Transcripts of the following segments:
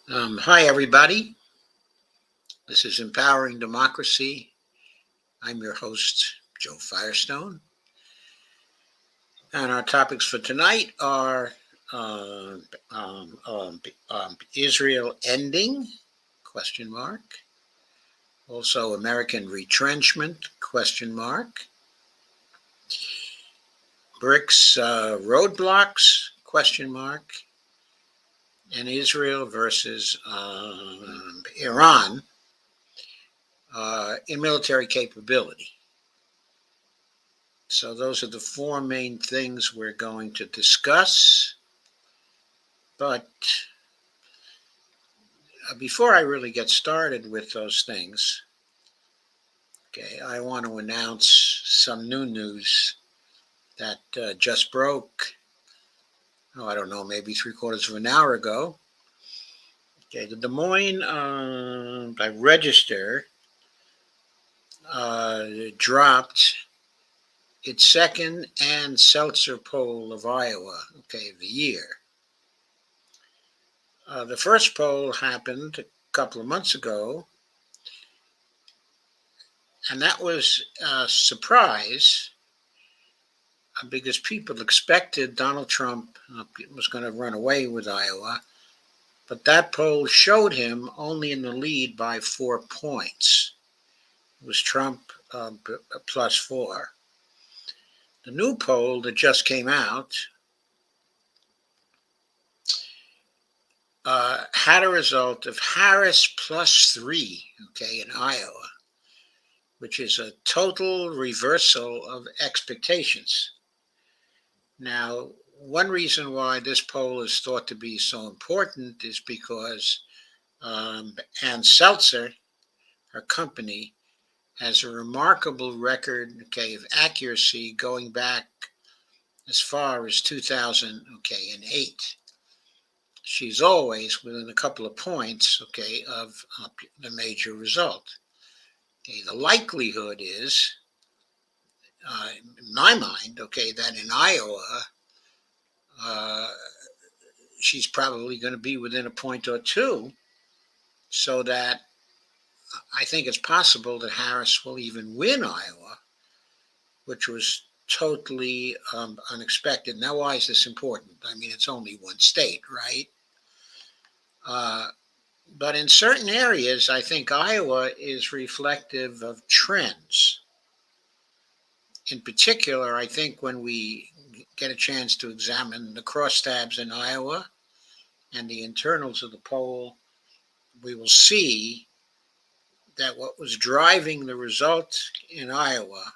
Hi, everybody. This is Empowering Democracy. I'm your host, Joe Firestone. And our topics for tonight are uh, Israel ending, question mark. Also, American retrenchment, question mark. BRICS roadblocks, question mark. And Israel versus Iran in military capability. So those are the four main things we're going to discuss. But before I really get started with those things, okay, I want to announce some new news that just broke. I don't know, maybe 3/4 of an hour ago. Okay, the Des Moines Register dropped its second and Seltzer poll of Iowa, okay, of the year. The first poll happened a couple of months ago, and that was a surprise because people expected Donald Trump was going to run away with Iowa, but that poll showed him only in the lead by 4 points. It was Trump +4. The new poll that just came out had a result of Harris +3, okay, in Iowa, which is a total reversal of expectations. Now, one reason why this poll is thought to be so important is because Ann Seltzer, her company, has a remarkable record, okay, of accuracy going back as far as 2008. She's always within a couple of points, okay, of the major result. Okay, the likelihood is, in my mind, okay, that in Iowa, uh, she's probably going to be within a point or two, so that I think it's possible that Harris will even win Iowa, which was totally unexpected. Now, why is this important? I mean, it's only one state, right? But in certain areas, I think Iowa is reflective of trends. In particular, I think when we get a chance to examine the crosstabs in Iowa and the internals of the poll, we will see that what was driving the result in Iowa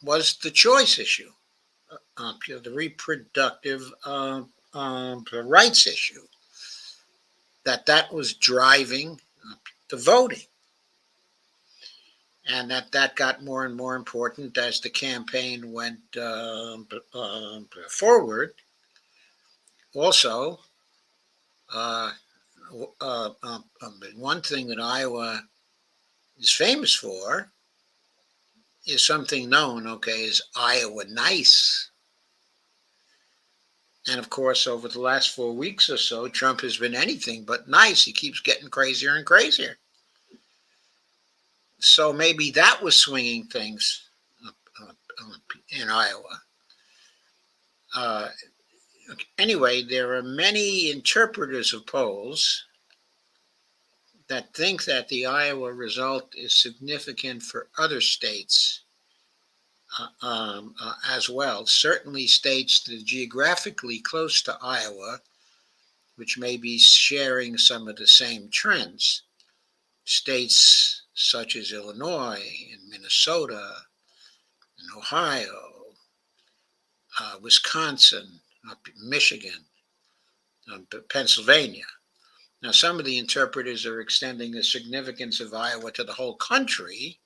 was the choice issue, the reproductive rights issue, that was driving the voting, and that got more and more important as the campaign went forward. Also, one thing that Iowa is famous for is something known, okay, as Iowa nice. And of course, over the last 4 weeks or so, Trump has been anything but nice. He keeps getting crazier and crazier. So maybe that was swinging things in Iowa. Anyway, there are many interpreters of polls that think that the Iowa result is significant for other states as well. Certainly states that are geographically close to Iowa, which may be sharing some of the same trends. States such as Illinois and Minnesota and Ohio, Wisconsin, Michigan, Pennsylvania. Now, some of the interpreters are extending the significance of Iowa to the whole country,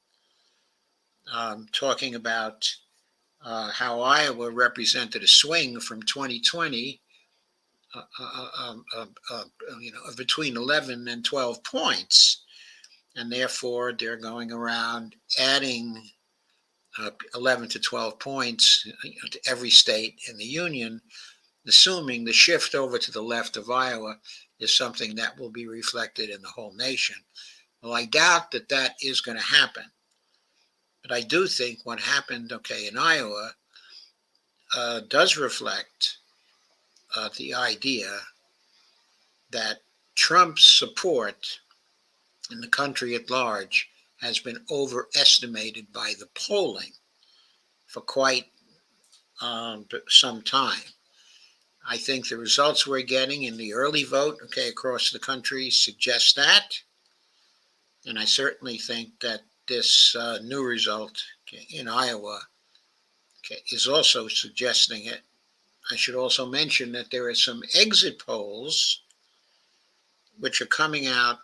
talking about how Iowa represented a swing from 2020, between 11 and 12 points. And therefore, they're going around adding 11 to 12 points to every state in the union assuming the shift over to the left of Iowa is something that will be reflected in the whole nation. Well, I doubt that that is going to happen. But I do think what happened, in Iowa does reflect the idea that Trump's support in the country at large has been overestimated by the polling for quite some time. I think the results we're getting in the early vote, across the country suggest that. And I certainly think that this new result in Iowa is also suggesting it. I should also mention that there are some exit polls which are coming out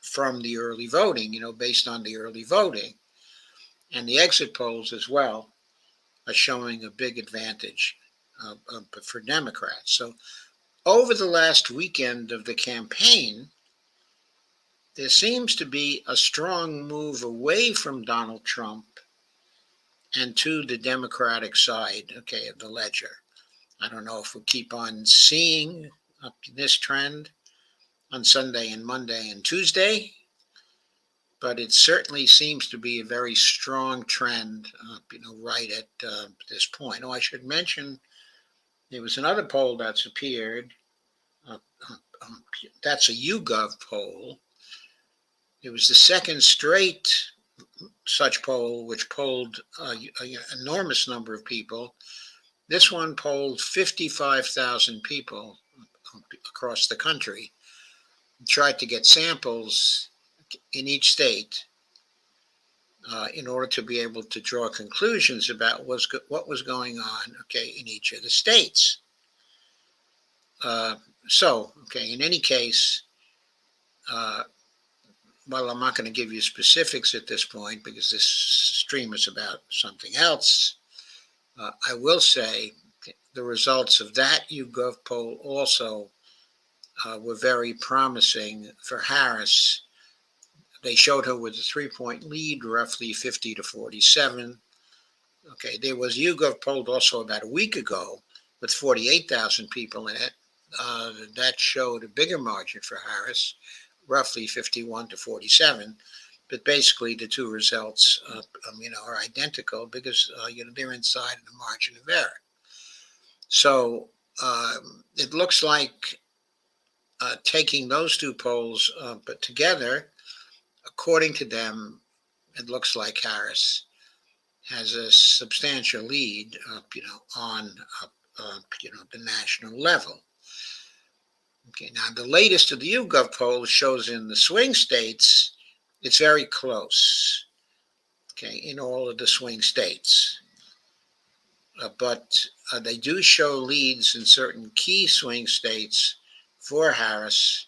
from the early voting, based on the early voting. And the exit polls as well are showing a big advantage for Democrats. So over the last weekend of the campaign, there seems to be a strong move away from Donald Trump and to the Democratic side, of the ledger. I don't know if we'll keep on seeing this trend on Sunday and Monday and Tuesday, but it certainly seems to be a very strong trend, right at this point. Oh, I should mention there was another poll that's appeared. That's a YouGov poll. It was the second straight such poll, which polled an enormous number of people. This one polled 55,000 people across the country, tried to get samples in each state in order to be able to draw conclusions about what was going on, in each of the states. In any case, well, I'm not going to give you specifics at this point because this stream is about something else. I will say the results of that YouGov poll also were very promising for Harris. They showed her with a 3-point lead, roughly 50 to 47. There was a YouGov poll also about a week ago with 48,000 people in it. That showed a bigger margin for Harris, roughly 51 to 47. But basically, the two results, are identical because, they're inside the margin of error. So it looks like taking those two polls but together, according to them, it looks like Harris has a substantial lead, on the national level. Now the latest of the YouGov poll shows in the swing states, it's very close. In all of the swing states, but they do show leads in certain key swing states for Harris,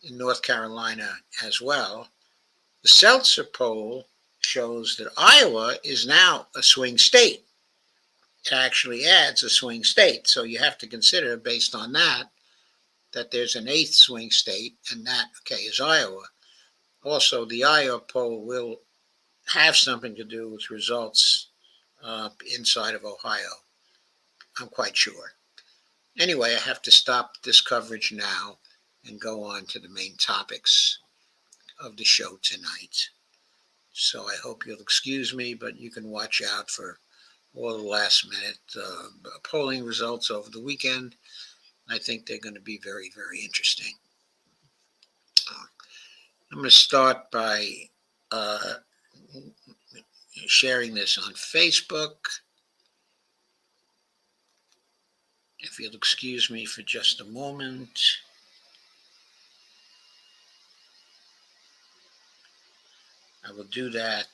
in North Carolina as well. The Seltzer poll shows that Iowa is now a swing state. It actually adds a swing state. So you have to consider, based on that there's an 8th swing state, and that, is Iowa. Also, the Iowa poll will have something to do with results inside of Ohio. I'm quite sure. Anyway, I have to stop this coverage now and go on to the main topics of the show tonight. So I hope you'll excuse me, but you can watch out for all the last minute polling results over the weekend. I think they're going to be very, very interesting. I'm going to start by sharing this on Facebook. If you'll excuse me for just a moment. I will do that.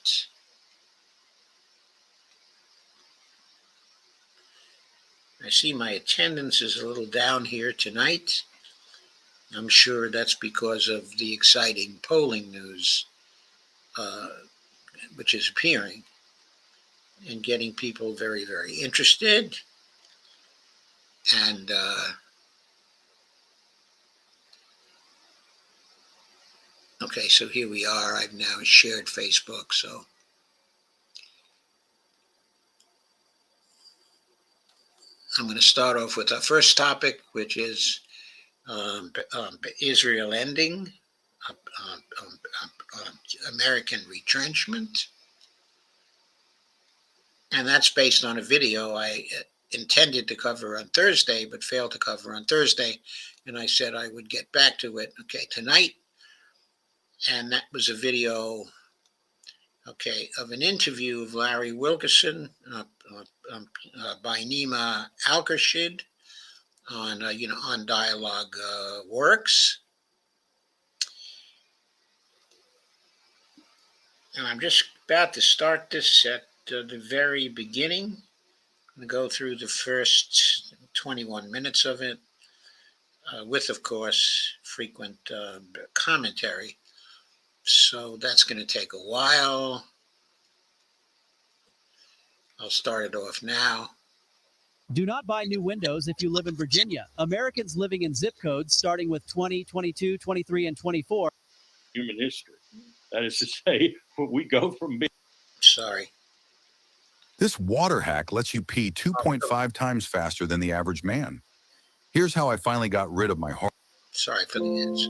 I see my attendance is a little down here tonight. I'm sure that's because of the exciting polling news which is appearing and getting people very, very interested. And so here we are. I've now shared Facebook, so. I'm going to start off with our first topic, which is Israel ending, American retrenchment. And that's based on a video I intended to cover on Thursday, but failed to cover on Thursday. And I said I would get back to it, tonight. And that was a video, of an interview of Larry Wilkerson by Nima Alkershid on Dialogue Works. And I'm just about to start this at the very beginning. I'm going to go through the first 21 minutes of it with, of course, frequent commentary. So that's going to take a while. I'll start it off now. Do not buy new windows if you live in Virginia. Americans living in zip codes starting with 20, 22, 23, and 24. Human history. That is to say, we go from being... Sorry. This water hack lets you pee 2.5 times faster than the average man. Here's how I finally got rid of my heart. Sorry for the ends.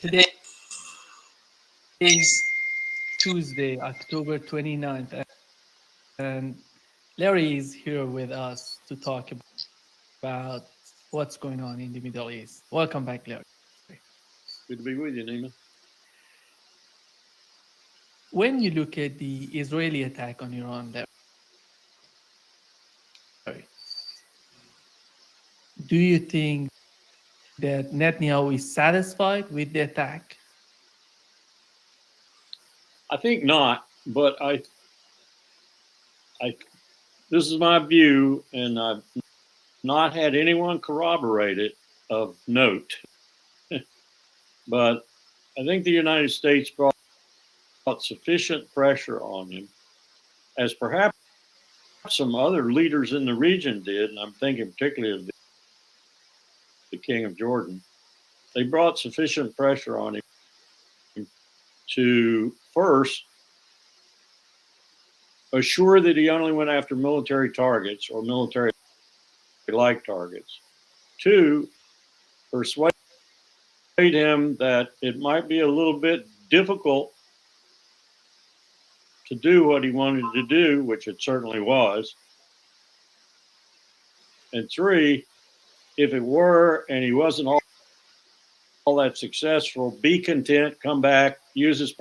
Today is Tuesday, October 29th, and Larry is here with us to talk about what's going on in the Middle East. Welcome back, Larry. Good to be with you, Nima. When you look at the Israeli attack on Iran, Larry, do you think that Netanyahu is satisfied with the attack? I think not, but I this is my view, and I've not had anyone corroborate it of note. But I think the United States brought sufficient pressure on him, as perhaps some other leaders in the region did, and I'm thinking particularly of the King of Jordan. They brought sufficient pressure on him to first assure that he only went after military targets or military-like targets. Two, persuade him that it might be a little bit difficult to do what he wanted to do, which it certainly was. And three, if it were and he wasn't all that successful, be content, come back, use his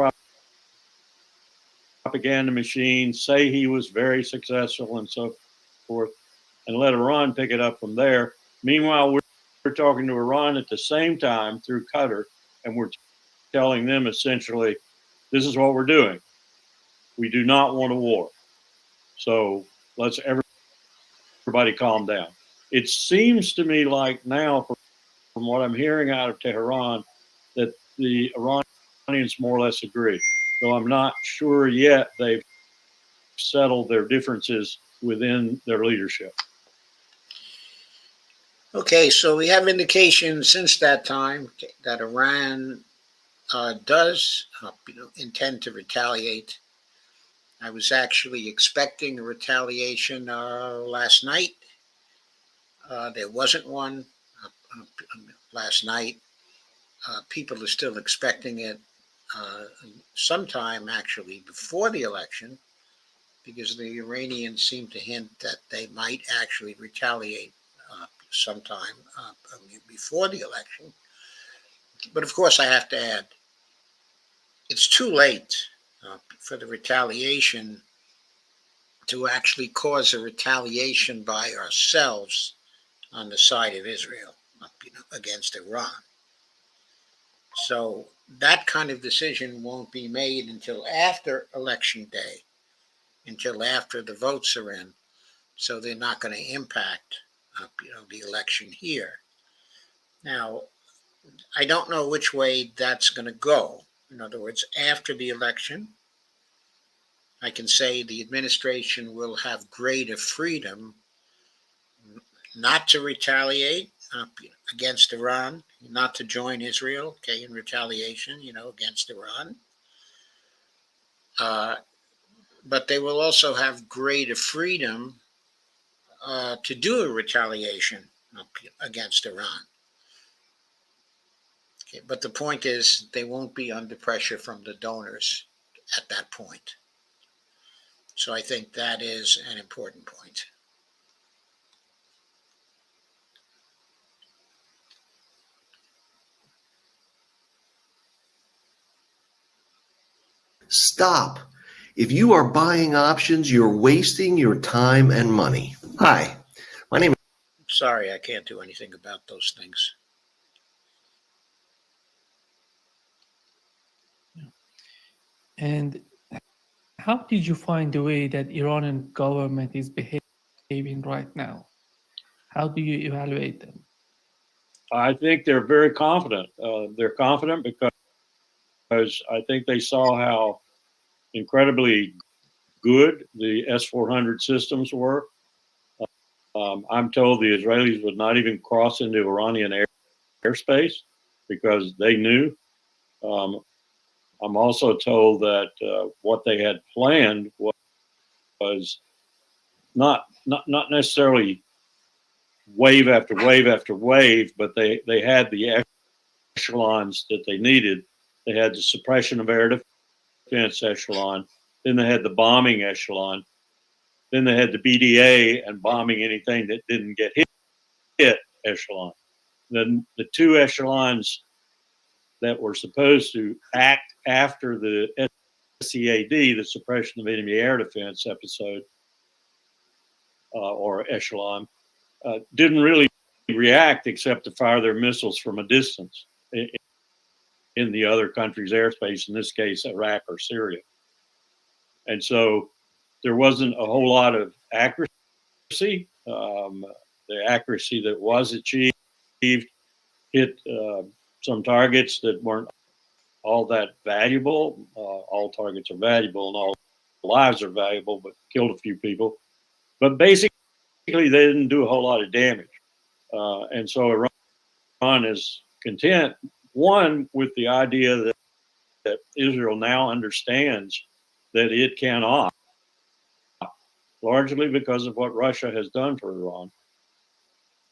propaganda machine, say he was very successful and so forth, and let Iran pick it up from there. Meanwhile, we're talking to Iran at the same time through Qatar, and we're telling them essentially, this is what we're doing. We do not want a war. So let's everybody calm down. It seems to me like now, from what I'm hearing out of Tehran, that the Iranians more or less agree. Though I'm not sure yet they've settled their differences within their leadership. Okay, so we have indications since that time that Iran does intend to retaliate. I was actually expecting a retaliation last night. There wasn't one last night. People are still expecting it sometime actually before the election, because the Iranians seem to hint that they might actually retaliate sometime before the election. But of course, I have to add, it's too late for the retaliation to actually cause a retaliation by ourselves on the side of Israel, against Iran. So that kind of decision won't be made until after Election Day, until after the votes are in. So they're not going to impact, the election here. Now, I don't know which way that's going to go. In other words, after the election, I can say the administration will have greater freedom not to retaliate against Iran, not to join Israel, okay, in retaliation, against Iran. But they will also have greater freedom to do a retaliation against Iran. Okay, but the point is, they won't be under pressure from the donors at that point. So I think that is an important point. Stop. If you are buying options, you're wasting your time and money. Hi, my name is... Sorry, I can't do anything about those things. And how did you find the way that Iranian government is behaving right now? How do you evaluate them? I think they're very confident. They're confident because I think they saw how incredibly good the S-400 systems were. I'm told the Israelis would not even cross into Iranian airspace because they knew. I'm also told that what they had planned was not necessarily wave after wave after wave, but they had the echelons that they needed. They had the suppression of air defense echelon, then they had the bombing echelon, then they had the BDA and bombing anything that didn't get hit echelon. Then the two echelons that were supposed to act after the SEAD, the suppression of enemy air defense episode or echelon, didn't really react except to fire their missiles from a distance in the other country's airspace, in this case, Iraq or Syria. And so there wasn't a whole lot of accuracy. The accuracy that was achieved hit some targets that weren't all that valuable. All targets are valuable and all lives are valuable, but killed a few people. But basically, they didn't do a whole lot of damage. And so Iran is content, one, with the idea that Israel now understands that it cannot, largely because of what Russia has done for Iran,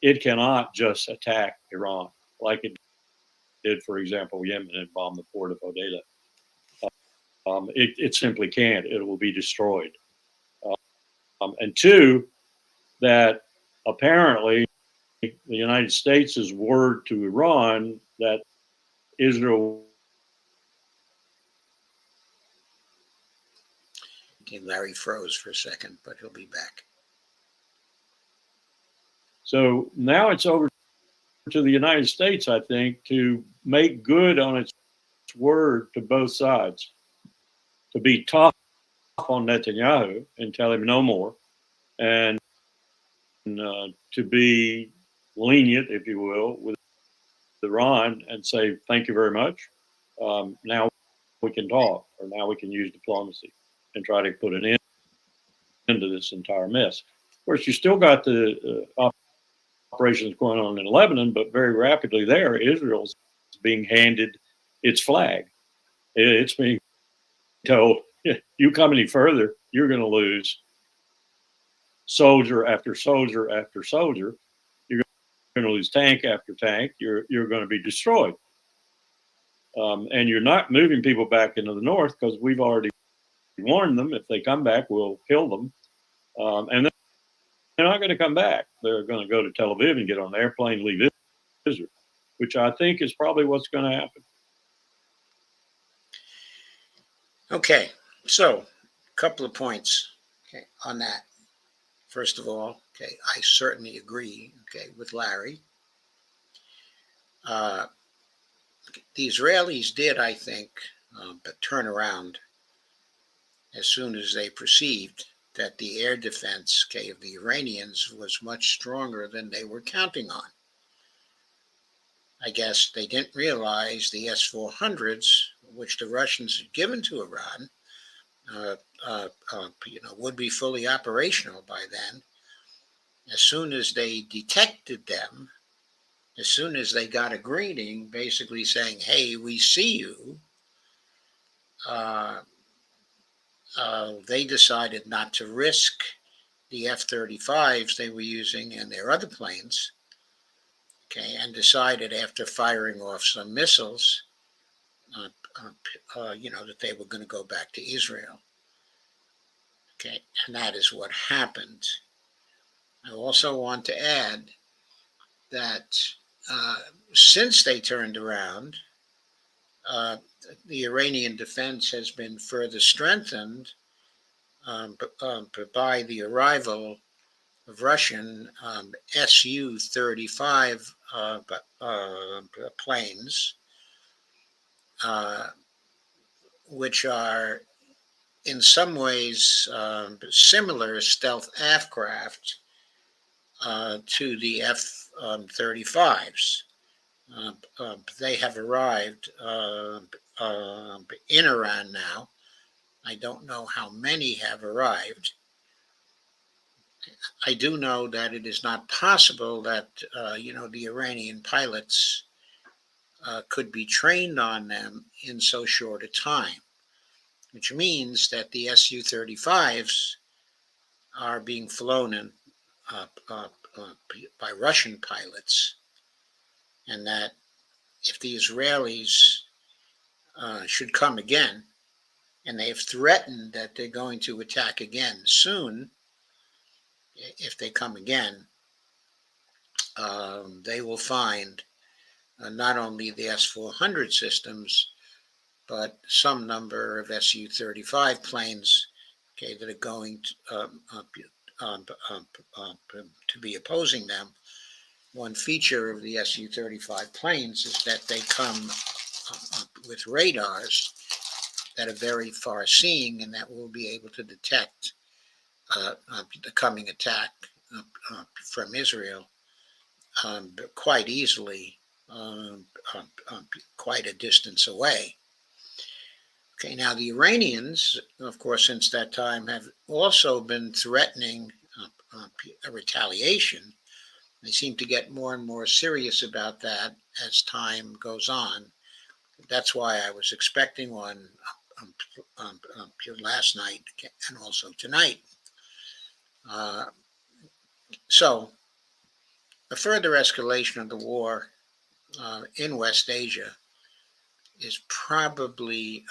it cannot just attack Iran like it did, for example, Yemen and bomb the port of Hodeidah. It simply can't. It will be destroyed. And two, that apparently the United States' word to Iran that Israel... Okay, Larry froze for a second, but he'll be back. So now it's over to the United States, I think, to make good on its word to both sides, to be tough on Netanyahu and tell him no more, and to be lenient, if you will, with Iran and say, thank you very much. Now we can talk, or now we can use diplomacy and try to put an end to this entire mess. Of course, you still got the operations going on in Lebanon, but very rapidly there, Israel's being handed its flag. It's being told, you come any further, you're going to lose soldier after soldier after soldier. You're going to lose tank after tank. You're going to be destroyed. And you're not moving people back into the north because we've already warned them. If they come back, we'll kill them. And they're not going to come back. They're going to go to Tel Aviv and get on an airplane and leave Israel, which I think is probably what's going to happen. Okay, so a couple of points on that. First of all, I certainly agree, with Larry. The Israelis did, I think, turn around as soon as they perceived that the air defense of the Iranians was much stronger than they were counting on. I guess they didn't realize the S-400s, which the Russians had given to Iran, would be fully operational by then. As soon as they detected them, as soon as they got a greeting, basically saying, "Hey, we see you," they decided not to risk the F-35s they were using and their other planes, okay, and decided after firing off some missiles, that they were going to go back to Israel. Okay, and that is what happened. I also want to add that since they turned around, the Iranian defense has been further strengthened by the arrival of Russian Su-35 planes, which are in some ways similar stealth aircraft to the F-35s. They have arrived in Iran now. I don't know how many have arrived. I do know that it is not possible that, the Iranian pilots could be trained on them in so short a time, which means that the Su-35s are being flown in, by Russian pilots, and that if the Israelis should come again, and they have threatened that they're going to attack again soon, if they come again, they will find not only the S-400 systems, but some number of Su-35 planes, okay, that are going to be opposing them. One feature of the Su-35 planes is that they come with radars that are very far-seeing and that will be able to detect the coming attack from Israel quite easily, quite a distance away. Okay, now the Iranians, of course, since that time have also been threatening a retaliation. They seem to get more and more serious about that as time goes on. That's why I was expecting one last night and also tonight. So a further escalation of the war in West Asia is probably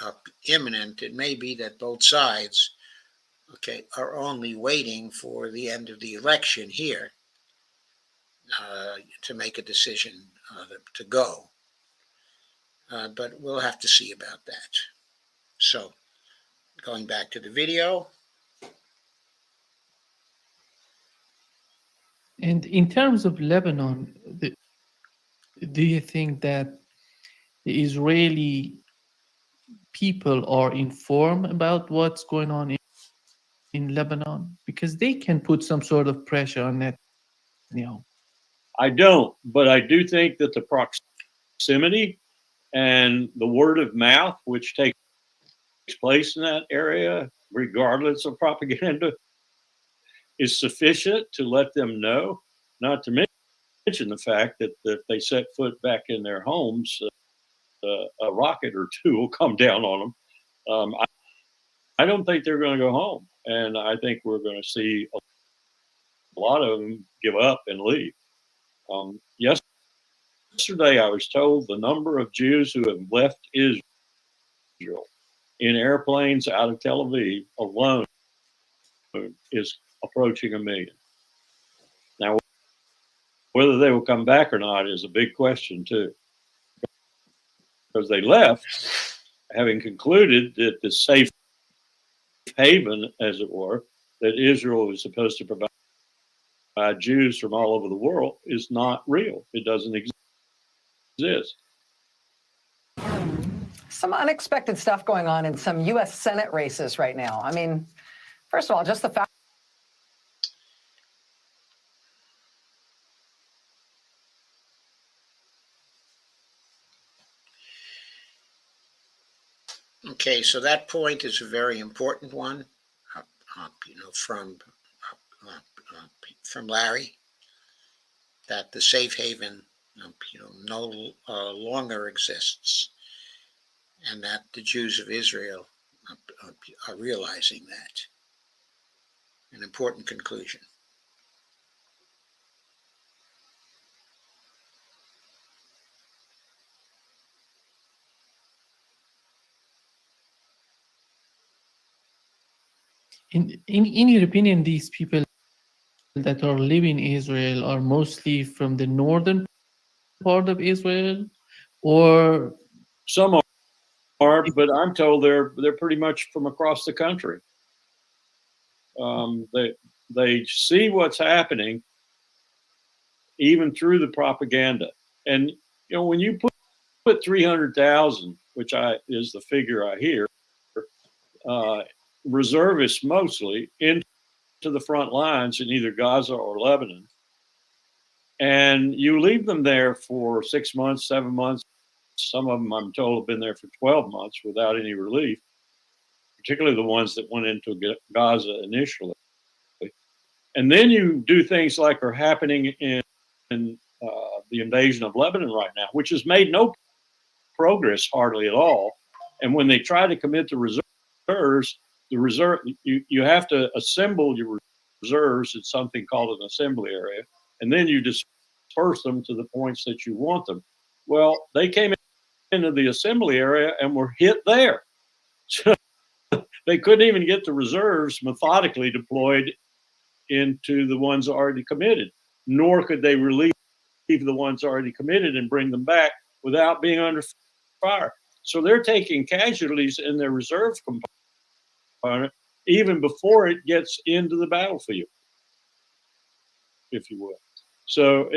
imminent. It may be that both sides, okay, are only waiting for the end of the election here to make a decision to go. But we'll have to see about that. So, going back to the video. And in terms of Lebanon, do you think that the Israeli people are informed about what's going on in Lebanon? Because they can put some sort of pressure on Netanyahu. I don't, but I do think that the proximity and the word of mouth, which takes place in that area, regardless of propaganda, is sufficient to let them know, not to mention the fact that if they set foot back in their homes, a rocket or two will come down on them. I don't think they're going to go home. And I think we're going to see a lot of them give up and leave. Yesterday, I was told the number of Jews who have left Israel in airplanes out of Tel Aviv alone is approaching 1 million. Now, whether they will come back or not is a big question, too. Because they left having concluded that the safe haven, as it were, that Israel is supposed to provide Jews from all over the world is not real. It doesn't exist. Some unexpected stuff going on in some U.S. Senate races right now. I mean, first of all, just the fact. Okay, so that point is a very important one, from Larry, that the safe haven no longer exists, and that the Jews of Israel are realizing that. An important conclusion. In your opinion, these people that are living in Israel are mostly from the northern part of Israel, or Some are, but I'm told they're pretty much from across the country. They see what's happening even through the propaganda. And when you put 300,000, which is the figure I hear, reservists mostly into the front lines in either Gaza or Lebanon, and you leave them there for 6 months, 7 months. Some of them, I'm told, have been there for 12 months without any relief, particularly the ones that went into Gaza initially. And then you do things like are happening in the invasion of Lebanon right now, which has made no progress hardly at all. And when they try to commit the reserves, you have to assemble your reserves in something called an assembly area, and then you disperse them to the points that you want them. Well, they came into the assembly area and were hit there. So they couldn't even get the reserves methodically deployed into the ones already committed, nor could they relieve the ones already committed and bring them back without being under fire. So they're taking casualties in their reserve component even before it gets into the battlefield, if you will. So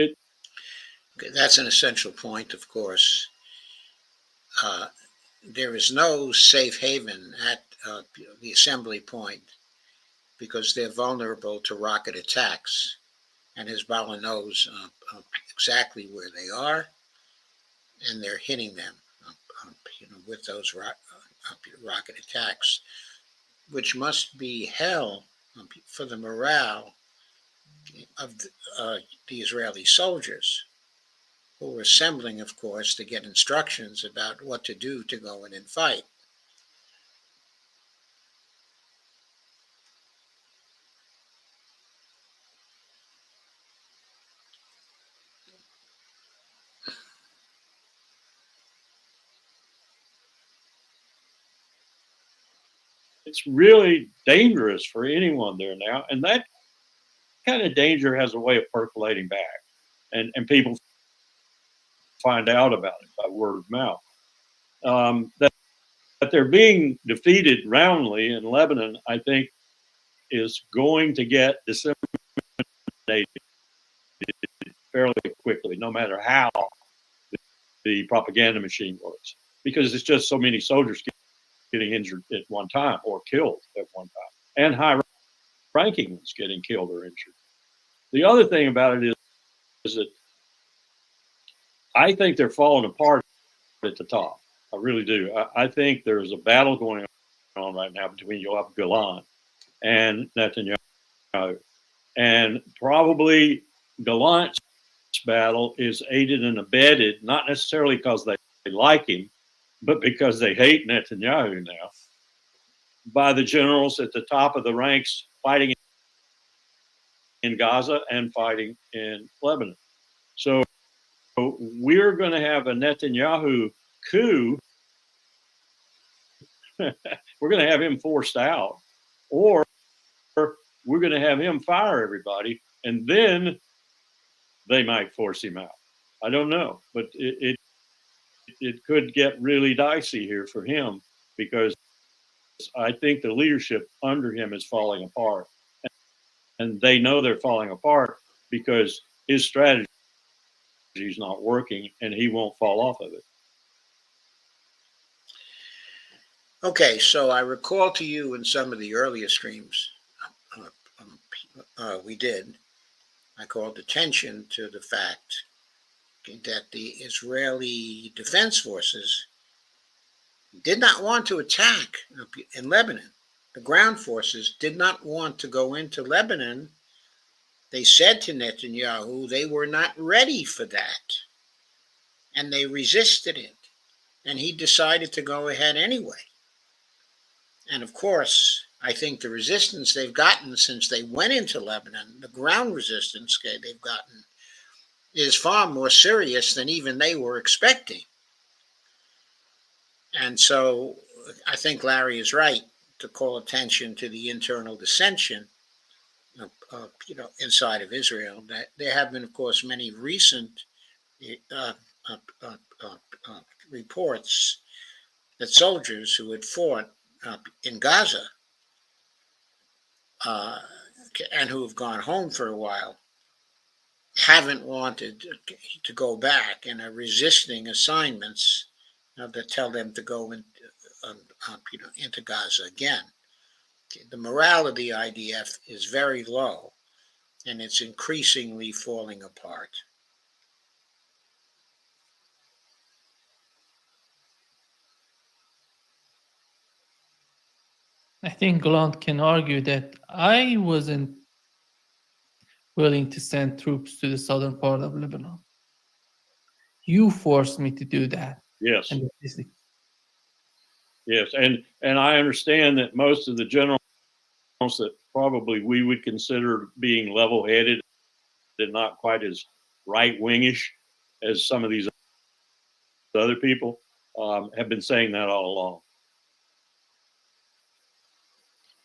that's an essential point, of course. There is no safe haven at the assembly point because they're vulnerable to rocket attacks, and Hezbollah knows exactly where they are, and they're hitting them with those rocket attacks, which must be hell for the morale of the Israeli soldiers, who were assembling, of course, to get instructions about what to do to go in and fight. it's really dangerous for anyone there now. And that kind of danger has a way of percolating back, and people find out about it by word of mouth. That they're being defeated roundly in Lebanon, I think, is going to get disseminated fairly quickly, no matter how the propaganda machine works, because it's just so many soldiers getting injured at one time or killed at one time, and high-ranking ones getting killed or injured. The other thing about it is that I think they're falling apart at the top. I really do. I think there's a battle going on right now between Yoav Gallant and Netanyahu. And probably Gallant's battle is aided and abetted, not necessarily because they like him, but because they hate Netanyahu now, by the generals at the top of the ranks fighting in Gaza and fighting in Lebanon. So we're going to have a Netanyahu coup. We're going to have him forced out, or we're going to have him fire everybody, and then they might force him out. I don't know, but it could get really dicey here for him, because I think the leadership under him is falling apart, and they know they're falling apart because his strategy is not working, and he won't fall off of it. Okay, so I recall to you in some of the earlier streams we did, I called attention to the fact that the Israeli Defense Forces did not want to attack in Lebanon. The ground forces did not want to go into Lebanon. They said to Netanyahu they were not ready for that. and they resisted it. And he decided to go ahead anyway. And of course, I think the resistance they've gotten since they went into Lebanon, the ground resistance they've gotten, is far more serious than even they were expecting. And so I think Larry is right to call attention to the internal dissension, inside of Israel. That there have been, of course, many recent reports that soldiers who had fought in Gaza and who have gone home for a while haven't wanted to go back and are resisting assignments that tell them to go into Gaza again. The morale of the IDF is very low, and it's increasingly falling apart. I think Golan can argue that I wasn't willing to send troops to the southern part of Lebanon. You forced me to do that. Yes. And Yes, and I understand that most of the generals that probably we would consider being level-headed and not quite as right-wingish as some of these other people have been saying that all along.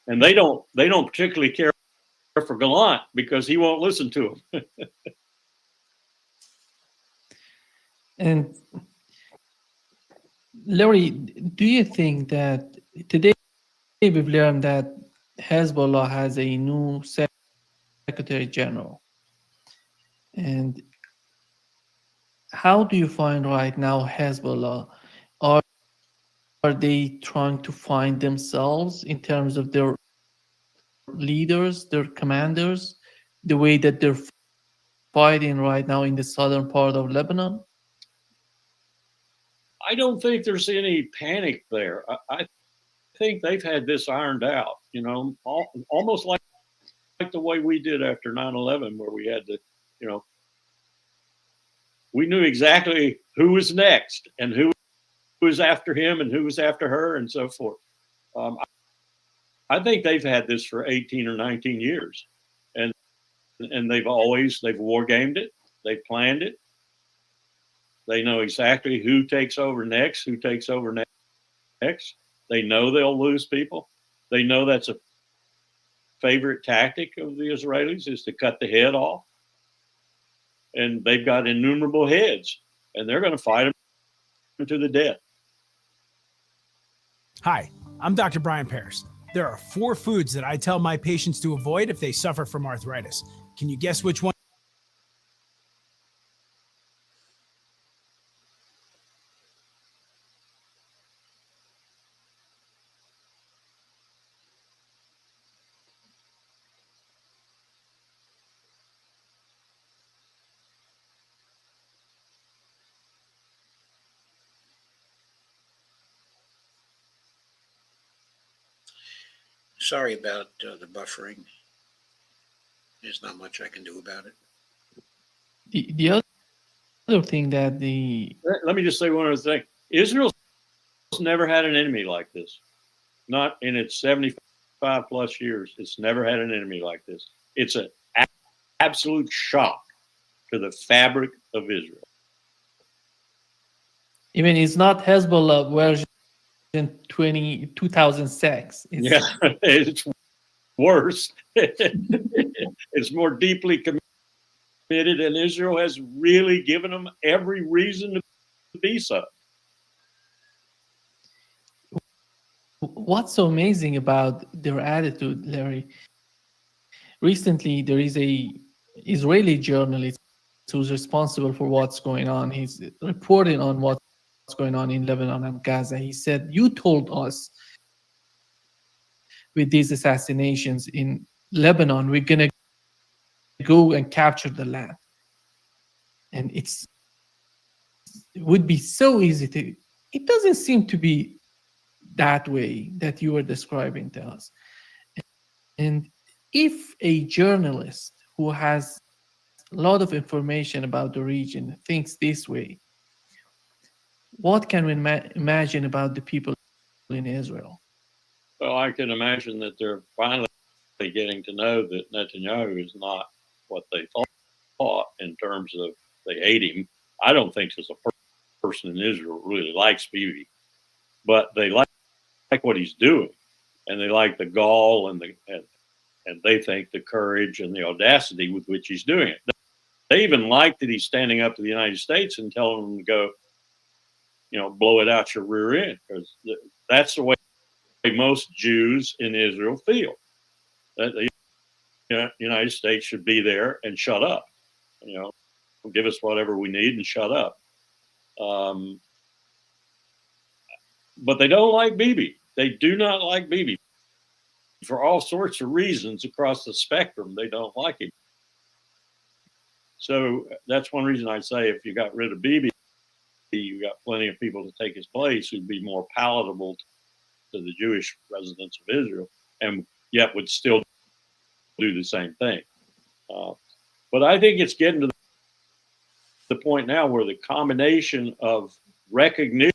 And they don't particularly care for Gallant because he won't listen to them. And Larry, do you think that today we've learned that Hezbollah has a new Secretary General? And how do you find right now Hezbollah? Are they trying to find themselves in terms of their leaders, their commanders, the way that they're fighting right now in the southern part of Lebanon? I don't think there's any panic there. I think they've had this ironed out, almost like the way we did after 9/11, where we had to, we knew exactly who was next and who was after him and who was after her and so forth. I think they've had this for 18 or 19 years, and they've war gamed it. They've planned it. They know exactly who takes over next. They know they'll lose people. They know that's a favorite tactic of the Israelis is to cut the head off. And they've got innumerable heads, and they're going to fight them to the death. Hi, I'm Dr. Brian Paris. There are 4 foods that I tell my patients to avoid if they suffer from arthritis. Can you guess which one? Sorry about the buffering. There's not much I can do about it. The other thing that Let me just say one other thing. Israel's never had an enemy like this. Not in its 75 plus years. It's never had an enemy like this. It's an absolute shock to the fabric of Israel. even it's not Hezbollah version 2006. It's worse. It's more deeply committed, and Israel has really given them every reason to be so. What's so amazing about their attitude, Larry? Recently, there is a Israeli journalist who's responsible for what's going on. He's reporting on what's going on in Lebanon and Gaza. He said, "You told us with these assassinations in Lebanon, we're going to go and capture the land. And it would be so easy to, it doesn't seem to be that way that you were describing to us." And if a journalist who has a lot of information about the region thinks this way, what can we imagine about the people in Israel? Well, I can imagine that they're finally getting to know that Netanyahu is not what they thought in terms of they hate him. I don't think there's a person in Israel really likes Bibi, but they like what he's doing, and they like the gall and and they think the courage and the audacity with which he's doing it. They even like that he's standing up to the United States and telling them to go, blow it out your rear end, because that's the way most Jews in Israel feel. That the United States should be there and shut up. Give us whatever we need and shut up. But they don't like Bibi. They do not like Bibi for all sorts of reasons across the spectrum. They don't like him. So that's one reason I say if you got rid of Bibi, you got plenty of people to take his place who'd be more palatable to the Jewish residents of Israel, and yet would still do the same thing. But I think it's getting to the point now where the combination of recognition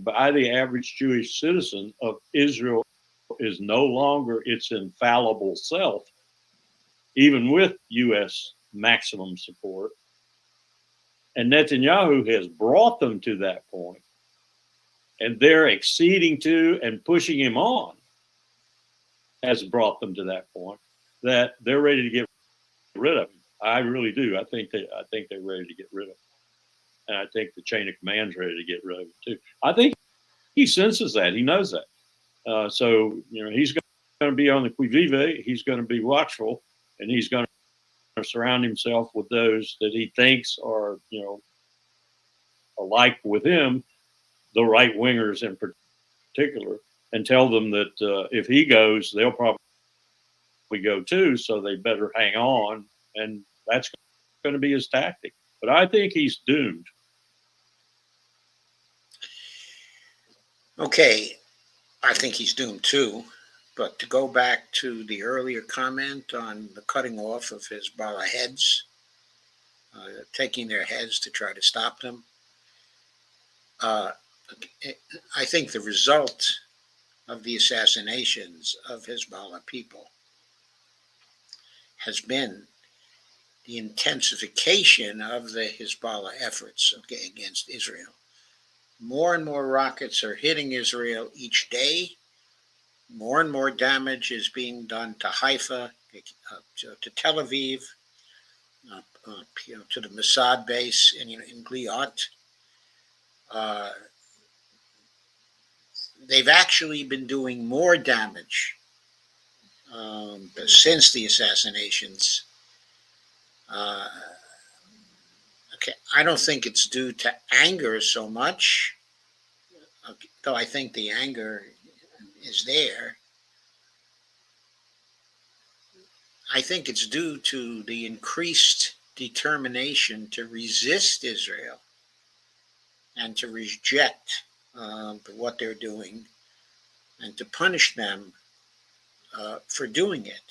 by the average Jewish citizen of Israel is no longer its infallible self, even with U.S. maximum support. And Netanyahu has brought them to that point, and they're acceding to and pushing him on has brought them to that point that they're ready to get rid of him. I really do. I think they're ready to get rid of him. And I think the chain of command's ready to get rid of him too. I think he senses that. He knows that. So he's going to be on the qui vive. He's going to be watchful, and he's going to surround himself with those that he thinks are, alike with him, the right wingers in particular, and tell them that if he goes, they'll probably go too. So they better hang on, and that's going to be his tactic. But I think he's doomed. Okay, I think he's doomed too. But to go back to the earlier comment on the cutting off of Hezbollah heads, taking their heads to try to stop them, I think the result of the assassinations of Hezbollah people has been the intensification of the Hezbollah efforts against Israel. More and more rockets are hitting Israel each day. More and more damage is being done to Haifa, to Tel Aviv, to the Mossad base in Gliat. They've actually been doing more damage since the assassinations. I don't think it's due to anger so much, though I think the anger is there. I think it's due to the increased determination to resist Israel and to reject what they're doing and to punish them for doing it.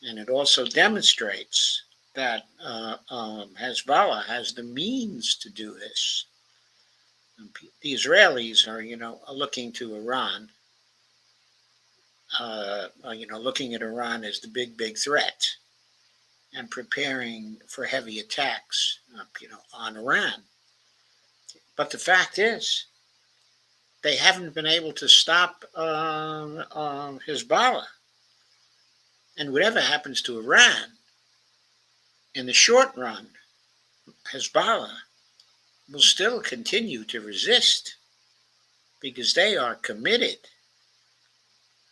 And it also demonstrates that Hezbollah has the means to do this. The Israelis are looking to Iran, looking at Iran as the big threat and preparing for heavy attacks, on Iran. But the fact is, they haven't been able to stop Hezbollah. And whatever happens to Iran, in the short run, Hezbollah will still continue to resist because they are committed,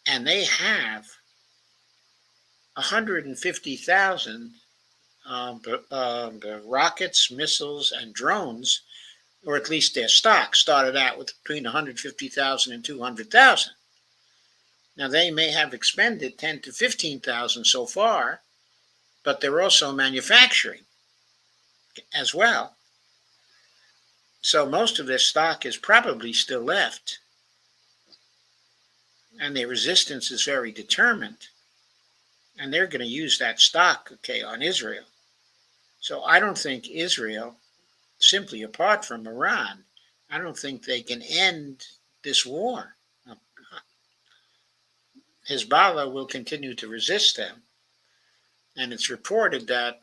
and they have 150,000 rockets, missiles, and drones, or at least their stock started out with between 150,000 and 200,000. Now, they may have expended 10 to 15,000 so far, but they're also manufacturing as well. So most of their stock is probably still left. And their resistance is very determined. And they're going to use that stock, on Israel. So I don't think Israel, simply apart from Iran, I don't think they can end this war. Hezbollah will continue to resist them. And it's reported that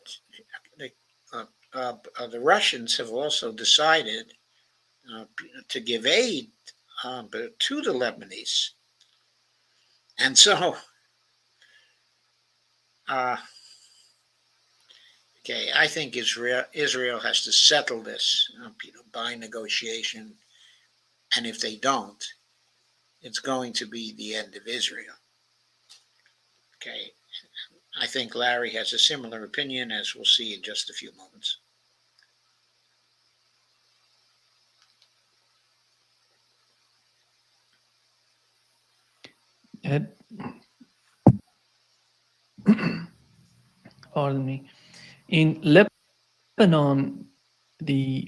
the Russians have also decided to give aid to the Lebanese. And so, okay, I think Israel has to settle this by negotiation. And if they don't, it's going to be the end of Israel. Okay, I think Larry has a similar opinion, as we'll see in just a few moments. Pardon me. In Lebanon,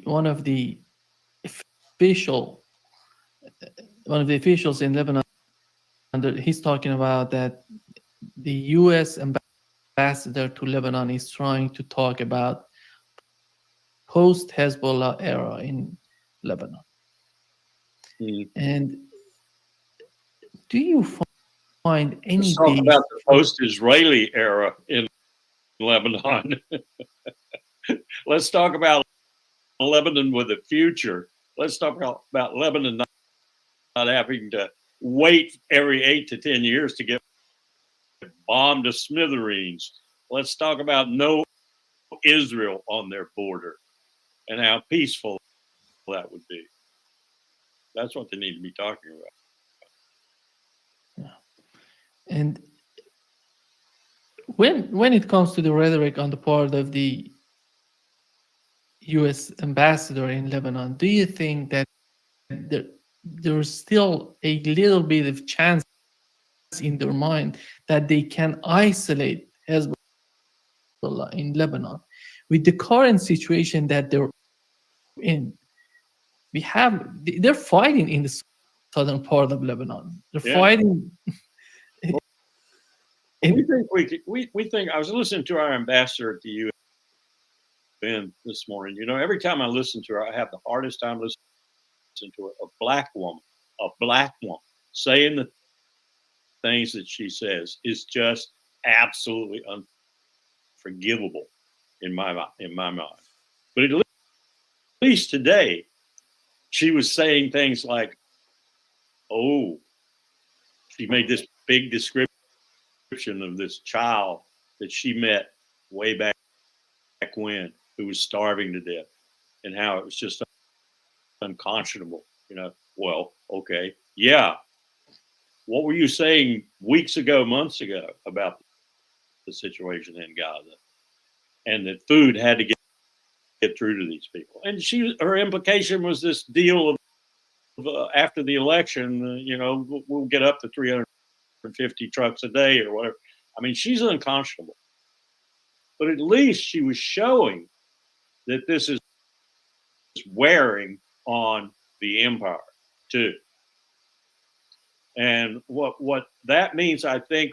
one of the officials in Lebanon, he's talking about that the U.S. ambassador to Lebanon is trying to talk about post-Hezbollah era in Lebanon. And do you find any Let's talk about the post-Israeli era in Lebanon. Let's talk about Lebanon with a future. Let's talk about Lebanon not having to wait every 8 to 10 years to get bombed to smithereens. Let's talk about no Israel on their border and how peaceful that would be. That's what they need to be talking about. And when it comes to the rhetoric on the part of the U.S. ambassador in Lebanon, do you think that there's still a little bit of chance in their mind that they can isolate Hezbollah in Lebanon? With the current situation that they're in, they're fighting in the southern part of Lebanon. They're fighting. We think, I was listening to our ambassador at the UN this morning. You know, every time I listen to her, I have the hardest time listening to her. A black woman saying the things that she says is just absolutely unforgivable in my mind. But at least today, she was saying things like, "Oh," she made this big description of this child that she met way back when, who was starving to death, and how it was just unconscionable. You know, well, okay, yeah. What were you saying weeks ago, months ago about the situation in Gaza, and that food had to get through to these people? And her implication was this deal of after the election, you know, we'll get up to 350 trucks a day or whatever. I mean, she's unconscionable. But at least she was showing that this is wearing on the empire too. And what that means, I think,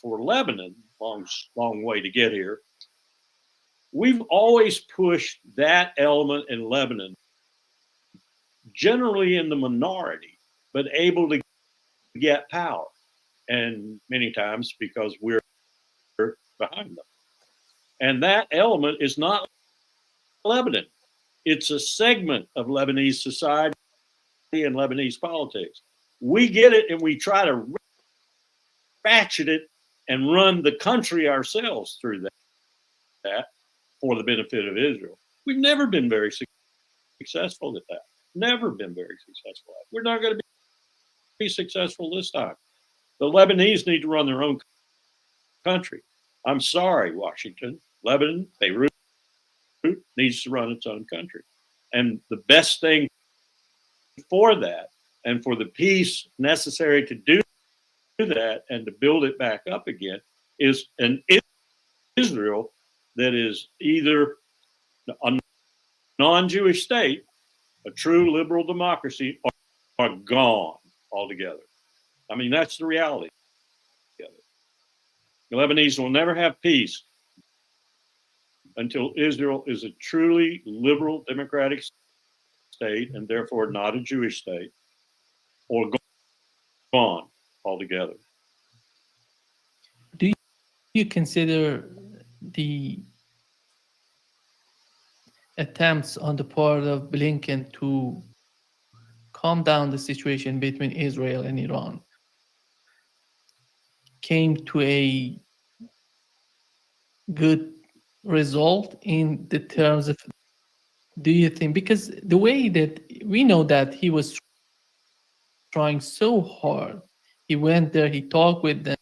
for Lebanon, long way to get here. We've always pushed that element in Lebanon, generally in the minority, but able to get power. And many times because we're behind them. And that element is not Lebanon. It's a segment of Lebanese society and Lebanese politics. We get it and we try to ratchet it and run the country ourselves through that for the benefit of Israel. We've never been very successful at that. Never been very successful at it. We're not going to be successful this time. The Lebanese need to run their own country. I'm sorry, Washington. Lebanon, Beirut needs to run its own country. And the best thing for that and for the peace necessary to do that and to build it back up again is an Israel that is either a non-Jewish state, a true liberal democracy, or gone altogether. I mean, that's the reality of it. The Lebanese will never have peace until Israel is a truly liberal democratic state and therefore not a Jewish state, or gone altogether. Do you consider the attempts on the part of Blinken to calm down the situation between Israel and Iran came to a good result in the terms of, do you think, because the way that we know that he was trying so hard, he went there, he talked with them,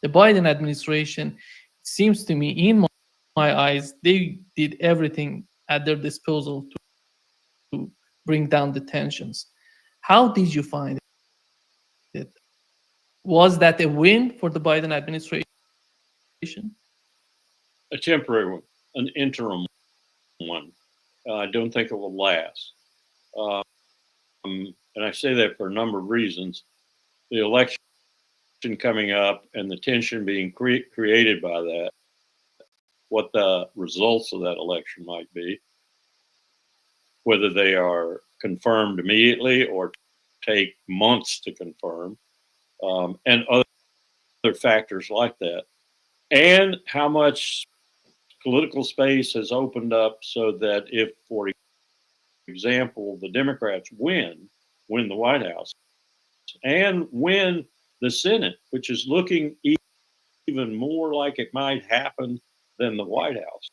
the Biden administration, it seems to me, in my eyes, they did everything at their disposal to bring down the tensions. How did you find it? Was that a win for the Biden administration? A temporary one, an interim one. I don't think it will last. And I say that for a number of reasons. The election coming up and the tension being created by that, what the results of that election might be, whether they are confirmed immediately or take months to confirm, and other factors like that, and how much political space has opened up so that if, for example, the Democrats win the White House and win the Senate, which is looking even more like it might happen than the White House.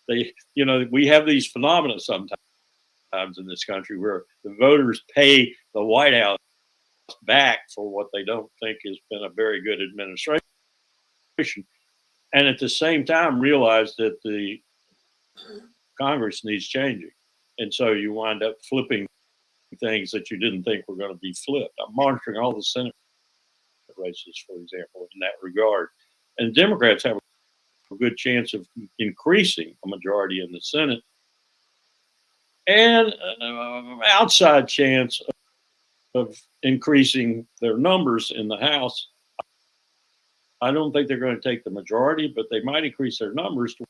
We have these phenomena sometimes in this country where the voters pay the White House back for what they don't think has been a very good administration, and at the same time realize that the Congress needs changing. And so you wind up flipping things that you didn't think were going to be flipped. I'm monitoring all the Senate races, for example, in that regard. And Democrats have a good chance of increasing a majority in the Senate, and an outside chance of increasing their numbers in the House. I don't think they're going to take the majority, but they might increase their numbers to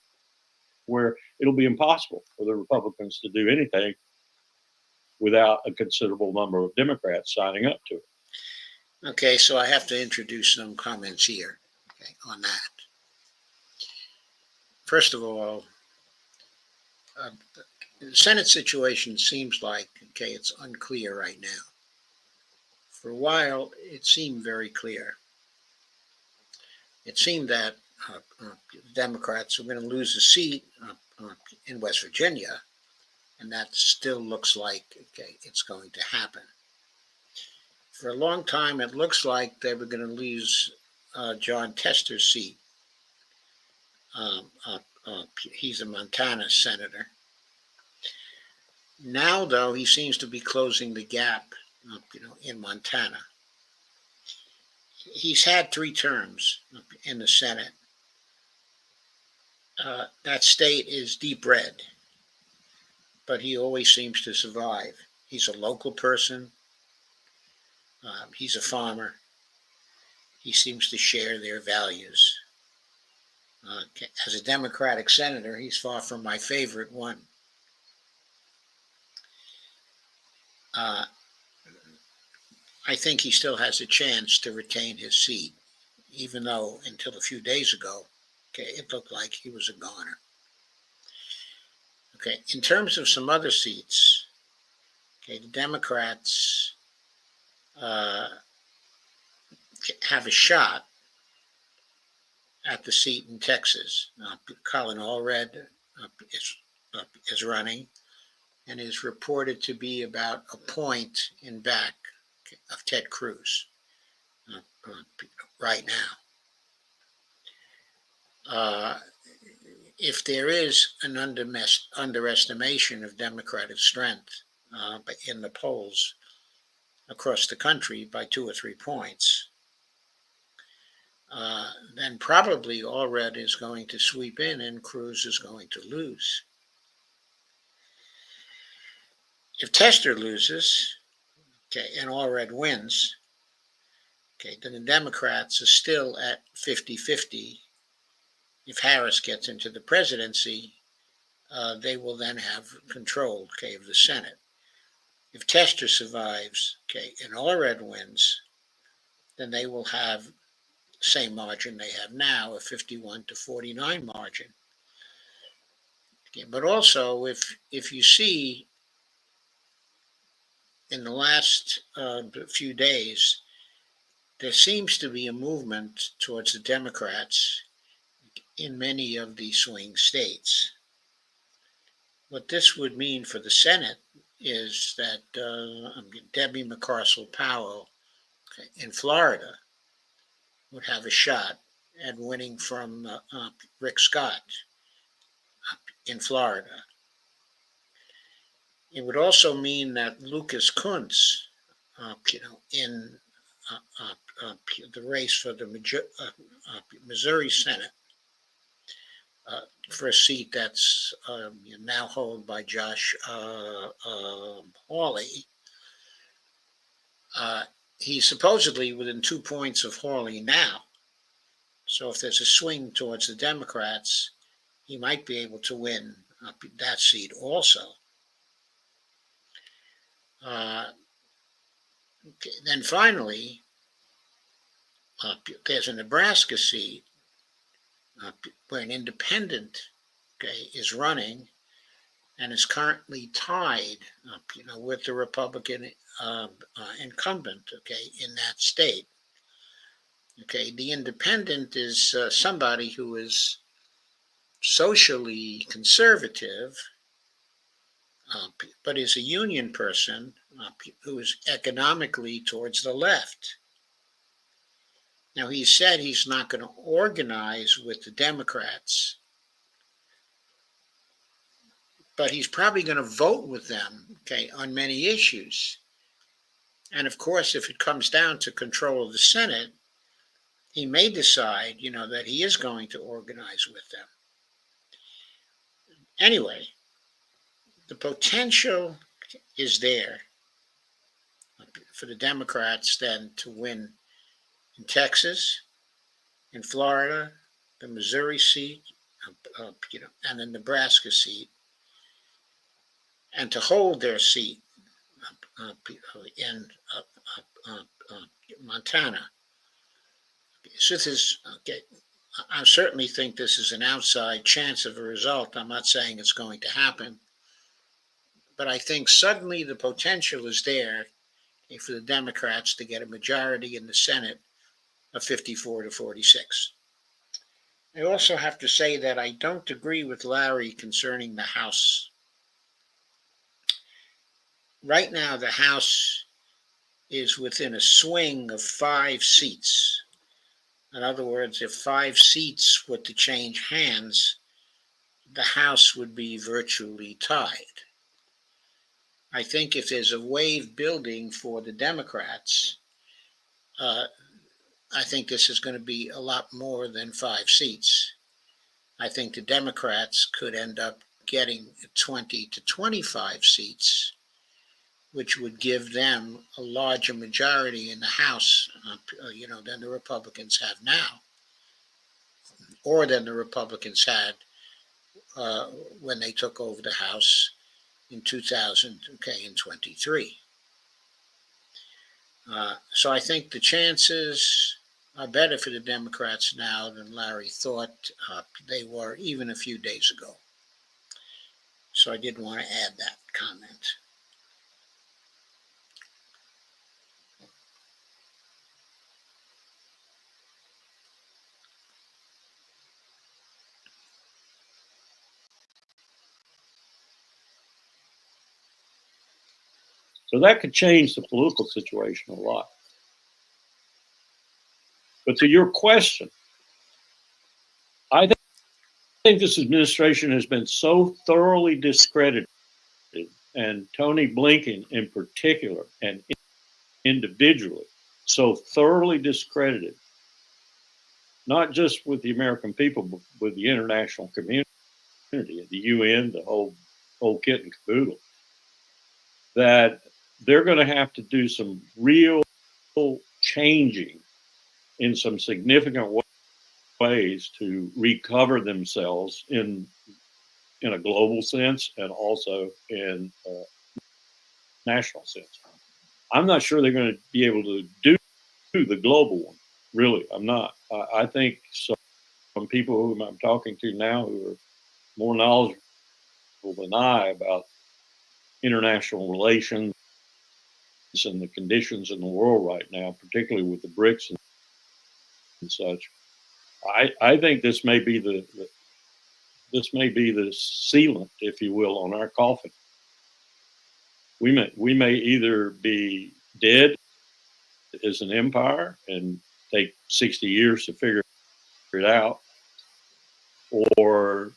where it'll be impossible for the Republicans to do anything without a considerable number of Democrats signing up to it. Okay, so I have to introduce some comments here, okay, on that. First of all, the Senate situation seems like, okay, it's unclear right now. For a while, it seemed very clear. It seemed that Democrats are going to lose a seat in West Virginia, and that still looks like, okay, it's going to happen. For a long time, it looks like they were going to lose John Tester's seat. He's a Montana senator. Now, though, he seems to be closing the gap, in Montana. He's had 3 terms in the Senate. That state is deep red, but he always seems to survive. He's a local person. He's a farmer. He seems to share their values. As a Democratic senator, he's far from my favorite one. I think he still has a chance to retain his seat, even though until a few days ago, okay, it looked like he was a goner. Okay, in terms of some other seats, okay, the Democrats have a shot at the seat in Texas. Colin Allred is running and is reported to be about a point in back of Ted Cruz right now. If there is an underestimation of Democratic strength in the polls across the country by 2 or 3 points, then probably Allred is going to sweep in and Cruz is going to lose. If Tester loses, okay, and Allred wins, okay, then the Democrats are still at 50-50. If Harris gets into the presidency, they will then have control, okay, of the Senate. If Tester survives, okay, and Allred wins, then they will have the same margin they have now, a 51-49 margin. Okay, but also, if you see in the last few days, there seems to be a movement towards the Democrats in many of the swing states. What this would mean for the Senate is that Debbie McCarcel-Powell in Florida would have a shot at winning from Rick Scott in Florida. It would also mean that Lucas Kunz, in the race for the Missouri Senate, for a seat that's now held by Josh Hawley. He's supposedly within 2 points of Hawley now. So if there's a swing towards the Democrats, he might be able to win that seat also. Then finally, there's a Nebraska seat where an independent is running and is currently tied with the Republican incumbent in that state. The independent is somebody who is socially conservative, but is a union person who is economically towards the left. Now, he said he's not going to organize with the Democrats, but he's probably going to vote with them, on many issues. And of course, if it comes down to control of the Senate, he may decide, that he is going to organize with them. Anyway, the potential is there for the Democrats then to win in Texas, in Florida, the Missouri seat, and the Nebraska seat, and to hold their seat in Montana. So this is I certainly think this is an outside chance of a result. I'm not saying it's going to happen, but I think suddenly the potential is there for the Democrats to get a majority in the Senate of 54-46. I also have to say that I don't agree with Larry concerning the House. Right now, the House is within a swing of 5 seats. In other words, if 5 seats were to change hands, the House would be virtually tied. I think if there's a wave building for the Democrats, I think this is going to be a lot more than 5 seats. I think the Democrats could end up getting 20 to 25 seats, which would give them a larger majority in the House, than the Republicans have now, or than the Republicans had when they took over the House in 2023. So I think the chances are better for the Democrats now than Larry thought they were even a few days ago. So I did want to add that comment. So that could change the political situation a lot. But to your question, I think this administration has been so thoroughly discredited, and Tony Blinken in particular, and individually, so thoroughly discredited, not just with the American people, but with the international community, the UN, the whole kit and caboodle, that they're going to have to do some real changing in some significant ways to recover themselves in in a global sense and also in a national sense. I'm not sure they're going to be able to do the global one. Really, I'm not. I think some people whom I'm talking to now who are more knowledgeable than I about international relations and the conditions in the world right now, particularly with the BRICS and such. I think this may be the sealant, if you will, on our coffin. We may either be dead as an empire and take 60 years to figure it out, or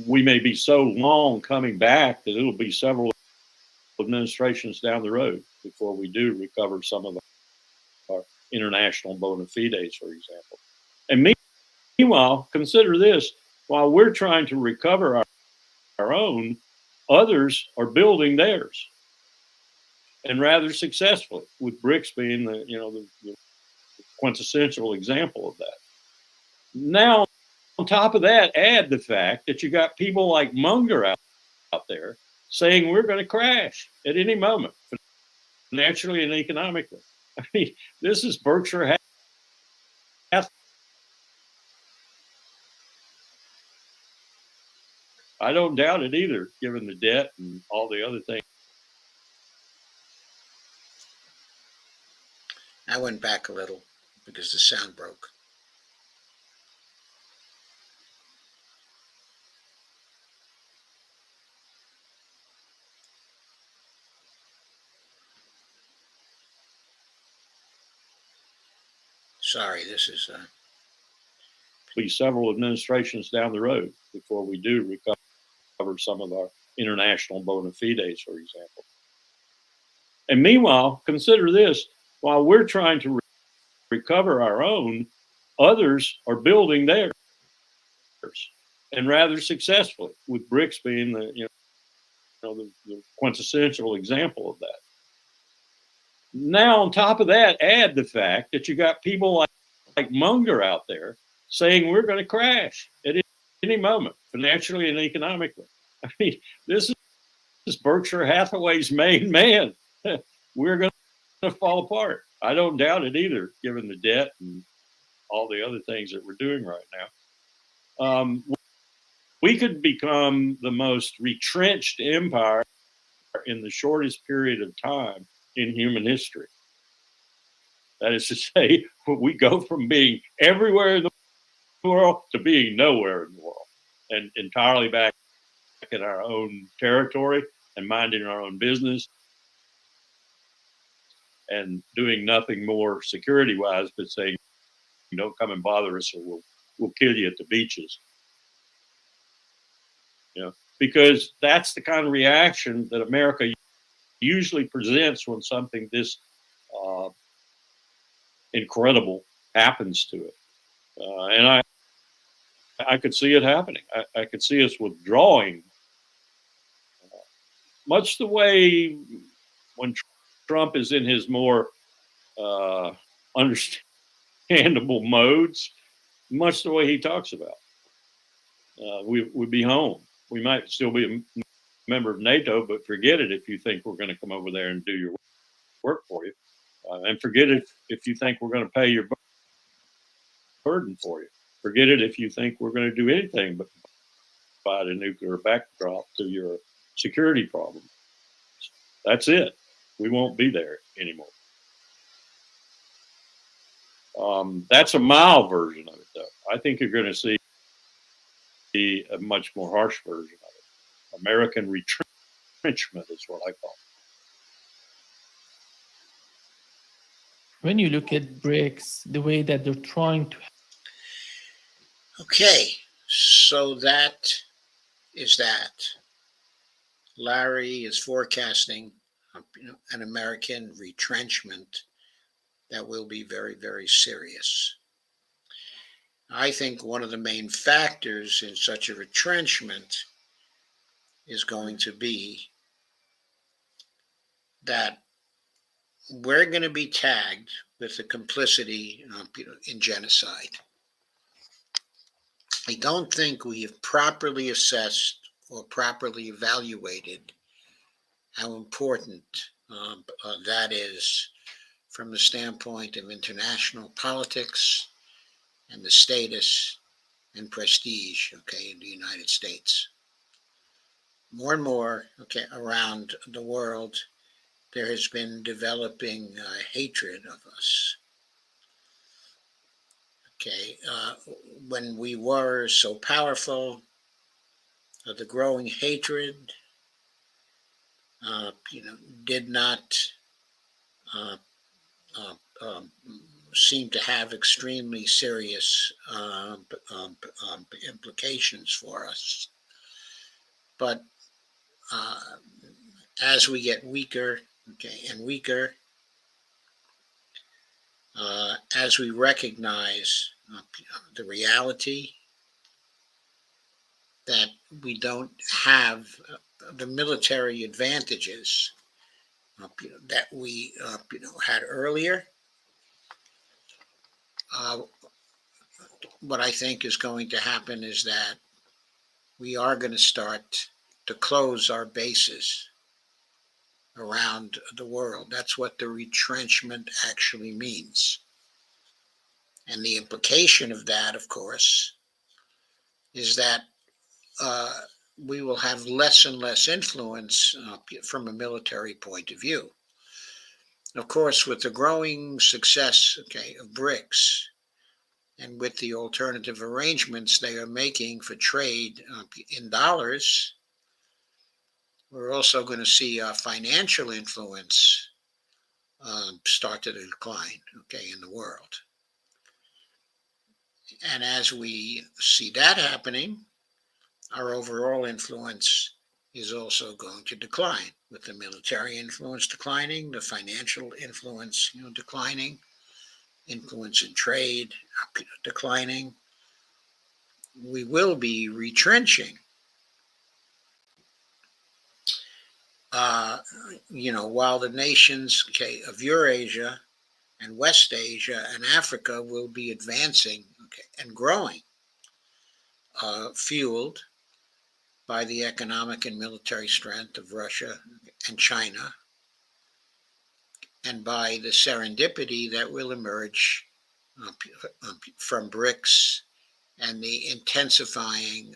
we may be so long coming back that it'll be several administrations down the road before we do recover some of our international bona fides, for example. And meanwhile, consider this: while we're trying to recover our own, others are building theirs, and rather successfully, with BRICS being the quintessential example of that. Now, on top of that, add the fact that you got people like Munger out there saying we're going to crash at any moment, financially and economically. I mean, this is Berkshire Hathaway. I don't doubt it either, given the debt and all the other things. I went back a little because the sound broke. Sorry, this is Be several administrations down the road before we do recover some of our international bona fides, for example. And meanwhile, consider this: while we're trying to recover our own, others are building theirs, and rather successfully, with BRICS being the quintessential example of that. Now, on top of that, add the fact that you got people like Munger out there saying we're going to crash at any moment, financially and economically. I mean, this is Berkshire Hathaway's main man. We're going to fall apart. I don't doubt it either, given the debt and all the other things that we're doing right now. We could become the most retrenched empire in the shortest period of time in human history. That is to say, we go from being everywhere in the world to being nowhere in the world, and entirely back in our own territory and minding our own business and doing nothing more security-wise but saying, don't come and bother us or we'll kill you at the beaches. Because that's the kind of reaction that America usually presents when something this incredible happens to it. And I could see it happening. I could see us withdrawing, much the way when Trump is in his more understandable modes, much the way he talks about. We'd be home. We might still be a member of NATO, but forget it if you think we're going to come over there and do your work for you. And forget it if you think we're going to pay your burden for you. Forget it if you think we're going to do anything but provide a nuclear backdrop to your security problems. That's it. We won't be there anymore. That's a mild version of it, though. I think you're going to see a much more harsh version of it. American retrenchment is what I call it. When you look at BRICS, the way that they're trying to. okay. So that is that. Larry is forecasting an American retrenchment that will be very, very serious. I think one of the main factors in such a retrenchment is going to be that we're going to be tagged with the complicity in genocide. I don't think we have properly assessed or properly evaluated how important that is from the standpoint of international politics and the status and prestige, okay, in the United States. More and more, okay, around the world, there has been developing hatred of us. Okay, when we were so powerful, the growing hatred, did not uh, uh, um, seem to have extremely serious implications for us. But as we get weaker, okay, and weaker, as we recognize the reality that we don't have the military advantages that we had earlier, what I think is going to happen is that we are going to start to close our bases around the world. That's what the retrenchment actually means. And the implication of that, of course, is that we will have less and less influence from a military point of view. Of course, with the growing success, okay, of BRICS, and with the alternative arrangements they are making for trade in dollars, we're also going to see financial influence start to decline, okay, in the world. And as we see that happening, our overall influence is also going to decline, with the military influence declining, the financial influence declining, influence in trade declining. We will be retrenching. While the nations, okay, of Eurasia and West Asia and Africa will be advancing, okay, and growing, fueled by the economic and military strength of Russia and China, and by the serendipity that will emerge from BRICS and the intensifying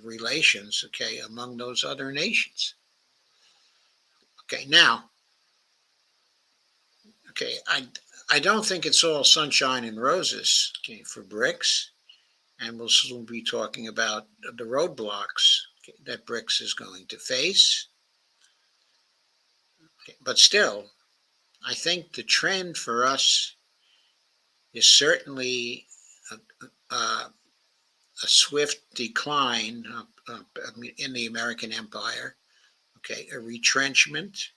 relations, okay, among those other nations. Okay, now, okay, I don't think it's all sunshine and roses, okay, for BRICS, and we'll soon be talking about the roadblocks, okay, that BRICS is going to face. Okay, but still, I think the trend for us is certainly a swift decline in the American empire, okay, a retrenchment.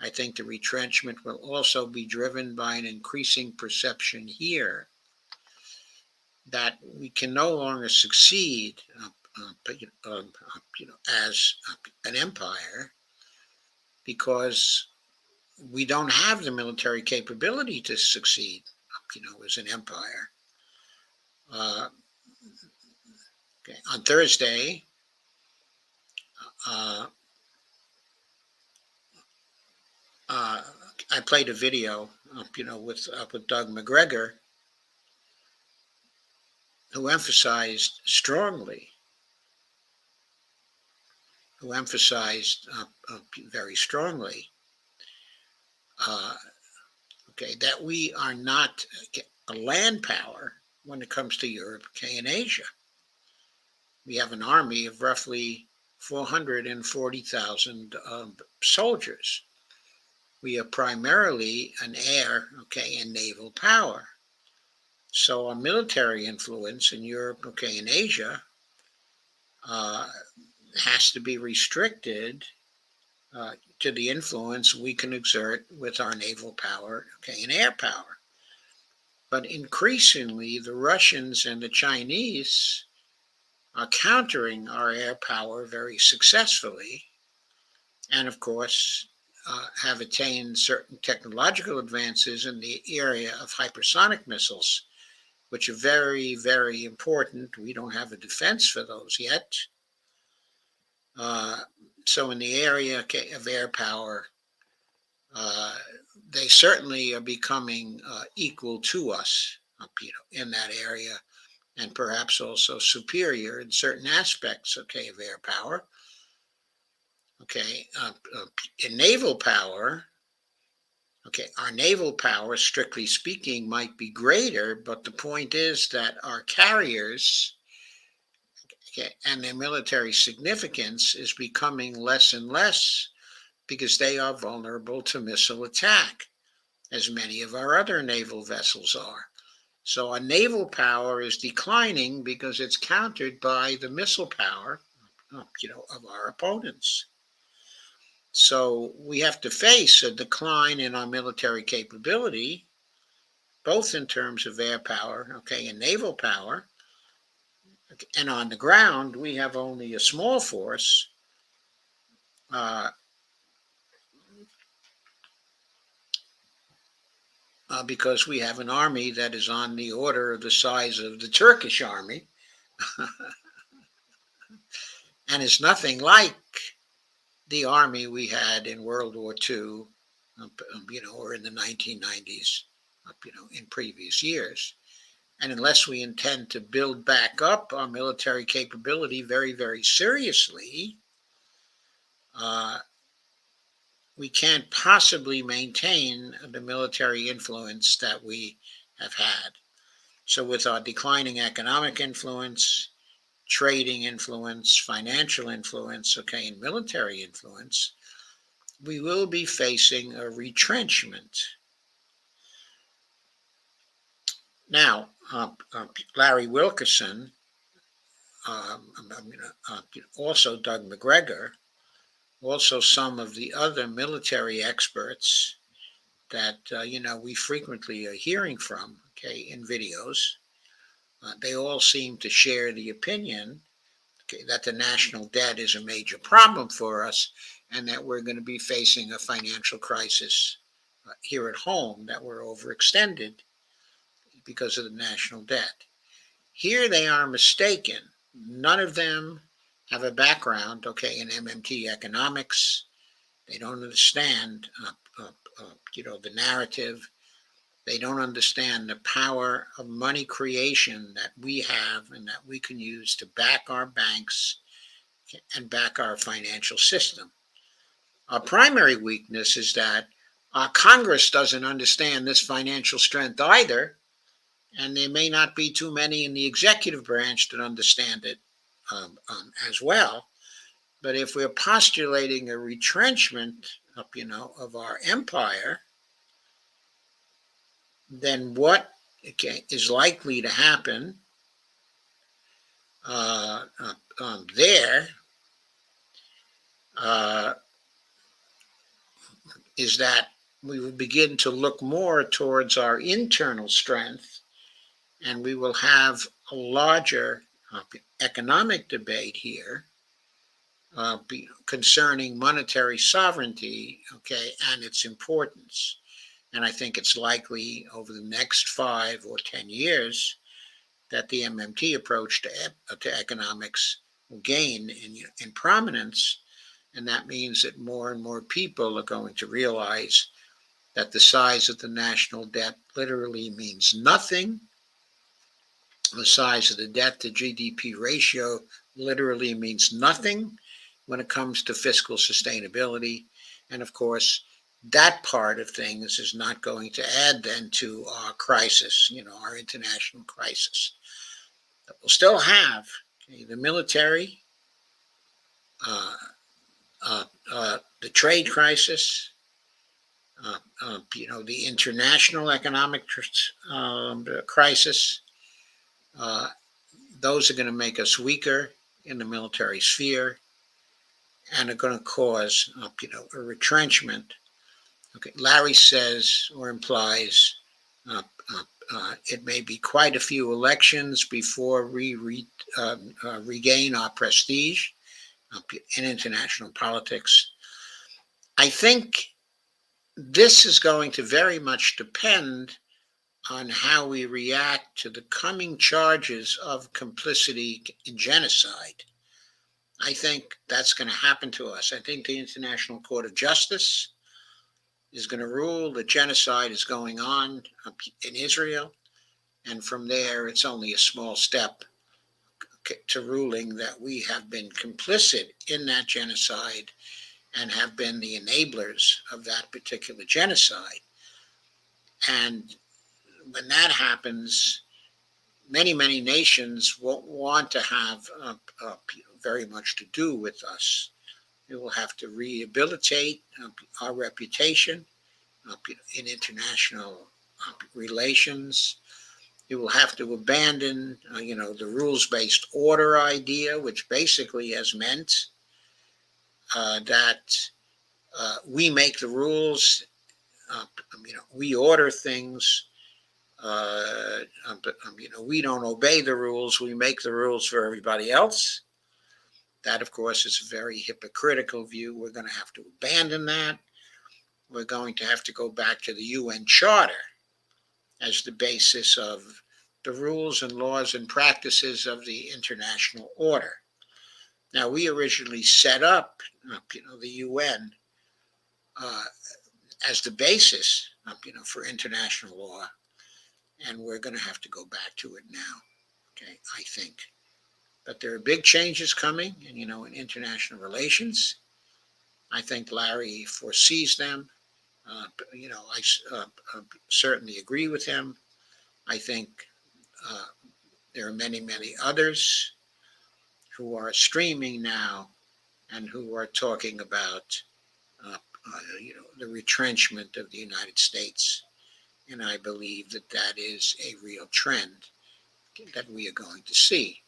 I think the retrenchment will also be driven by an increasing perception here that we can no longer succeed as an empire, because we don't have the military capability to succeed as an empire. Okay. On Thursday, I played a video, with Doug McGregor, who emphasized strongly, very strongly, okay, that we are not a land power when it comes to Europe, okay, and Asia. We have an army of roughly 440,000 soldiers. We are primarily an air, okay, and naval power. So our military influence in Europe, okay, and Asia has to be restricted to the influence we can exert with our naval power, okay, and air power. But increasingly, the Russians and the Chinese are countering our air power very successfully, and of course, have attained certain technological advances in the area of hypersonic missiles which are very, very important. We don't have a defense for those yet. So in the area of air power, they certainly are becoming equal to us, in that area, and perhaps also superior in certain aspects, of air power. In naval power, our naval power, strictly speaking, might be greater, but the point is that our carriers, and their military significance is becoming less and less because they are vulnerable to missile attack, as many of our other naval vessels are. So our naval power is declining because it's countered by the missile power, of our opponents. So we have to face a decline in our military capability, both in terms of air power, and naval power. And on the ground, we have only a small force, because we have an army that is on the order of the size of the Turkish army, and is nothing like the army we had in World War II, or in the 1990s, in previous years. And unless we intend to build back up our military capability very, very seriously, we can't possibly maintain the military influence that we have had. So with our declining economic influence, trading influence, financial influence, and military influence, we will be facing a retrenchment. Now, Larry Wilkerson, also Doug McGregor, also some of the other military experts that, we frequently are hearing from, in videos, they all seem to share the opinion, that the national debt is a major problem for us, and that we're going to be facing a financial crisis here at home, that we're overextended because of the national debt. Here they are mistaken. None of them have a background, in MMT economics. They don't understand, the narrative. They don't understand the power of money creation that we have and that we can use to back our banks and back our financial system. Our primary weakness is that our Congress doesn't understand this financial strength either, and there may not be too many in the executive branch that understand it as well. But if we're postulating a retrenchment, of our empire, then what is likely to happen there is that we will begin to look more towards our internal strength, and we will have a larger economic debate here concerning monetary sovereignty, and its importance. And I think it's likely over the next 5 or 10 years that the MMT approach to economics will gain in prominence. And that means that more and more people are going to realize that the size of the national debt literally means nothing. The size of the debt to GDP ratio literally means nothing when it comes to fiscal sustainability. And of course, that part of things is not going to add then to our crisis, our international crisis. But we'll still have the military, the trade crisis, the international economic crisis. Those are going to make us weaker in the military sphere, and are going to cause, a retrenchment. Larry says or implies it may be quite a few elections before we regain our prestige in international politics. I think this is going to very much depend on how we react to the coming charges of complicity in genocide. I think that's going to happen to us. I think the International Court of Justice is going to rule that genocide is going on in Israel. And from there, it's only a small step to ruling that we have been complicit in that genocide and have been the enablers of that particular genocide. And when that happens, many, many nations won't want to have very much to do with us. We will have to rehabilitate our reputation in international relations. We will have to abandon, the rules-based order idea, which basically has meant that we make the rules, we order things. We don't obey the rules. We make the rules for everybody else. That, of course, is a very hypocritical view. We're going to have to abandon that. We're going to have to go back to the UN Charter as the basis of the rules and laws and practices of the international order. Now, we originally set up, the UN as the basis, for international law, and we're going to have to go back to it now. Okay, I think. But there are big changes coming, and in international relations. I think Larry foresees them. I certainly agree with him. I think there are many, many others who are streaming now and who are talking about, the retrenchment of the United States. And I believe that that is a real trend that we are going to see.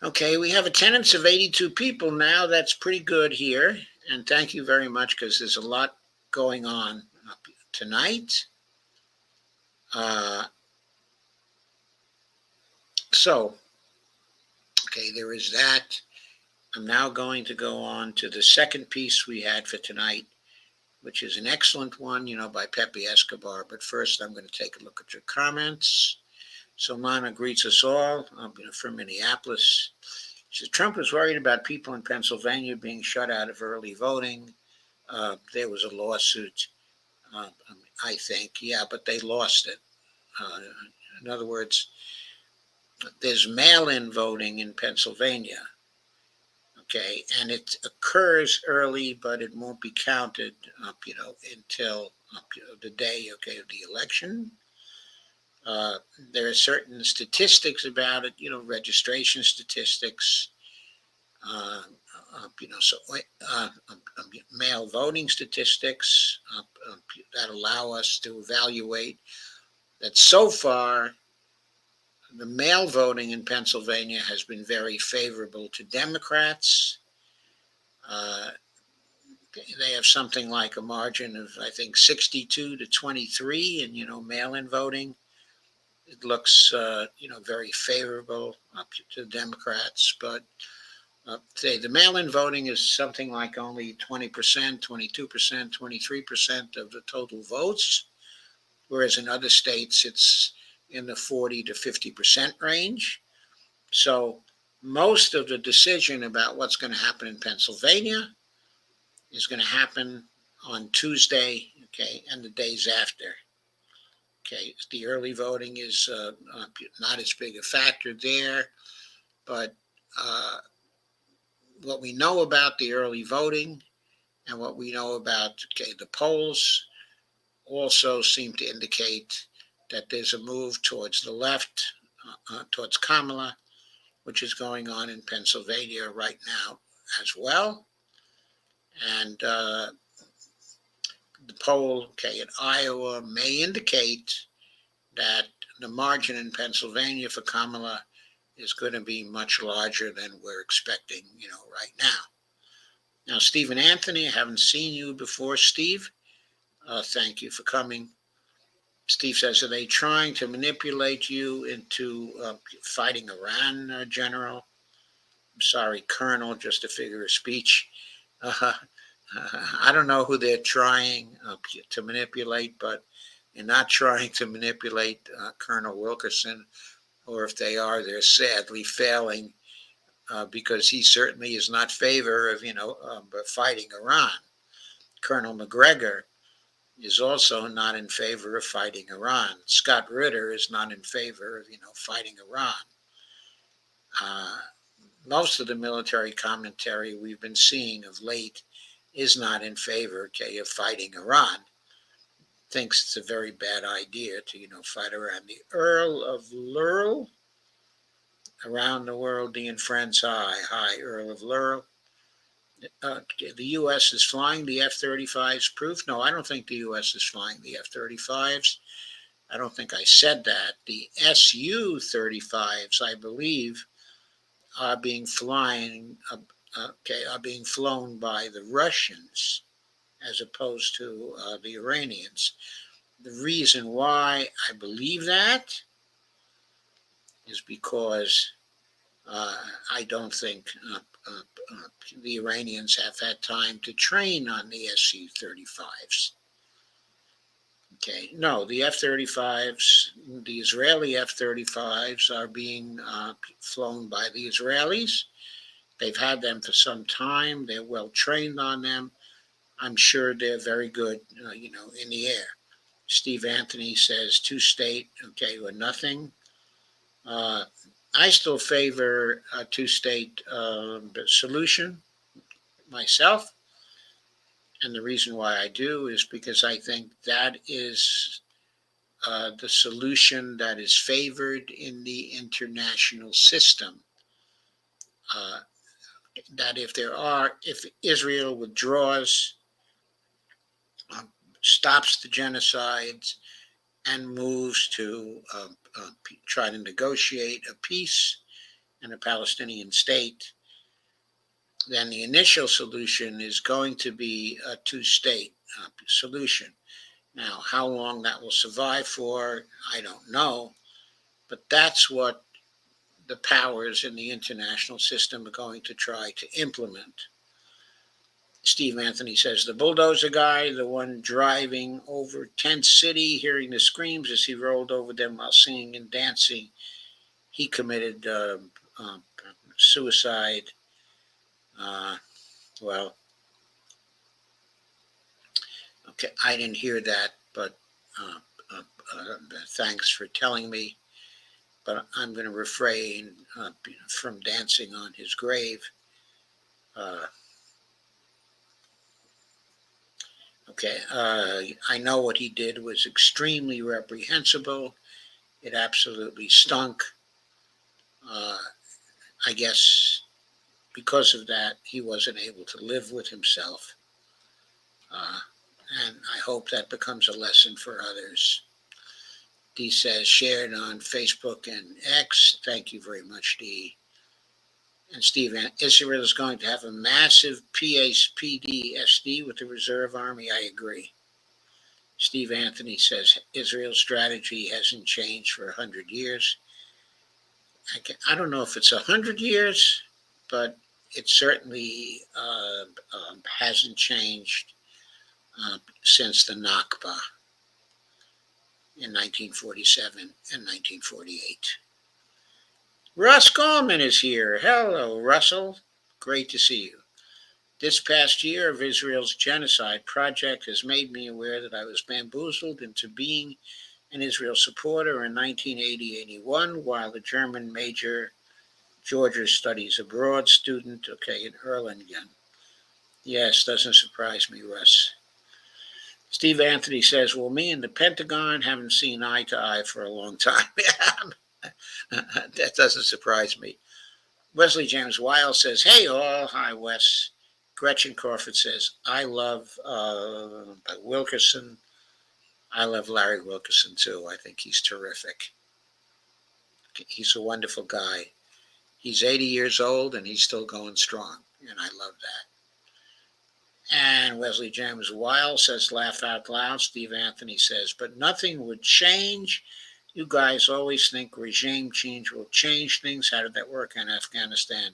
Okay, we have attendance of 82 people now. That's pretty good here. And thank you very much, because there's a lot going on tonight. There is that. I'm now going to go on to the second piece we had for tonight, which is an excellent one, by Pepe Escobar. But first, I'm going to take a look at your comments. Solana greets us all, from Minneapolis. She says, Trump was worried about people in Pennsylvania being shut out of early voting. There was a lawsuit, I think. Yeah, but they lost it. In other words, there's mail-in voting in Pennsylvania. Okay, and it occurs early, but it won't be counted, until the day, of the election. There are certain statistics about it, registration statistics, mail voting statistics that allow us to evaluate that so far the mail voting in Pennsylvania has been very favorable to Democrats. They have something like a margin of, I think, 62 to 23 in, mail-in voting. It looks, very favorable to Democrats, but the mail-in voting is something like only 20%, 22%, 23% of the total votes, whereas in other states it's in the 40 to 50% range. So most of the decision about what's going to happen in Pennsylvania is going to happen on Tuesday, and the days after. The early voting is not as big a factor there, but what we know about the early voting and what we know about the polls also seem to indicate that there's a move towards the left, towards Kamala, which is going on in Pennsylvania right now as well. And the poll, in Iowa may indicate that the margin in Pennsylvania for Kamala is going to be much larger than we're expecting, right now. Now, Stephen Anthony, I haven't seen you before, Steve. Thank you for coming. Steve says, are they trying to manipulate you into fighting Iran, General? I'm sorry, Colonel, just a figure of speech. I don't know who they're trying to manipulate, but and not trying to manipulate Colonel Wilkerson, or if they are, they're sadly failing, because he certainly is not in favor of, fighting Iran. Colonel McGregor is also not in favor of fighting Iran. Scott Ritter is not in favor of, fighting Iran. Most of the military commentary we've been seeing of late is not in favor, of fighting Iran. Thinks it's a very bad idea to, fight Iran. The Earl of Lurl, around the world, Dean friends, hi, Earl of Lurl. The U.S. is flying the F-35s. Proof? No, I don't think the U.S. is flying the F-35s. I don't think I said that. The Su-35s, I believe, are being flown by the Russians as opposed to the Iranians. The reason why I believe that is because I don't think the Iranians have had time to train on the Su-35s. No, the F-35s, the Israeli F-35s are being flown by the Israelis. They've had them for some time. They're well trained on them. I'm sure they're very good, in the air. Steve Anthony says two-state, or nothing. I still favor a two-state solution myself. And the reason why I do is because I think that is the solution that is favored in the international system. That if Israel withdraws, stops the genocides, and moves to try to negotiate a peace and a Palestinian state, then the initial solution is going to be a two-state solution. Now, how long that will survive for, I don't know, but that's what the powers in the international system are going to try to implement. Steve Anthony says, the bulldozer guy, the one driving over Tent City, hearing the screams as he rolled over them while singing and dancing, he committed suicide. I didn't hear that, but thanks for telling me. But I'm going to refrain from dancing on his grave. I know what he did was extremely reprehensible. It absolutely stunk. I guess because of that, he wasn't able to live with himself. And I hope that becomes a lesson for others. Dee says, shared on Facebook and X. Thank you very much, Dee. And Steve, Israel is going to have a massive PSPD-SD with the reserve army. I agree. Steve Anthony says, Israel's strategy hasn't changed for 100 years. I don't know if it's 100 years, but it certainly hasn't changed since the Nakba in 1947 and 1948. Russ Coleman is here. Hello, Russell. Great to see you. This past year of Israel's genocide project has made me aware that I was bamboozled into being an Israel supporter in 1980-81 while the German major Georgia Studies Abroad student, in Erlangen. Yes, doesn't surprise me, Russ. Steve Anthony says, well, me and the Pentagon haven't seen eye to eye for a long time. That doesn't surprise me. Wesley James Weil says, hey all. Hi, Wes. Gretchen Crawford says, I love Wilkerson. I love Larry Wilkerson, too. I think he's terrific. He's a wonderful guy. He's 80 years old, and he's still going strong, and I love that. And Wesley James Weil says, laugh out loud. Steve Anthony says, but nothing would change. You guys always think regime change will change things. How did that work in Afghanistan,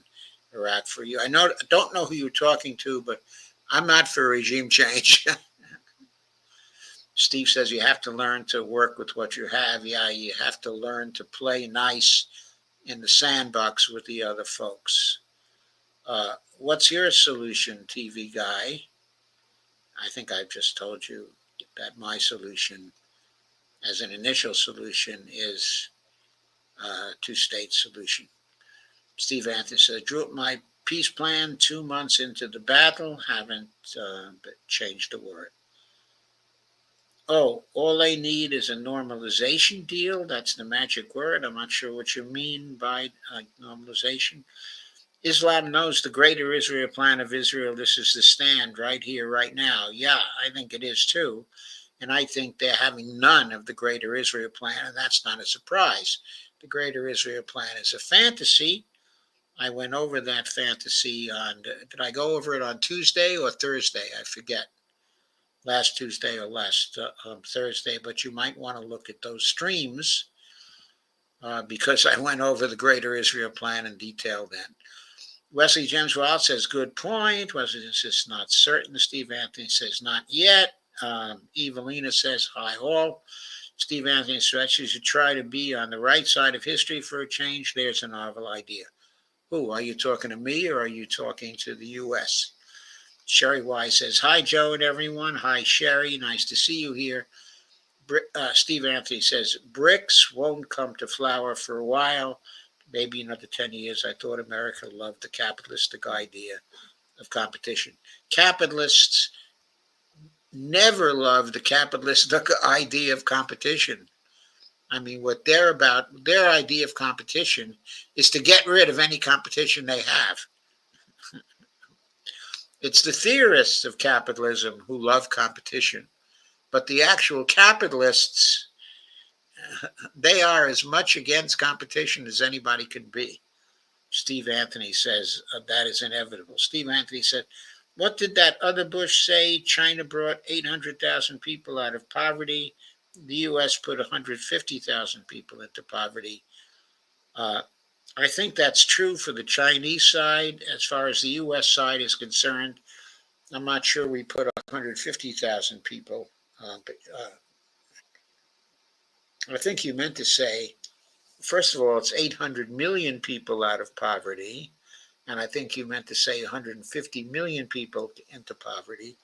Iraq for you? I don't know who you're talking to, but I'm not for regime change. Steve says you have to learn to work with what you have. Yeah, you have to learn to play nice in the sandbox with the other folks. What's your solution, TV guy? I think I've just told you that my solution, as an initial solution, is a two-state solution. Steve Anthony says, drew up my peace plan 2 months into the battle, haven't changed a word. Oh, all they need is a normalization deal. That's the magic word. I'm not sure what you mean by normalization. Islam knows the greater Israel plan of Israel. This is the stand right here, right now. Yeah, I think it is too. And I think they're having none of the greater Israel plan, and that's not a surprise. The greater Israel plan is a fantasy. I went over that fantasy on, did I go over it on Tuesday or Thursday? I forget. Last Tuesday or last Thursday, but you might want to look at those streams because I went over the greater Israel plan in detail then. Wesley James Wild says, good point. Wesley says, not certain. Steve Anthony says, not yet. Evelina says, hi all. Steve Anthony says, you should try to be on the right side of history for a change. There's a novel idea. Who, are you talking to me or are you talking to the U.S.? Sherry Wise says, hi, Joe and everyone. Hi, Sherry. Nice to see you here. Steve Anthony says, BRICS won't come to flower for a while, maybe another 10 years. I thought America loved the capitalistic idea of competition. Capitalists never loved the capitalistic idea of competition. I mean, what they're about, their idea of competition is to get rid of any competition they have. It's the theorists of capitalism who love competition, but the actual capitalists, they are as much against competition as anybody can be. Steve Anthony says that is inevitable. Steve Anthony said, what did that other Bush say? China brought 800,000 people out of poverty. The U.S. put 150,000 people into poverty. I think that's true for the Chinese side. As far as the U.S. side is concerned, I'm not sure we put 150,000 people. But I think you meant to say, first of all, it's 800 million people out of poverty. And I think you meant to say 150 million people into poverty.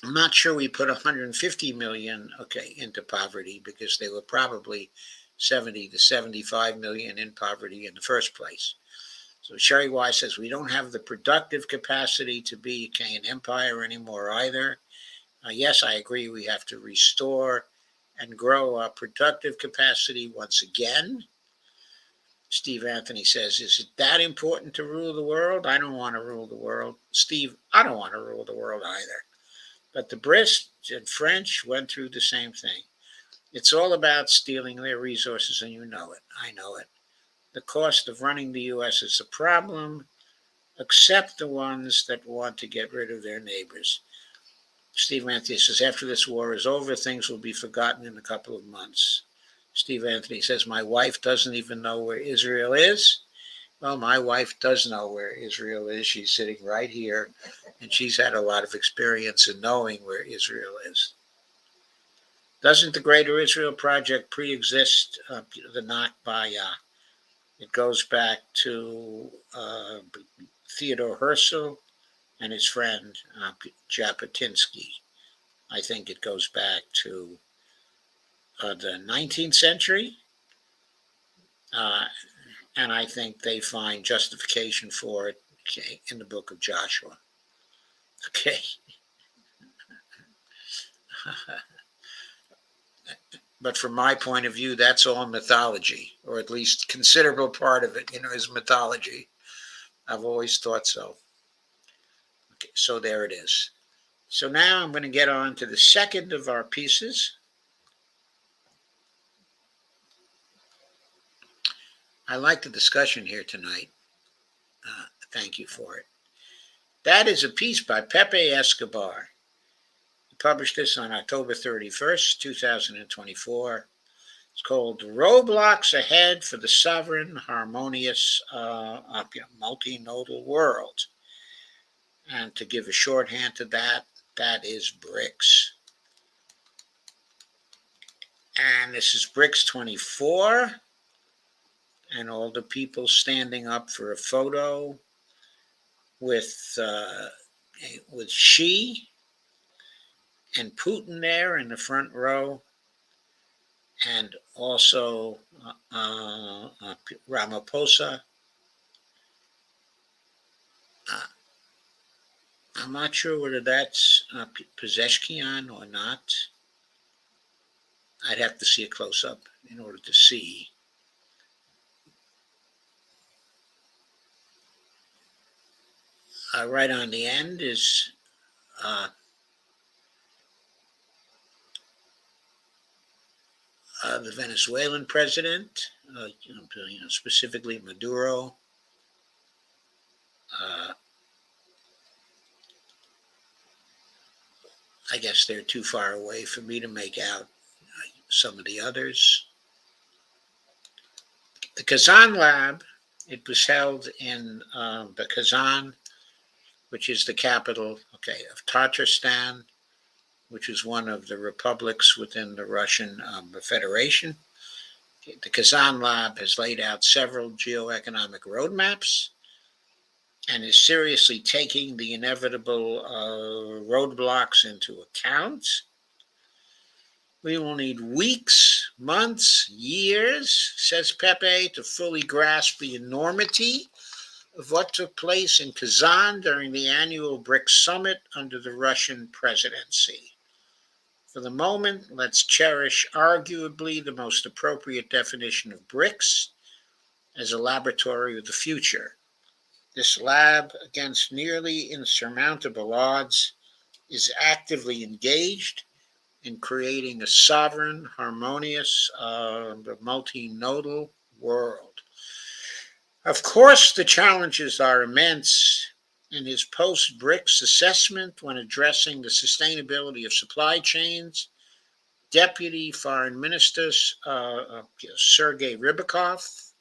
I'm not sure we put 150 million, into poverty because they were probably 70 to 75 million in poverty in the first place. So Sherry Wise says, we don't have the productive capacity to be an empire anymore either. Yes, I agree. We have to restore and grow our productive capacity once again. Steve Anthony says, is it that important to rule the world? I don't want to rule the world. Steve, I don't want to rule the world either. But the Brits and French went through the same thing. It's all about stealing their resources, and you know it. I know it. The cost of running the U.S. is a problem, except the ones that want to get rid of their neighbors. Steve Anthony says, after this war is over, things will be forgotten in a couple of months. Steve Anthony says, my wife doesn't even know where Israel is. Well, my wife does know where Israel is. She's sitting right here, and she's had a lot of experience in knowing where Israel is. Doesn't the Greater Israel Project pre-exist the Nakba? It goes back to Theodore Herzl and his friend Jabotinsky. I think it goes back to the 19th century. And I think they find justification for it in the book of Joshua. Okay. But from my point of view, that's all mythology, or at least considerable part of it, is mythology. I've always thought so. Okay, so there it is. So now I'm going to get on to the second of our pieces. I like the discussion here tonight. Thank you for it. That is a piece by Pepe Escobar. He published this on October 31st, 2024. It's called Roadblocks Ahead for the Sovereign, Harmonious, Multinodal World. And to give a shorthand to that, that is BRICS. And this is BRICS 24. And all the people standing up for a photo with Xi and Putin there in the front row, and also Ramaphosa. I'm not sure whether that's Pezeshkian or not. I'd have to see a close-up in order to see. Right on the end is the Venezuelan president, specifically Maduro. I guess they're too far away for me to make out some of the others. The Kazan Lab, it was held in the Kazan, which is the capital, of Tatarstan, which is one of the republics within the Russian Federation. The Kazan Lab has laid out several geoeconomic roadmaps and is seriously taking the inevitable roadblocks into account. We will need weeks, months, years, says Pepe, to fully grasp the enormity of what took place in Kazan during the annual BRICS summit under the Russian presidency. For the moment, let's cherish arguably the most appropriate definition of BRICS as a laboratory of the future. This lab, against nearly insurmountable odds, is actively engaged in creating a sovereign, harmonious, multinodal world. Of course, the challenges are immense. In his post-BRICS assessment when addressing the sustainability of supply chains, Deputy Foreign Minister Sergei Rybakov,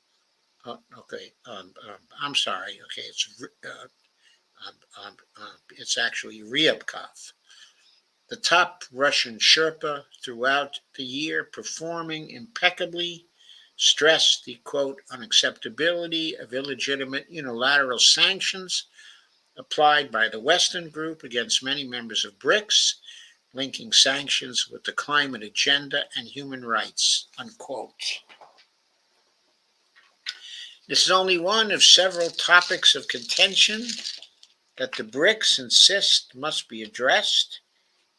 it's actually Ryabkov, the top Russian Sherpa throughout the year, performing impeccably, stressed the, quote, unacceptability of illegitimate unilateral sanctions applied by the Western group against many members of BRICS, linking sanctions with the climate agenda and human rights, unquote. This is only one of several topics of contention that the BRICS insist must be addressed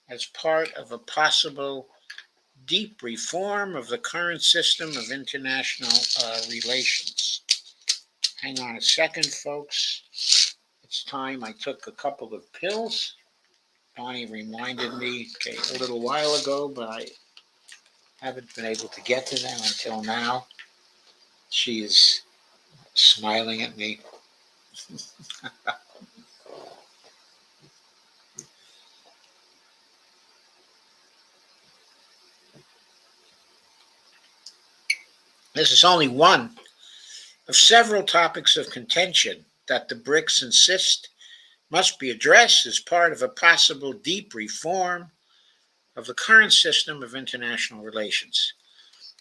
as part of a possible deep reform of the current system of international relations. Hang on a second, folks. It's time I took a couple of pills. Bonnie reminded me a little while ago, but I haven't been able to get to them until now. She is smiling at me. This is only one of several topics of contention that the BRICS insist must be addressed as part of a possible deep reform of the current system of international relations.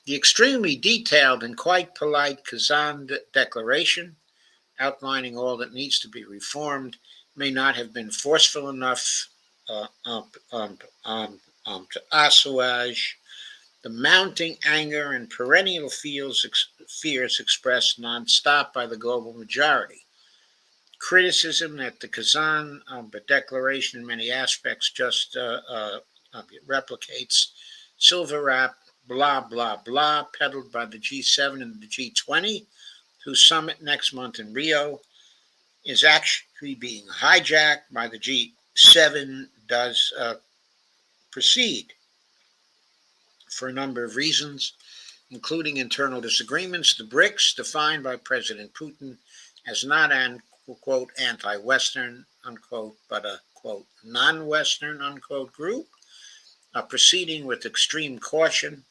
The extremely detailed and quite polite Kazan Declaration, outlining all that needs to be reformed, may not have been forceful enough to assuage the mounting anger and perennial fears expressed nonstop by the global majority. Criticism that the Kazan Declaration in many aspects just replicates silver wrap, blah, blah, blah, peddled by the G7 and the G20, whose summit next month in Rio is actually being hijacked by the G7 does proceed for a number of reasons, including internal disagreements. The BRICS, defined by President Putin as not an, quote, anti-Western, unquote, but a, quote, non-Western, unquote, group, are proceeding with extreme caution,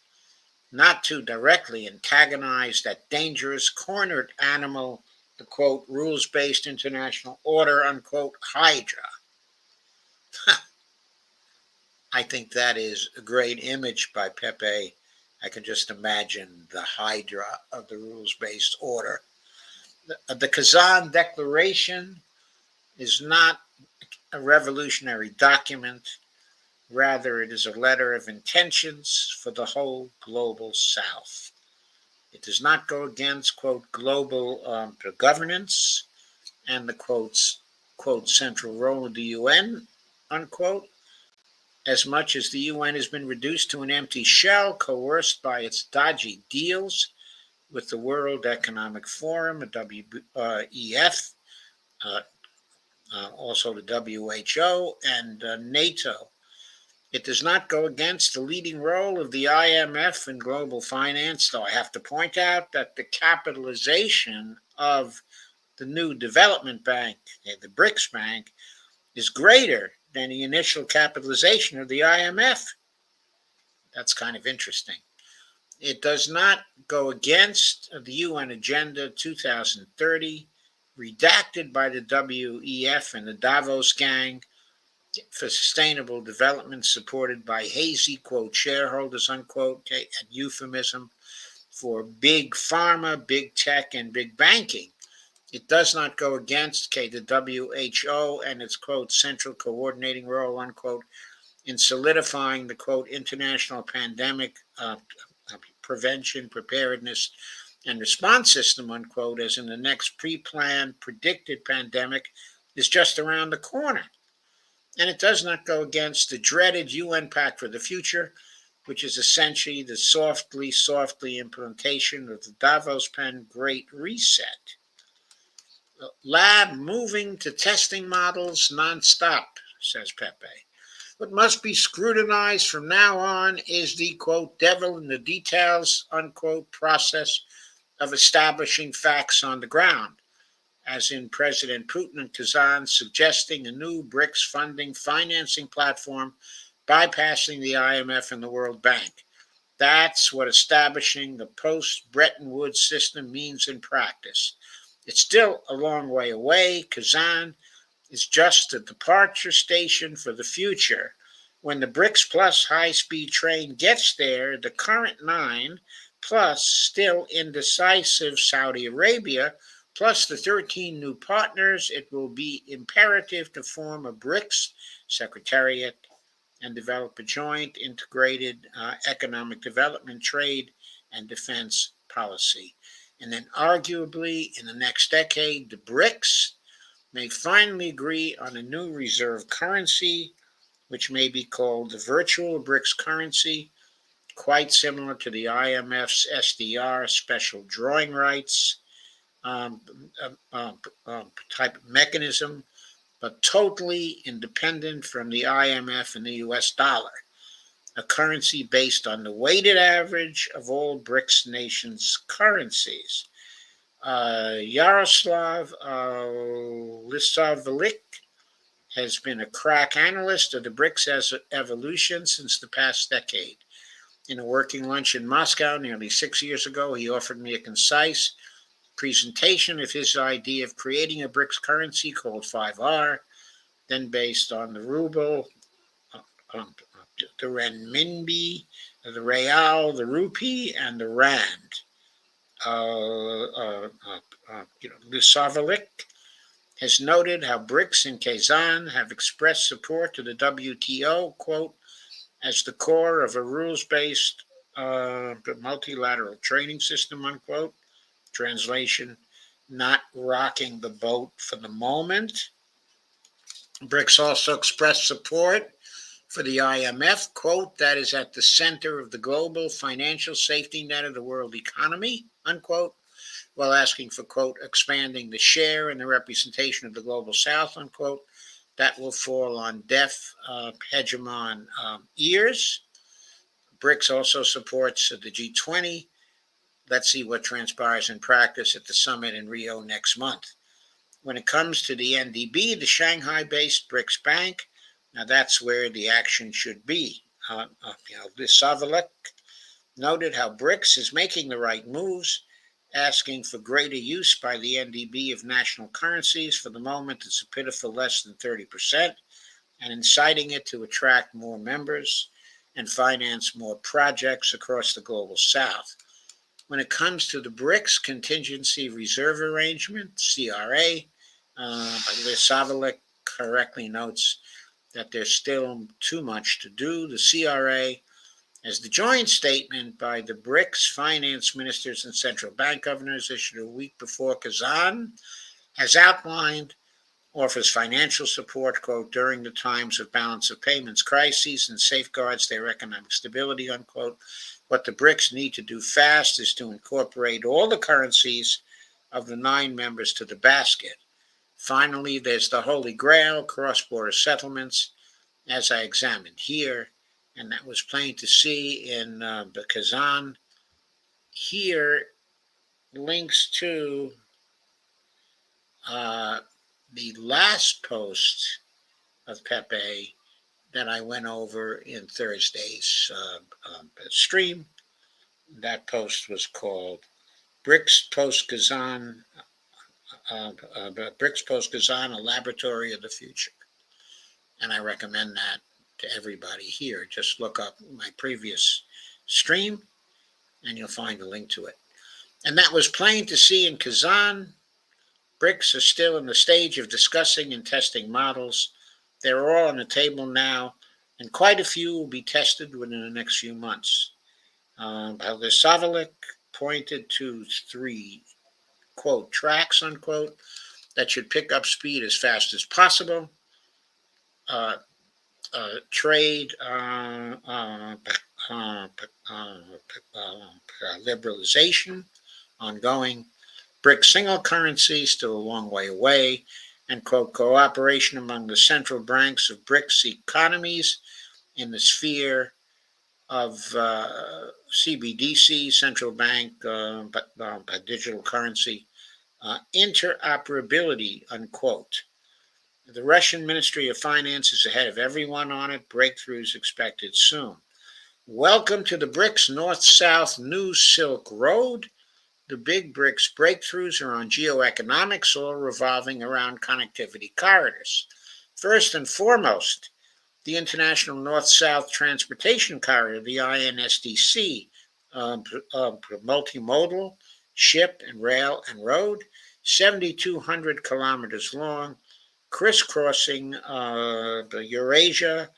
not to directly antagonize that dangerous cornered animal, the, quote, rules-based international order, unquote, Hydra. I think that is a great image by Pepe I can just imagine the hydra of the rules-based order. The Kazan Declaration is not a revolutionary document. Rather, it is a letter of intentions for the whole global South. It does not go against, quote, global governance and the, quote, central role of the UN, unquote, as much as the UN has been reduced to an empty shell, coerced by its dodgy deals with the World Economic Forum, the WEF, also the WHO, and NATO. It does not go against the leading role of the IMF in global finance, though I have to point out that the capitalization of the new development bank, the BRICS bank, is greater than the initial capitalization of the IMF. That's kind of interesting. It does not go against the UN Agenda 2030, redacted by the WEF and the Davos gang for sustainable development, supported by hazy, quote, shareholders, unquote, okay, and euphemism for big pharma, big tech, and big banking. It does not go against the WHO and its, quote, central coordinating role, unquote, in solidifying the, quote, international pandemic prevention, preparedness, and response system, unquote, as in the next pre-planned, predicted pandemic is just around the corner. And it does not go against the dreaded UN Pact for the Future, which is essentially the softly implementation of the Davos Pen Great Reset. Lab moving to testing models nonstop, says Pepe. What must be scrutinized from now on is the, quote, devil in the details, unquote, process of establishing facts on the ground, as in President Putin and Kazan suggesting a new BRICS financing platform bypassing the IMF and the World Bank. That's what establishing the post-Bretton Woods system means in practice. It's still a long way away. Kazan is just a departure station for the future. When the BRICS Plus high-speed train gets there, the current 9 plus still indecisive Saudi Arabia, plus the 13 new partners, it will be imperative to form a BRICS Secretariat and develop a joint integrated economic development, trade, and defense policy. And then arguably in the next decade, the BRICS may finally agree on a new reserve currency, which may be called the virtual BRICS currency, quite similar to the IMF's SDR, special drawing rights type of mechanism, but totally independent from the IMF and the US dollar, a currency based on the weighted average of all BRICS nations' currencies. Yaroslav Lisavalik has been a crack analyst of the BRICS evolution since the past decade. In a working lunch in Moscow nearly 6 years ago, he offered me a concise presentation of his idea of creating a BRICS currency called 5R, then based on the ruble, the renminbi, the real, the rupee, and the rand. Lusavalik has noted how BRICS and Kazan have expressed support to the WTO, quote, as the core of a rules-based multilateral trading system, unquote. Translation, not rocking the boat for the moment. BRICS also expressed support for the IMF, quote, that is at the center of the global financial safety net of the world economy, unquote, while asking for, quote, expanding the share and the representation of the global South, unquote, that will fall on deaf hegemon ears. BRICS also supports the G20. Let's see what transpires in practice at the summit in Rio next month. When it comes to the NDB, the Shanghai-based BRICS Bank, now that's where the action should be. Lisavalik noted how BRICS is making the right moves, asking for greater use by the NDB of national currencies. For the moment, it's a pitiful less than 30%, and inciting it to attract more members. and finance more projects across the global south. When it comes to the BRICS Contingency Reserve Arrangement, CRA, Savalik correctly notes that there's still too much to do. The CRA, as the joint statement by the BRICS finance ministers and central bank governors issued a week before Kazan, has outlined, offers financial support, quote, during the times of balance of payments crises and safeguards their economic stability, unquote. What the BRICS need to do fast is to incorporate all the currencies of the 9 members to the basket. Finally, there's the Holy Grail, cross-border settlements, as I examined here, and that was plain to see in the Kazan. Here, links to the last post of Pepe that I went over in Thursday's stream. That post was called BRICS Post-Kazan, BRICS Post-Kazan, a Laboratory of the Future. And I recommend that to everybody here. Just look up my previous stream and you'll find a link to it. And that was plain to see in Kazan. BRICS are still in the stage of discussing and testing models. They're all on the table now, and quite a few will be tested within the next few months. Savalik pointed to 3, quote, tracks, unquote, that should pick up speed as fast as possible. Trade liberalization, ongoing. BRICS single currency, still a long way away. And, quote, cooperation among the central banks of BRICS economies in the sphere of CBDC, central bank, digital currency, interoperability, unquote. The Russian Ministry of Finance is ahead of everyone on it. Breakthroughs expected soon. Welcome to the BRICS North-South New Silk Road. The big BRICS breakthroughs are on geoeconomics, all revolving around connectivity corridors. First and foremost, the International North-South Transportation Corridor, the INSTC, multimodal, ship and rail and road, 7,200 kilometers long, crisscrossing Eurasia,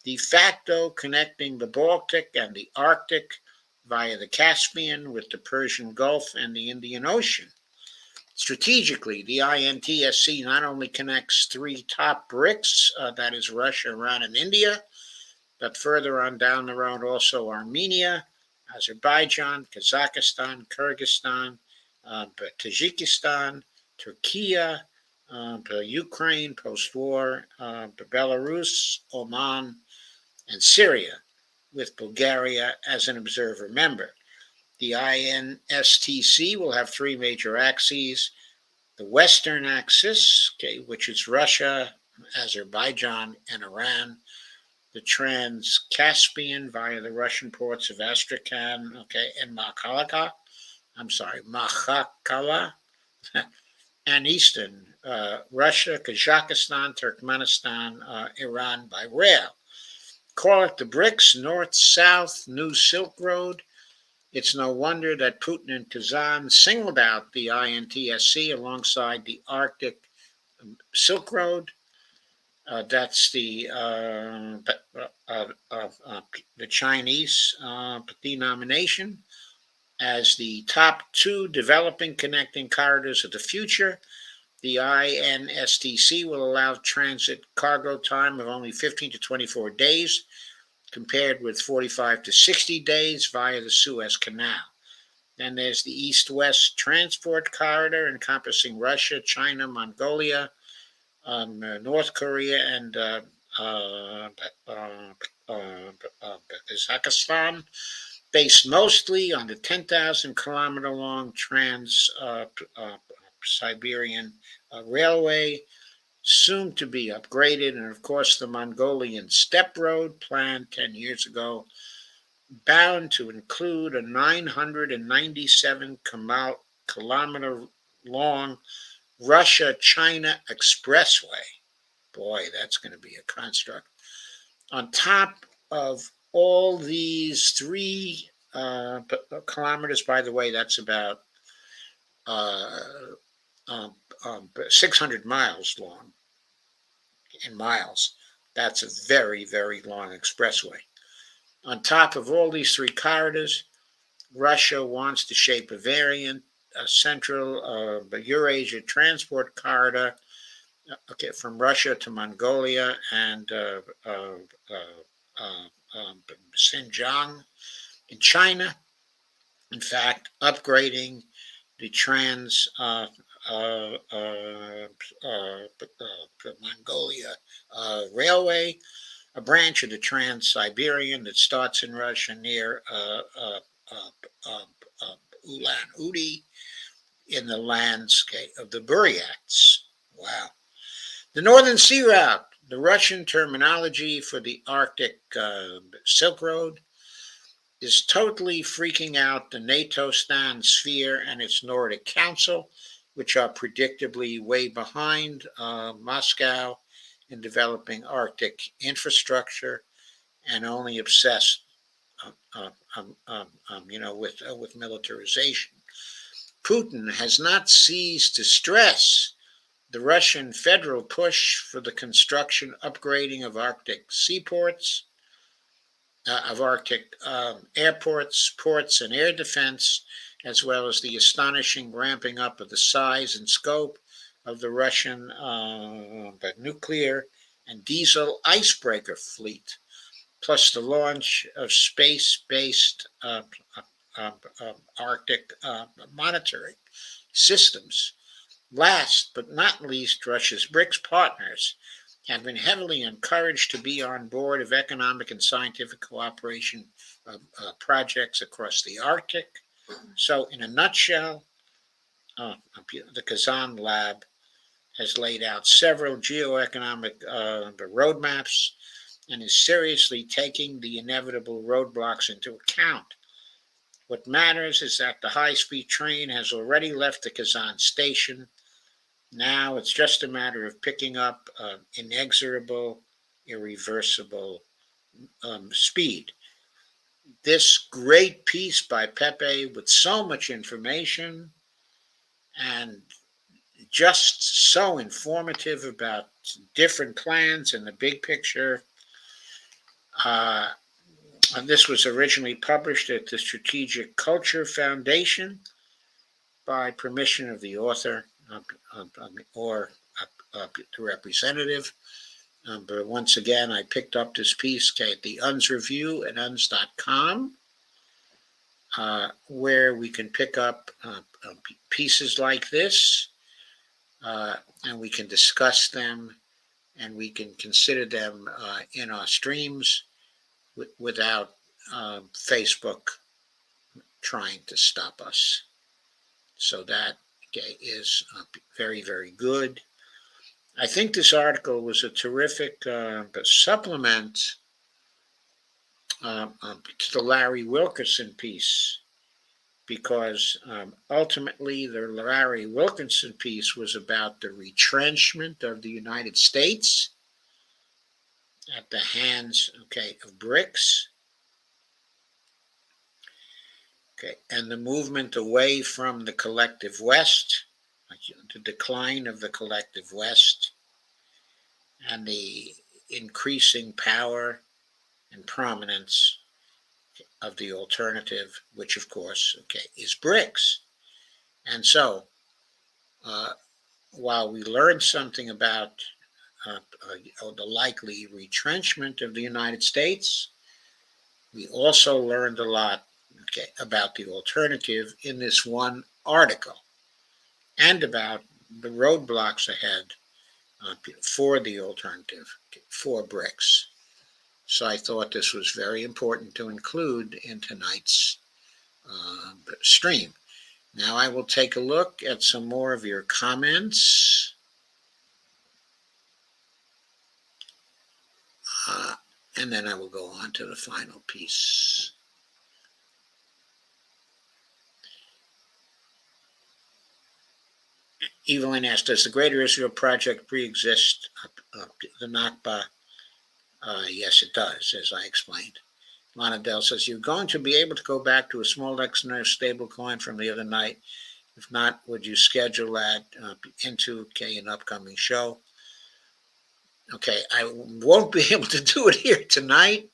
de facto connecting the Baltic and the Arctic via the Caspian with the Persian Gulf and the Indian Ocean. Strategically, the INTSC not only connects 3 top BRICS, that is Russia, Iran, and India, but further on down the road also Armenia, Azerbaijan, Kazakhstan, Kyrgyzstan, Tajikistan, Turkey, Ukraine post-war, Belarus, Oman, and Syria, with Bulgaria as an observer member. The INSTC will have 3 major axes. The Western axis, which is Russia, Azerbaijan, and Iran. The Trans-Caspian via the Russian ports of Astrakhan, and Makhachkala, and Eastern Russia, Kazakhstan, Turkmenistan, Iran by rail. Call it the BRICS North-South New Silk Road. It's no wonder that Putin and Kazan singled out the INTSC alongside the Arctic Silk Road. That's the Chinese denomination as the top 2 developing connecting corridors of the future. The INSTC will allow transit cargo time of only 15 to 24 days, compared with 45 to 60 days via the Suez Canal. Then there's the East-West Transport Corridor encompassing Russia, China, Mongolia, North Korea, and Kazakhstan, based mostly on the 10,000-kilometer-long Trans-Siberian Railway, soon to be upgraded, and of course the Mongolian Steppe Road, planned 10 years ago, bound to include a 997-kilometer-long Russia-China Expressway. Boy, that's going to be a construct. On top of all these 3 kilometers, by the way, that's about 600 miles long in miles. That's a very, very long expressway. On top of all these 3 corridors, Russia wants to shape a central Eurasia transport corridor, from Russia to Mongolia and Xinjiang in China. In fact, upgrading the Mongolia Railway, a branch of the Trans-Siberian that starts in Russia near Ulan-Ude in the landscape of the Buryats. Wow. The Northern Sea Route, the Russian terminology for the Arctic Silk Road, is totally freaking out the NATO sphere and its Nordic Council, which are predictably way behind Moscow in developing Arctic infrastructure and only obsessed, with militarization. Putin has not ceased to stress the Russian federal push for the construction, upgrading of Arctic seaports, of Arctic airports, ports, and air defense, as well as the astonishing ramping up of the size and scope of the Russian nuclear and diesel icebreaker fleet, plus the launch of space-based Arctic monitoring systems. Last but not least, Russia's BRICS partners have been heavily encouraged to be on board of economic and scientific cooperation projects across the Arctic. So, in a nutshell, the Kazan Lab has laid out several geoeconomic roadmaps and is seriously taking the inevitable roadblocks into account. What matters is that the high-speed train has already left the Kazan station. Now it's just a matter of picking up inexorable, irreversible speed. This great piece by Pepe with so much information and just so informative about different plans and the big picture. And this was originally published at the Strategic Culture Foundation by permission of the author or the representative. But once again, I picked up this piece at the UNS Review at UNS.com, where we can pick up pieces like this, and we can discuss them, and we can consider them in our streams without Facebook trying to stop us. So that is very, very good. I think this article was a terrific supplement to the Larry Wilkerson piece, because ultimately the Larry Wilkerson piece was about the retrenchment of the United States at the hands, of BRICS, and the movement away from the collective West, the decline of the collective West, and the increasing power and prominence of the alternative, which of course, is BRICS. And so, while we learned something about the likely retrenchment of the United States, we also learned a lot, about the alternative in this one article, and about the roadblocks ahead for the alternative, for BRICS. So I thought this was very important to include in tonight's stream. Now I will take a look at some more of your comments. And then I will go on to the final piece. Evelyn asked, does the Greater Israel Project pre-exist the Nakba? Yes, it does, as I explained. Lana Dell says, you're going to be able to go back to a small XNR stable coin from the other night. If not, would you schedule that into an upcoming show? Okay, I won't be able to do it here tonight,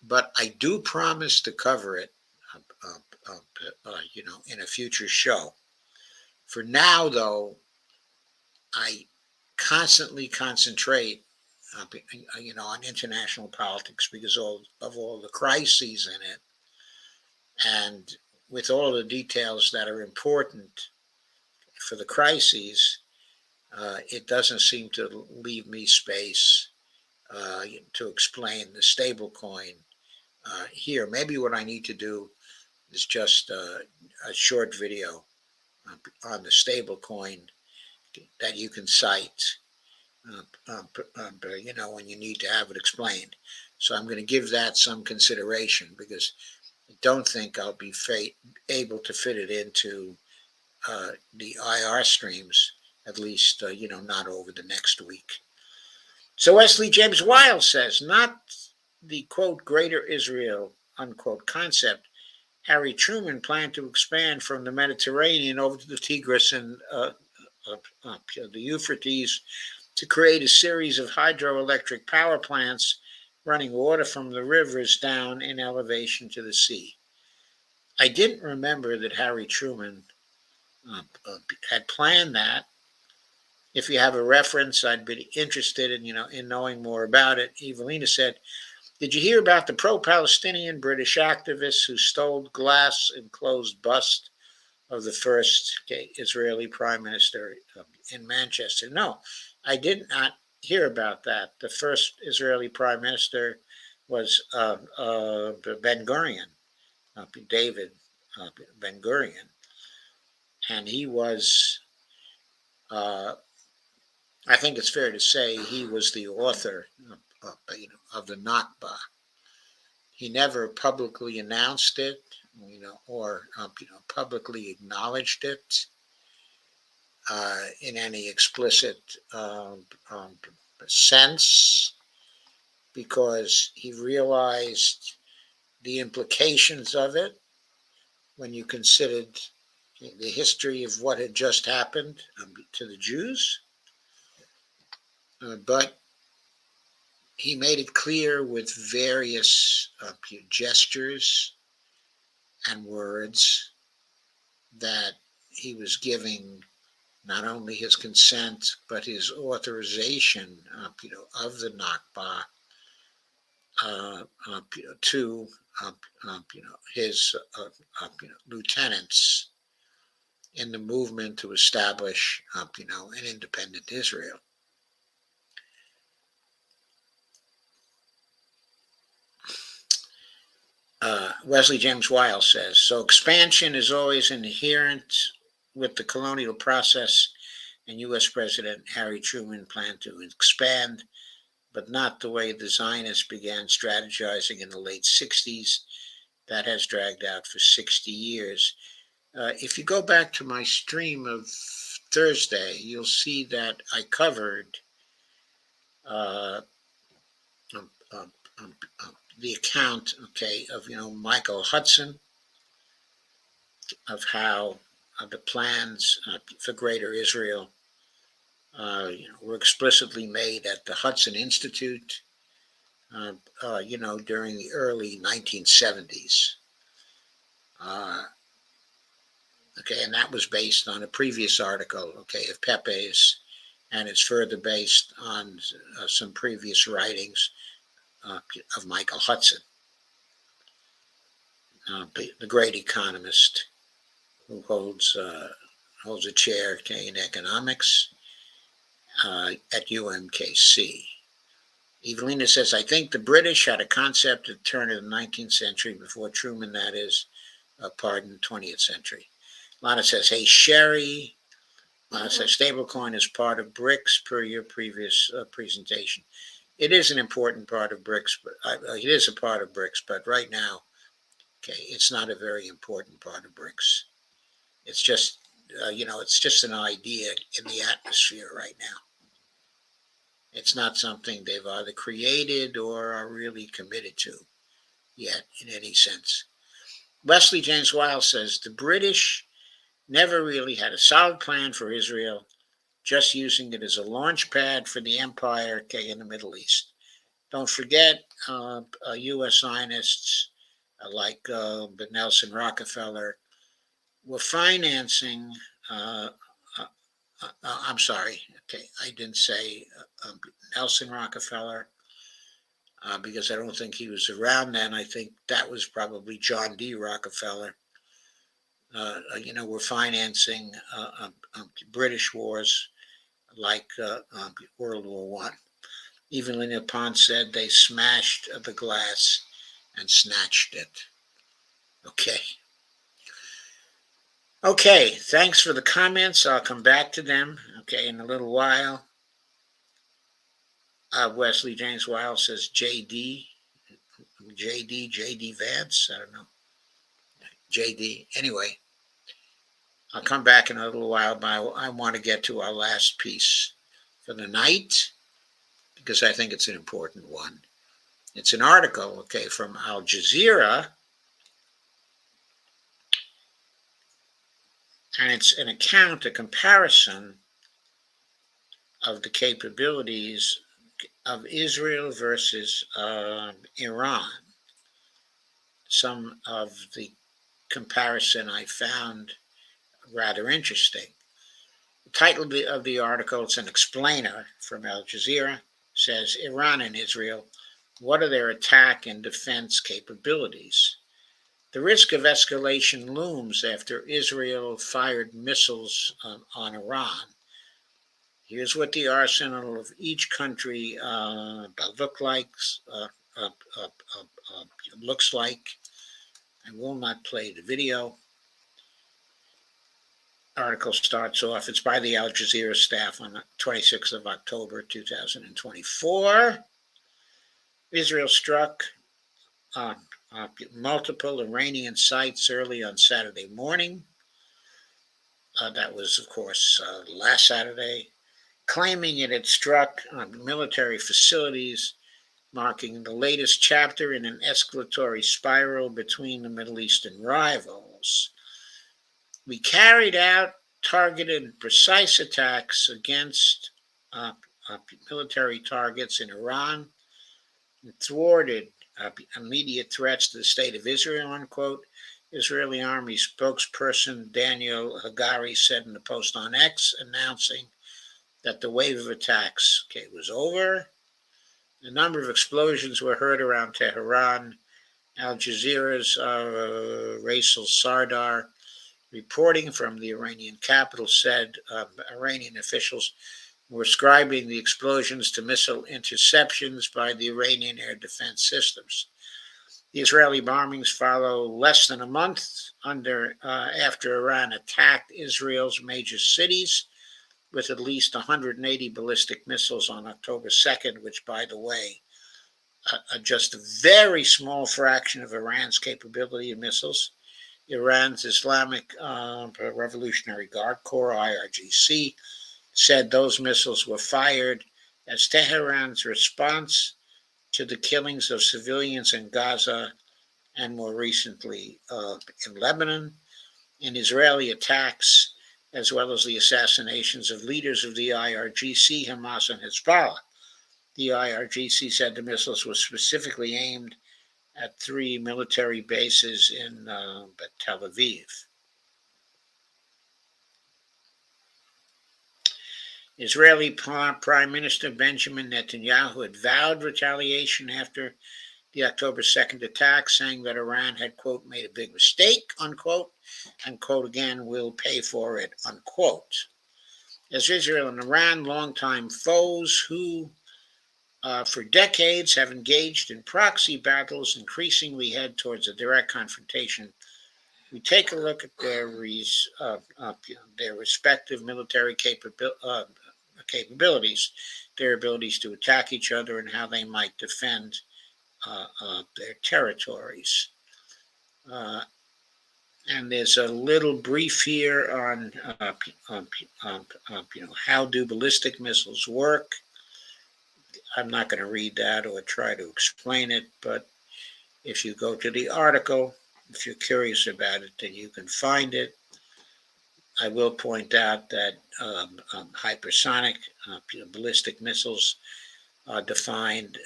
but I do promise to cover it, in a future show. For now, though, I constantly concentrate, on international politics because of all the crises in it, and with all the details that are important for the crises, it doesn't seem to leave me space to explain the stable coin here. Maybe what I need to do is just a short video on the stable coin that you can cite, when you need to have it explained. So I'm going to give that some consideration because I don't think I'll be able to fit it into the IR streams, at least, not over the next week. So Wesley James Weil says, not the, quote, greater Israel, unquote, concept. Harry Truman planned to expand from the Mediterranean over to the Tigris and the Euphrates to create a series of hydroelectric power plants running water from the rivers down in elevation to the sea. I didn't remember that Harry Truman had planned that. If you have a reference, I'd be interested in knowing more about it. Evelina said, did you hear about the pro-Palestinian British activists who stole glass enclosed bust of the first Israeli prime minister in Manchester? No, I did not hear about that. The first Israeli prime minister was Ben-Gurion, David Ben-Gurion. And he was, I think it's fair to say, he was the author of the Nakba. He never publicly announced it, or publicly acknowledged it in any explicit sense, because he realized the implications of it when you considered the history of what had just happened to the Jews. But he made it clear with various gestures and words that he was giving not only his consent but his authorization, of the Nakba to his lieutenants in the movement to establish an independent Israel. Wesley James Weil says, so expansion is always inherent with the colonial process, and U.S. President Harry Truman planned to expand, but not the way the Zionists began strategizing in the late 60s. That has dragged out for 60 years. If you go back to my stream of Thursday, you'll see that I covered the account, of Michael Hudson, of how the plans for Greater Israel were explicitly made at the Hudson Institute, during the early 1970s. And that was based on a previous article, of Pepe's, and it's further based on some previous writings of Michael Hudson, the great economist who holds a chair in economics at UMKC. Evelina says, I think the British had a concept at the turn of the 19th century, before Truman, that is, 20th century. Lana says, hey, Sherry. Lana says, stablecoin is part of BRICS per your previous presentation. It is an important part of BRICS, but it is a part of BRICS, but right now, it's not a very important part of BRICS. It's just, it's just an idea in the atmosphere right now. It's not something they've either created or are really committed to. yet in any sense. Wesley James Wiles says the British never really had a solid plan for Israel, just using it as a launch pad for the empire in the Middle East. Don't forget, U.S. Zionists like Nelson Rockefeller were financing. I'm sorry. Okay, I didn't say Nelson Rockefeller because I don't think he was around then. I think that was probably John D. Rockefeller. We're financing British wars like World War One. Even Lena Pond said they smashed the glass and snatched it. Okay. Okay, thanks for the comments. I'll come back to them, okay, in a little while. Wesley James Wiles says JD Vance. I don't know. JD. Anyway, I'll come back in a little while, but I want to get to our last piece for the night because I think it's an important one. It's an article, okay, from Al Jazeera, and it's an account, a comparison of the capabilities of Israel versus Iran. Some of the comparison I found rather interesting. The title of the article, it's an explainer from Al Jazeera, says Iran and Israel, what are their attack and defense capabilities? The risk of escalation looms after Israel fired missiles on Iran. Here's what the arsenal of each country looks like. I will not play the video. Article starts off, it's by the Al Jazeera staff on the 26th of October, 2024. Israel struck multiple Iranian sites early on Saturday morning. That was, of course, last Saturday, claiming it had struck military facilities, marking the latest chapter in an escalatory spiral between the Middle Eastern rivals. We carried out targeted and precise attacks against military targets in Iran and thwarted immediate threats to the state of Israel, unquote. Israeli Army spokesperson Daniel Hagari said in the post on X, announcing that the wave of attacks was over. A number of explosions were heard around Tehran. Al Jazeera's Raisal Sardar, reporting from the Iranian capital, said Iranian officials were ascribing the explosions to missile interceptions by the Iranian air defense systems. The Israeli bombings follow less than a month after Iran attacked Israel's major cities with at least 180 ballistic missiles on October 2nd, which, by the way, just a very small fraction of Iran's capability of missiles. Iran's Islamic Revolutionary Guard Corps, IRGC, said those missiles were fired as Tehran's response to the killings of civilians in Gaza and more recently in Lebanon, in Israeli attacks, as well as the assassinations of leaders of the IRGC, Hamas, and Hezbollah. The IRGC said the missiles were specifically aimed at 3 military bases in Tel Aviv. Israeli Prime Minister Benjamin Netanyahu had vowed retaliation after the October 2nd attack, saying that Iran had, quote, made a big mistake, unquote, and, quote, again, will pay for it, unquote. As Israel and Iran, longtime foes who for decades have engaged in proxy battles, increasingly head towards a direct confrontation, we take a look at their respective military capabilities, their abilities to attack each other, and how they might defend their territories. And there's a little brief here on how do ballistic missiles work. I'm not going to read that or try to explain it, but If you go to the article, if you're curious about it, then you can find it. I will point out that hypersonic ballistic missiles are defined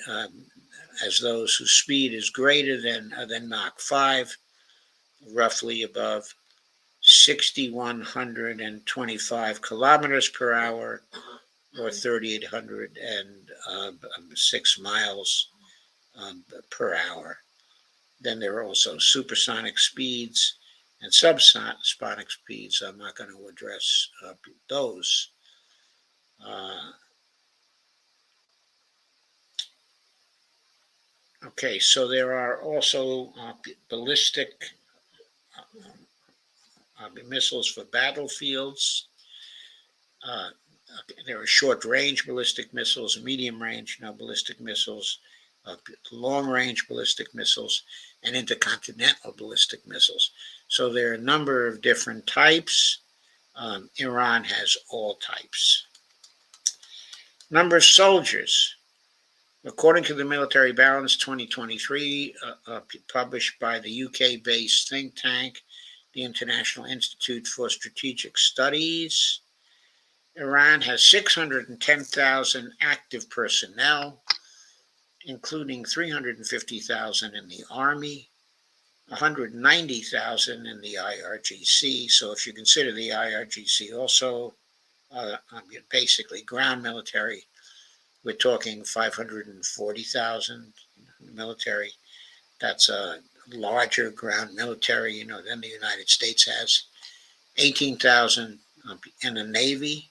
as those whose speed is greater than Mach 5, roughly above 6,125 kilometers per hour, or 3,806 miles per hour. Then there are also supersonic speeds and subsonic speeds. I'm not going to address those. Okay, so there are also ballistic missiles for battlefields. There are short-range ballistic missiles, medium-range ballistic missiles, long-range ballistic missiles, and intercontinental ballistic missiles. So there are a number of different types. Iran has all types. Number of soldiers. According to the Military Balance 2023, published by the UK-based think tank, the International Institute for Strategic Studies, Iran has 610,000 active personnel, including 350,000 in the Army, 190,000 in the IRGC. So if you consider the IRGC also basically ground military, we're talking 540,000 military. That's a larger ground military, than the United States has. 18,000 in the Navy,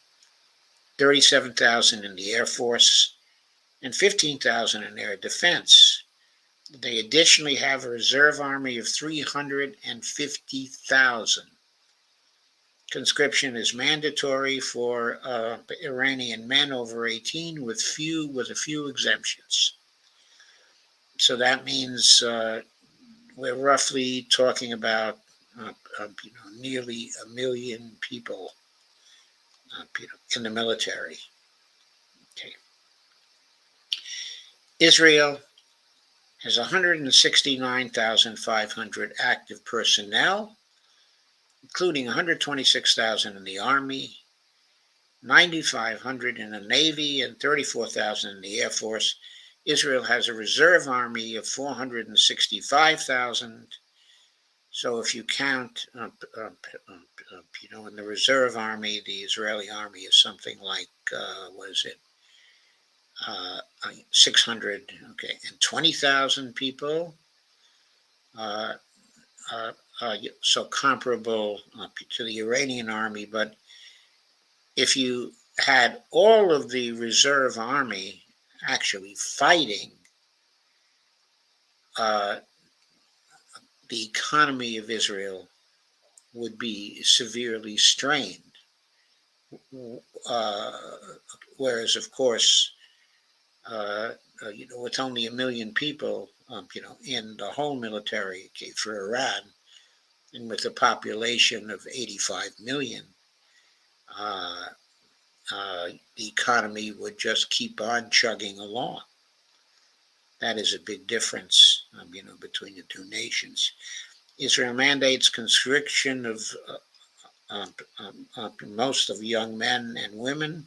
37,000 in the Air Force, and 15,000 in air defense. They additionally have a reserve army of 350,000. Conscription is mandatory for Iranian men over 18, with a few exemptions. So that means we're roughly talking about nearly 1 million people in the military. Okay. Israel has 169,500 active personnel, including 126,000 in the Army, 9,500 in the Navy, and 34,000 in the Air Force. Israel has a reserve army of 465,000. So if you count, in the reserve army, the Israeli army is something like, 620,000 people. So comparable to the Iranian army. But if you had all of the reserve army actually fighting, the economy of Israel would be severely strained. Whereas, of course, with only 1 million people, in the whole military for Iran, and with a population of 85 million, the economy would just keep on chugging along. That is a big difference, between the two nations. Israel mandates conscription of most of young men and women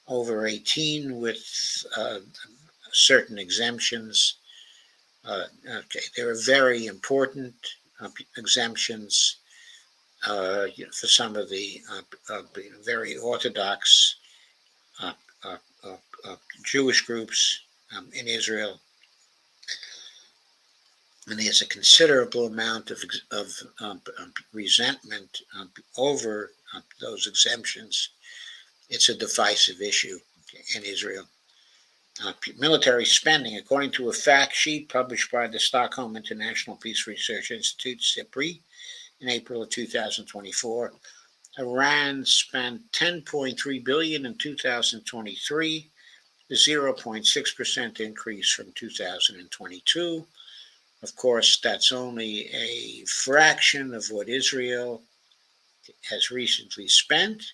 over 18, with certain exemptions. There are very important exemptions for some of the very orthodox Jewish groups in Israel. And there's a considerable amount of resentment over those exemptions. It's a divisive issue in Israel. Military spending, according to a fact sheet published by the Stockholm International Peace Research Institute, SIPRI, in April of 2024, Iran spent $10.3 billion in 2023, a 0.6% increase from 2022. Of course, that's only a fraction of what Israel has recently spent.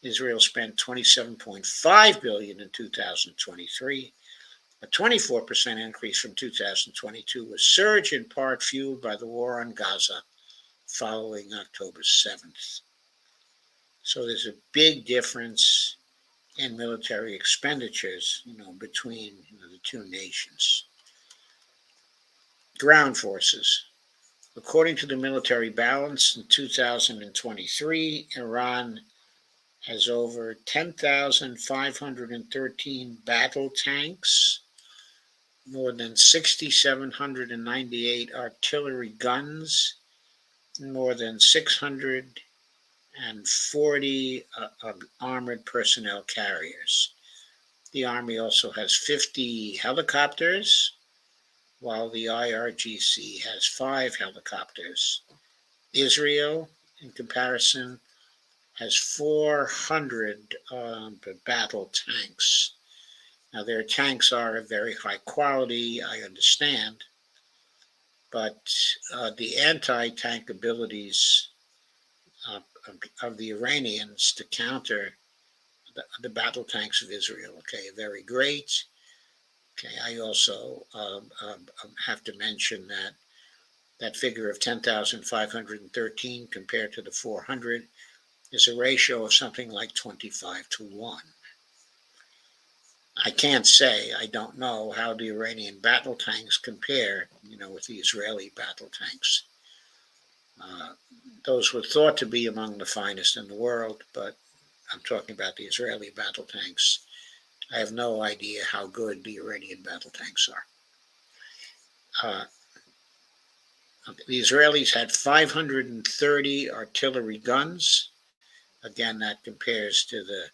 Israel spent $27.5 billion in 2023, A 24% increase from 2022, a surge in part fueled by the war on Gaza following October 7th. So there's a big difference in military expenditures, between the two nations. Ground forces. According to the military balance in 2023, Iran has over 10,513 battle tanks, more than 6,798 artillery guns, more than 640 armored personnel carriers. The Army also has 50 helicopters, while the IRGC has 5 helicopters. Israel, in comparison, has 400 battle tanks. Now, their tanks are of very high quality, I understand, but the anti-tank abilities of the Iranians to counter the battle tanks of Israel, are very great. I also have to mention that figure of 10,513 compared to the 400 is a ratio of something like 25-1. I can't say, I don't know how the Iranian battle tanks compare, with the Israeli battle tanks. Those were thought to be among the finest in the world, but I'm talking about the Israeli battle tanks. I have no idea how good the Iranian battle tanks are. The Israelis had 530 artillery guns. Again, that compares to the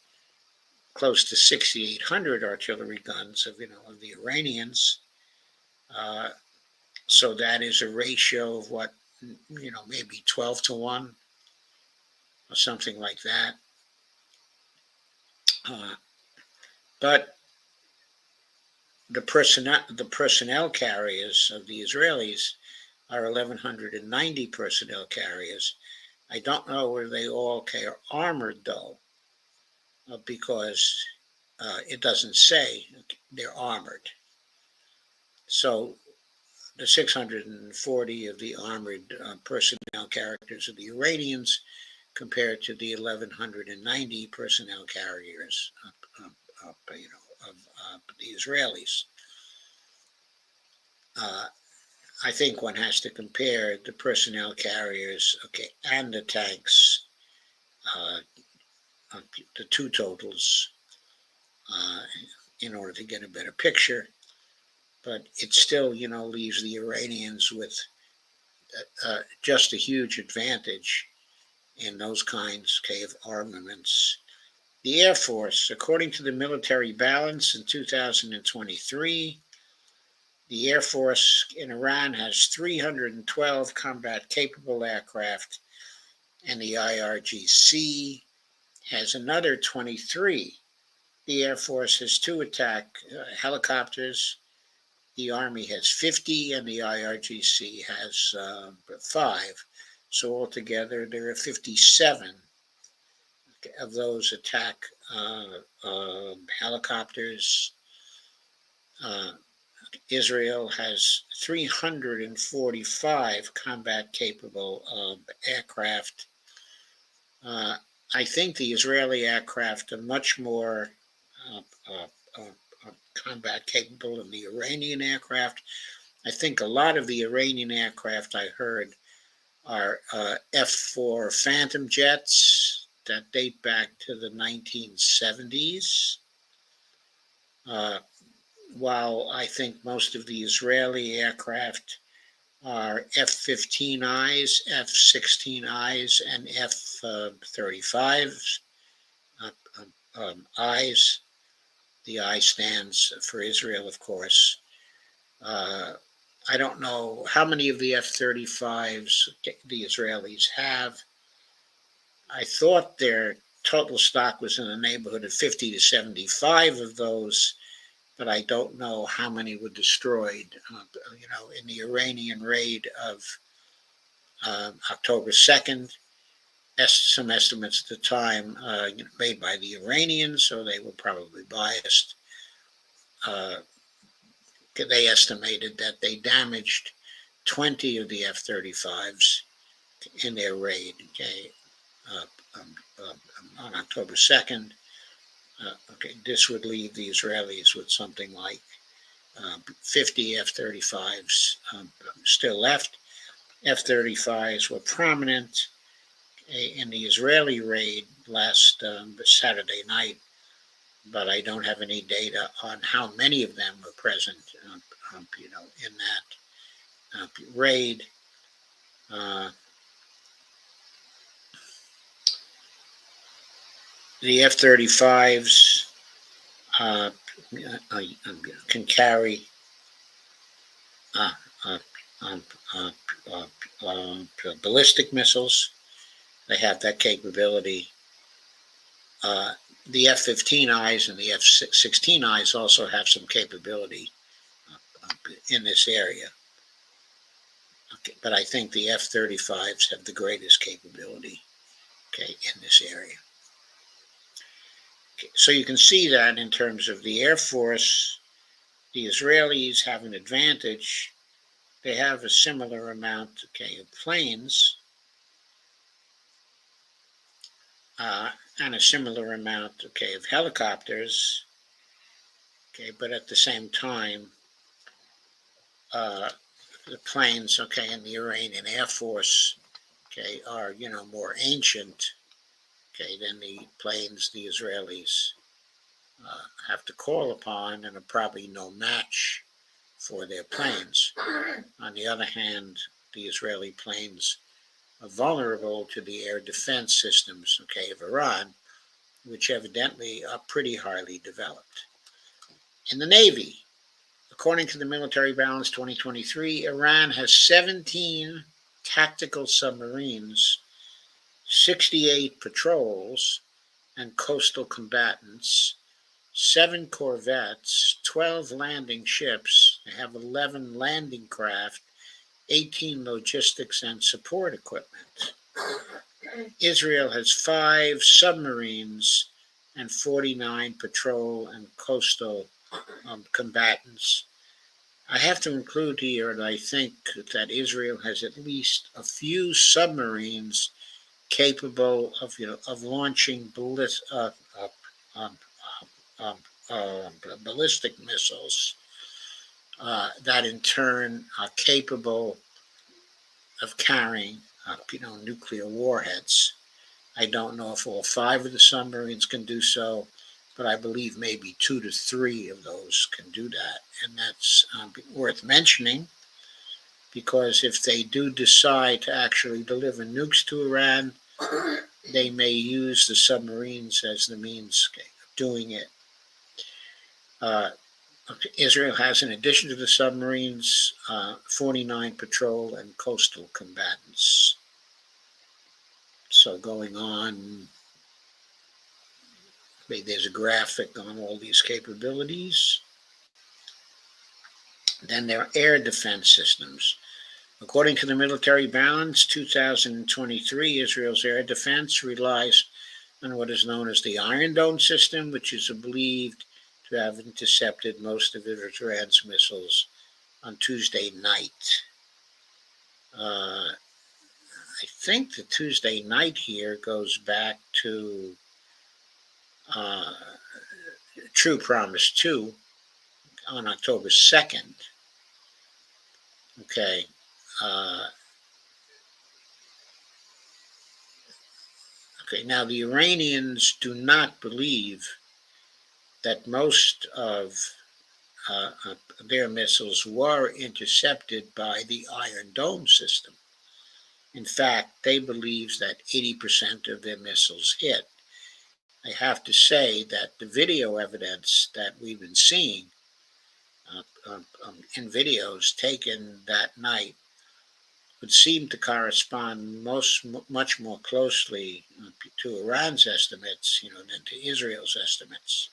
close to 6,800 artillery guns of the Iranians. So that is a ratio of what, maybe 12-1 or something like that. But the personnel carriers of the Israelis are 1,190 personnel carriers. I don't know whether they all are armored, though, because it doesn't say they're armored. So the 640 of the armored personnel carriers of the Iranians compared to the 1,190 personnel carriers of the Israelis. I think one has to compare the personnel carriers, and the tanks, the two totals, in order to get a better picture. But it still, leaves the Iranians with just a huge advantage in those kinds of armaments. The Air Force, according to the military balance in 2023, the Air Force in Iran has 312 combat-capable aircraft, and the IRGC has another 23. The Air Force has 2 attack helicopters. The Army has 50, and the IRGC has 5. So altogether, there are 57 of those attack helicopters. Israel has 345 combat-capable aircraft. I think the Israeli aircraft are much more combat-capable than the Iranian aircraft. I think a lot of the Iranian aircraft I heard are F-4 Phantom jets that date back to the 1970s. While I think most of the Israeli aircraft are F-15Is, F-16Is, and F-35s. Is. The I stands for Israel, of course. I don't know how many of the F-35s the Israelis have. I thought their total stock was in the neighborhood of 50 to 75 of those, but I don't know how many were destroyed, in the Iranian raid of October 2nd. Some estimates at the time made by the Iranians, so they were probably biased. they estimated that they damaged 20 of the F-35s in their raid, okay, on October 2nd. Okay, this would leave the Israelis with something like 50 F-35s still left. F-35s were prominent in the Israeli raid last Saturday night, but I don't have any data on how many of them were present, in that raid. The F-35s can carry ballistic missiles. They have that capability. The F-15Is and the F-16Is also have some capability in this area. Okay, but I think the F-35s have the greatest capability, okay, in this area. Okay, so you can see that in terms of the Air Force, the Israelis have an advantage. They have a similar amount, okay, of planes, and a similar amount, okay, of helicopters, okay, but at the same time, the planes, okay, in the Iranian Air Force, okay, are, more ancient, okay, than the planes the Israelis have to call upon, and are probably no match for their planes. On the other hand, the Israeli planes are vulnerable to the air defense systems, okay, of Iran, which evidently are pretty highly developed. In the Navy, according to the Military Balance 2023, Iran has 17 tactical submarines, 68 patrols and coastal combatants, 7 corvettes, 12 landing ships. They have 11 landing craft, 18 logistics and support equipment. Israel has 5 submarines and 49 patrol and coastal combatants. I have to include here that I think that Israel has at least a few submarines capable of launching ballistic missiles that in turn are capable of carrying nuclear warheads. I don't know if all 5 of the submarines can do so, but I believe maybe 2 to 3 of those can do that. And that's worth mentioning, because if they do decide to actually deliver nukes to Iran, they may use the submarines as the means of doing it. Israel has, in addition to the submarines, 49 patrol and coastal combatants. So going on, there's a graphic on all these capabilities. Then there are air defense systems. According to the Military Balance 2023, Israel's air defense relies on what is known as the Iron Dome system, which is believed to have intercepted most of Iran's missiles on Tuesday night. I think the Tuesday night here goes back to True Promise 2 on October 2nd. Okay. Okay, now the Iranians do not believe that most of their missiles were intercepted by the Iron Dome system. In fact, they believe that 80% of their missiles hit. I have to say that the video evidence that we've been seeing in videos taken that night would seem to correspond much more closely to Iran's estimates, than to Israel's estimates.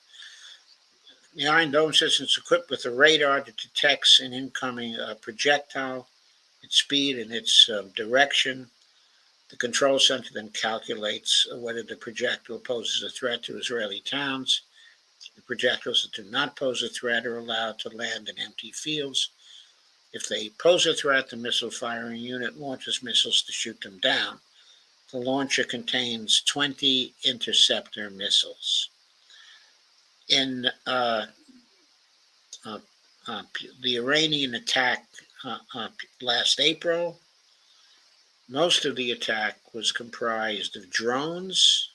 The Iron Dome system is equipped with a radar that detects an incoming projectile, its speed and its direction. The control center then calculates whether the projectile poses a threat to Israeli towns The projectiles that do not pose a threat are allowed to land in empty fields. If they pose a threat, the missile firing unit launches missiles to shoot them down. The launcher contains 20 interceptor missiles. In the Iranian attack last April, most of the attack was comprised of drones,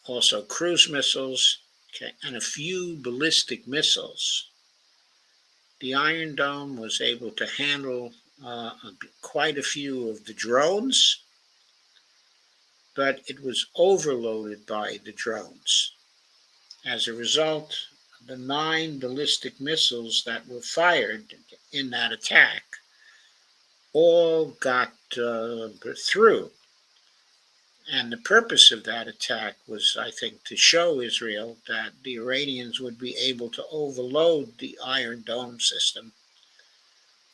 also cruise missiles, and a few ballistic missiles. The Iron Dome was able to handle quite a few of the drones, but it was overloaded by the drones. As a result, the 9 ballistic missiles that were fired in that attack all got through. And the purpose of that attack was, I think, to show Israel that the Iranians would be able to overload the Iron Dome system,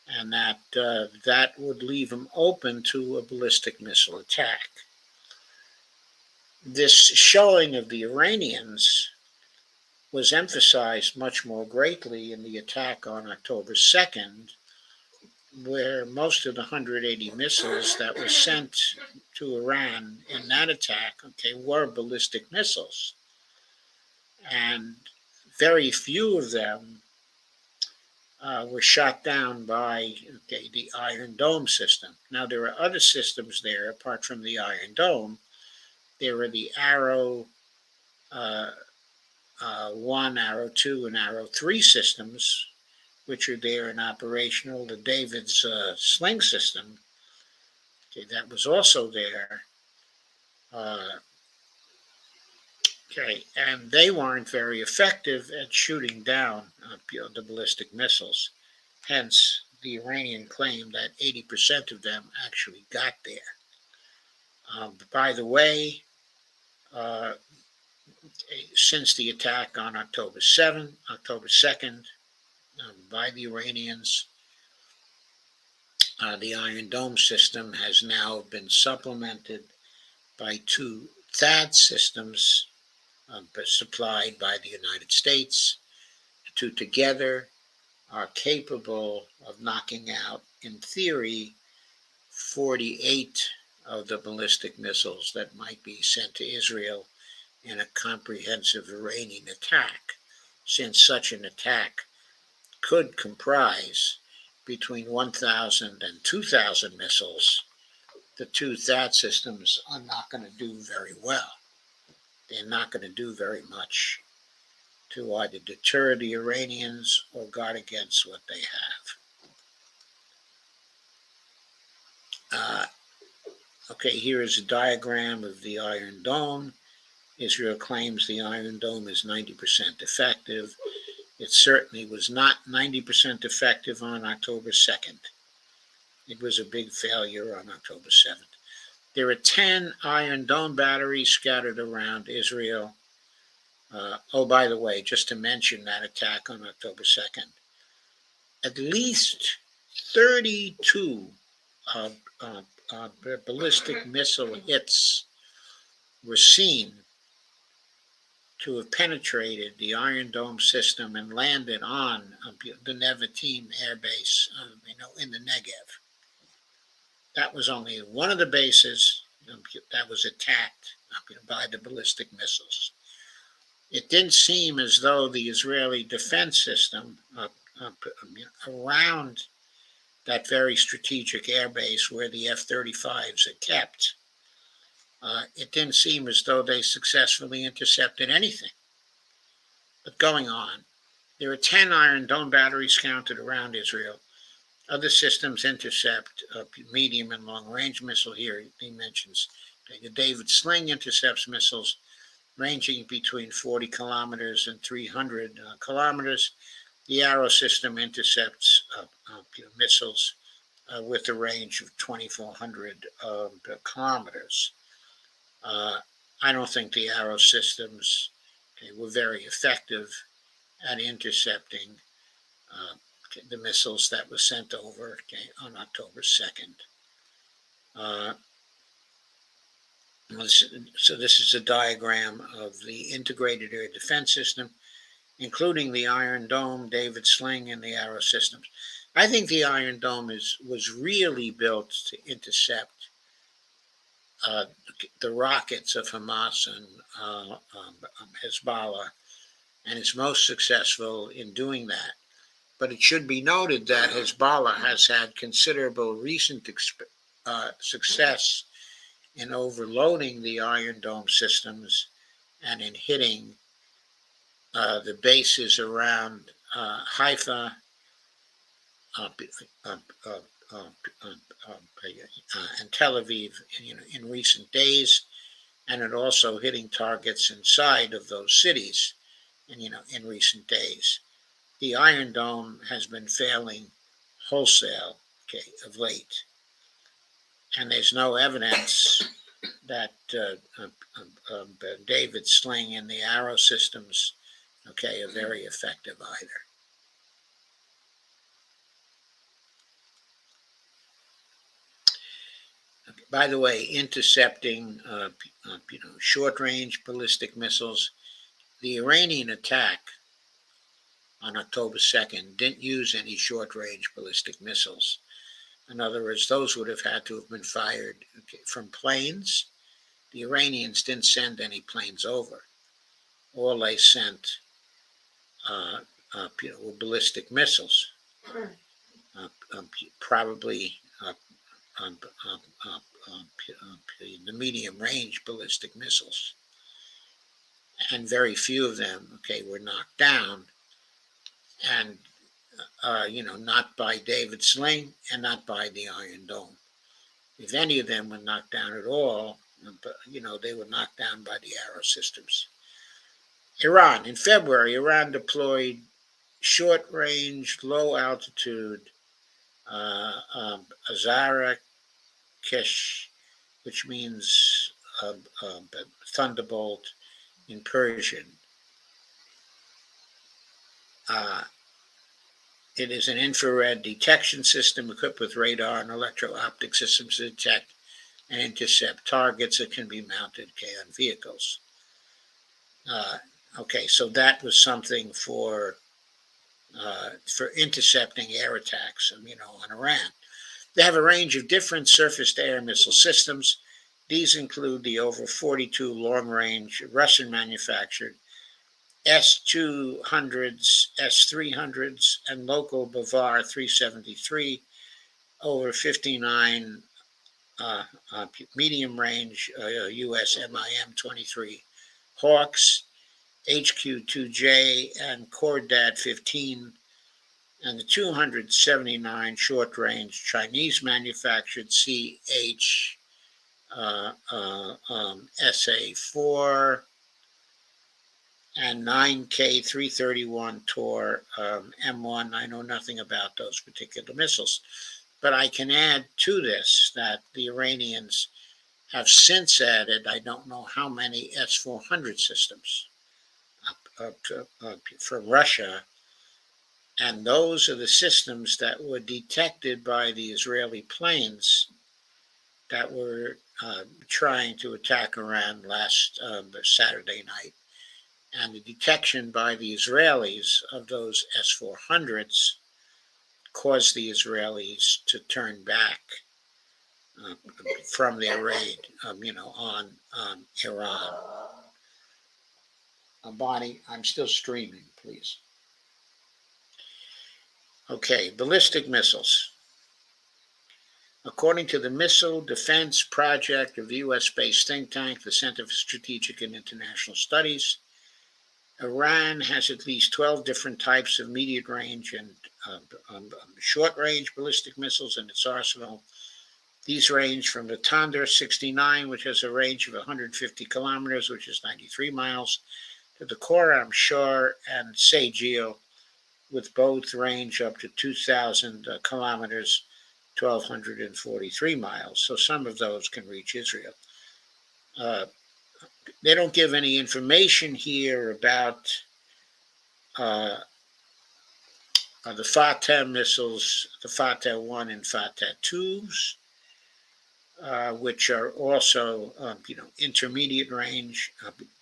and that that would leave them open to a ballistic missile attack. This showing of the Iranians was emphasized much more greatly in the attack on October 2nd, where most of the 180 missiles that were sent to Iran in that attack, were ballistic missiles. And very few of them were shot down by the Iron Dome system. Now, there are other systems there apart from the Iron Dome. There are the Arrow 1, Arrow 2, and Arrow 3 systems, which are there and operational. The David's sling system, that was also there. And they weren't very effective at shooting down the ballistic missiles. Hence, the Iranian claim that 80% of them actually got there. By the way, since the attack on October 2nd, by the Iranians, the Iron Dome system has now been supplemented by 2 THAAD systems supplied by the United States. The 2 together are capable of knocking out, in theory, 48 of the ballistic missiles that might be sent to Israel in a comprehensive Iranian attack, since such an attack could comprise between 1,000 and 2,000 missiles. The 2 THAAD systems are not going to do very well. They're not going to do very much to either deter the Iranians or guard against what they have. Here is a diagram of the Iron Dome. Israel claims the Iron Dome is 90% effective. It certainly was not 90% effective on October 2nd. It was a big failure on October 7th. There are 10 Iron Dome batteries scattered around Israel. By the way, just to mention that attack on October 2nd, at least 32 ballistic missile hits were seen to have penetrated the Iron Dome system and landed on the Nevatim air base, in the Negev. That was only one of the bases that was attacked by the ballistic missiles. It didn't seem as though the Israeli defense system around that very strategic air base where the F-35s are kept, it didn't seem as though they successfully intercepted anything. But going on, there are 10 Iron Dome batteries counted around Israel. Other systems intercept medium and long-range missile. Here he mentions the David Sling intercepts missiles ranging between 40 kilometers and 300 kilometers. The Arrow system intercepts missiles with a range of 2,400 kilometers. I don't think the Arrow systems were very effective at intercepting the missiles that were sent over on October 2nd. So this is a diagram of the integrated air defense system, including the Iron Dome, David Sling, and the Arrow systems. I think the Iron Dome was really built to intercept the rockets of Hamas and Hezbollah, and it's most successful in doing that. But it should be noted that Hezbollah has had considerable recent success in overloading the Iron Dome systems and in hitting the bases around Haifa and Tel Aviv, in recent days, and it also hitting targets inside of those cities, in recent days. The Iron Dome has been failing wholesale, of late, and there's no evidence that David Sling and the Arrow systems, are very effective either. By the way, intercepting, short-range ballistic missiles, the Iranian attack on October 2nd didn't use any short-range ballistic missiles. In other words, those would have had to have been fired from planes. The Iranians didn't send any planes over. All they sent were ballistic missiles, probably the medium-range ballistic missiles. And very few of them, were knocked down, and not by David Sling and not by the Iron Dome. If any of them were knocked down at all, they were knocked down by the Arrow systems. Iran. In February, Iran deployed short-range, low-altitude Azara Kesh, which means thunderbolt in Persian. It is an infrared detection system equipped with radar and electro-optic systems to detect and intercept targets that can be mounted on vehicles. So that was something for intercepting air attacks, on Iran. They have a range of different surface-to-air missile systems. These include the over 42 long-range Russian-manufactured S-200s, S-300s, and local Bavar 373, over 59 medium-range U.S. MIM-23 Hawks, HQ-2J, and Cordad-15, and the 279 short-range Chinese-manufactured CH-SA-4 and 9K-331 Tor M1. I know nothing about those particular missiles, but I can add to this that the Iranians have since added, I don't know how many S-400 systems from Russia, and those are the systems that were detected by the Israeli planes that were trying to attack Iran last Saturday night. And the detection by the Israelis of those S-400s caused the Israelis to turn back from their raid, on Iran. Bonnie, I'm still streaming, please. Ballistic missiles. According to the Missile Defense Project of the U.S.-based think tank, the Center for Strategic and International Studies, Iran has at least 12 different types of medium-range and short-range ballistic missiles in its arsenal. These range from the Tandar-69, which has a range of 150 kilometers, which is 93 miles, to the Khorram Shah and Sejil, with both range up to 2,000 kilometers, 1,243 miles. So some of those can reach Israel. They don't give any information here about the Fateh missiles, the Fateh 1 and Fateh 2s. which are also, intermediate range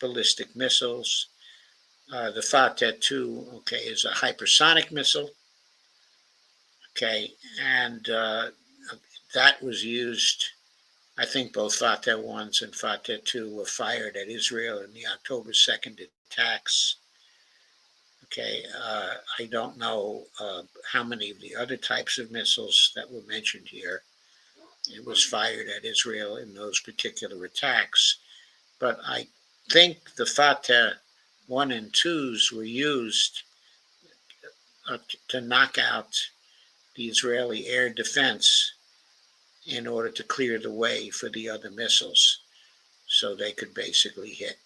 ballistic missiles. The Fateh 2, okay, is a hypersonic missile. Okay, and that was used. I think both Fateh 1s and Fateh 2 were fired at Israel in the October 2nd attacks. Okay, I don't know how many of the other types of missiles that were mentioned here it was fired at Israel in those particular attacks. But I think the Fateh 1 and 2s were used to knock out the Israeli air defense in order to clear the way for the other missiles so they could basically hit.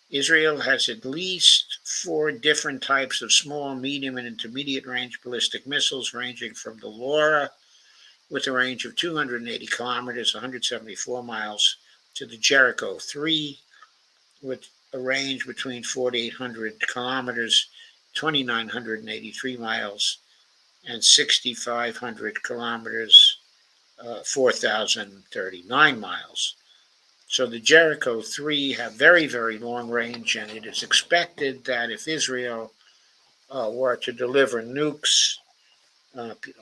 Israel has at least 4 different types of small, medium, and intermediate range ballistic missiles, ranging from the Laura, with a range of 280 kilometers, 174 miles, to the Jericho 3, with a range between 4,800 kilometers, 2,983 miles, and 6,500 kilometers, 4,039 miles. So the Jericho 3 have very, very long range, and it is expected that if Israel were to deliver nukes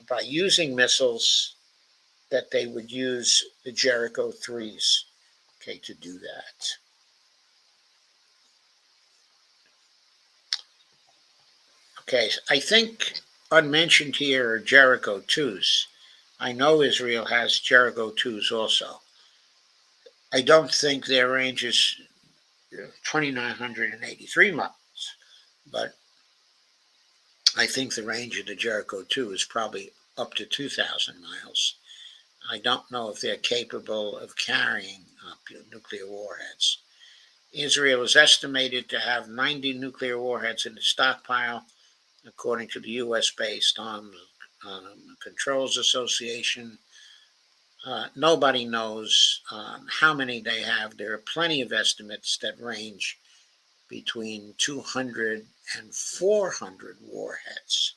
by using missiles, that they would use the Jericho 3s, okay, to do that. Okay, I think unmentioned here are Jericho 2s. I know Israel has Jericho 2s also. I don't think their range is 2,983 miles, but I think the range of the Jericho 2 is probably up to 2,000 miles. I don't know if they're capable of carrying nuclear warheads. Israel is estimated to have 90 nuclear warheads in its stockpile, according to the U.S.-based Arms Controls Association. Nobody knows how many they have. There are plenty of estimates that range between 200 and 400 warheads.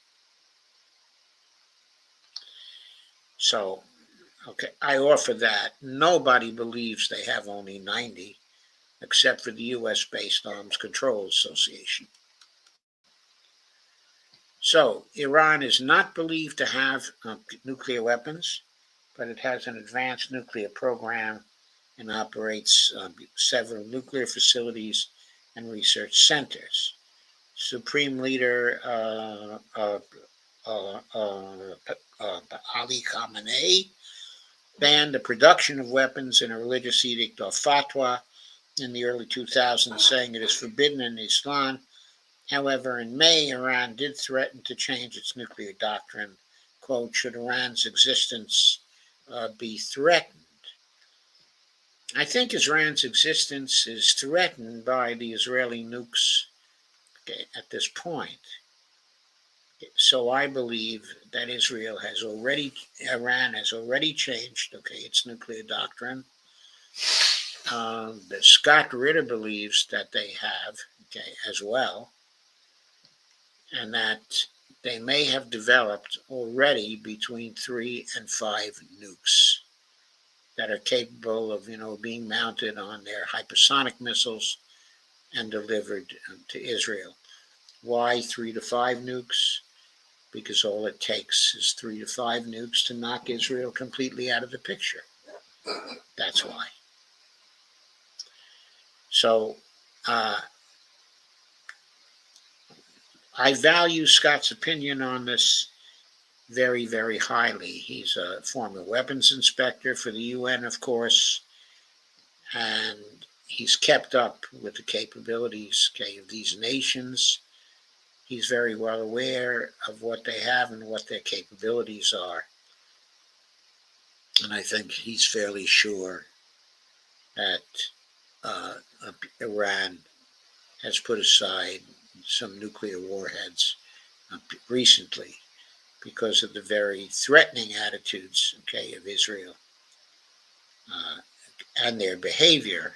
So, okay, I offer that. Nobody believes they have only 90, except for the U.S.-based Arms Control Association. So, Iran is not believed to have nuclear weapons, but it has an advanced nuclear program and operates several nuclear facilities and research centers. Supreme Leader Ali Khamenei banned the production of weapons in a religious edict or fatwa in the early 2000s, saying it is forbidden in Islam. However, in May, Iran did threaten to change its nuclear doctrine, quote, should Iran's existence be threatened. I think Iran's existence is threatened by the Israeli nukes at this point. So I believe that Iran has already changed, its nuclear doctrine. That Scott Ritter believes that they have, as well, and that they may have developed already between 3 and 5 nukes that are capable of, being mounted on their hypersonic missiles and delivered to Israel. Why 3 to 5 nukes? Because all it takes is 3 to 5 nukes to knock Israel completely out of the picture. That's why. So I value Scott's opinion on this very, very highly. He's a former weapons inspector for the UN, of course, and he's kept up with the capabilities of these nations. He's very well aware of what they have and what their capabilities are. And I think he's fairly sure that Iran has put aside some nuclear warheads recently because of the very threatening attitudes, of Israel and their behavior.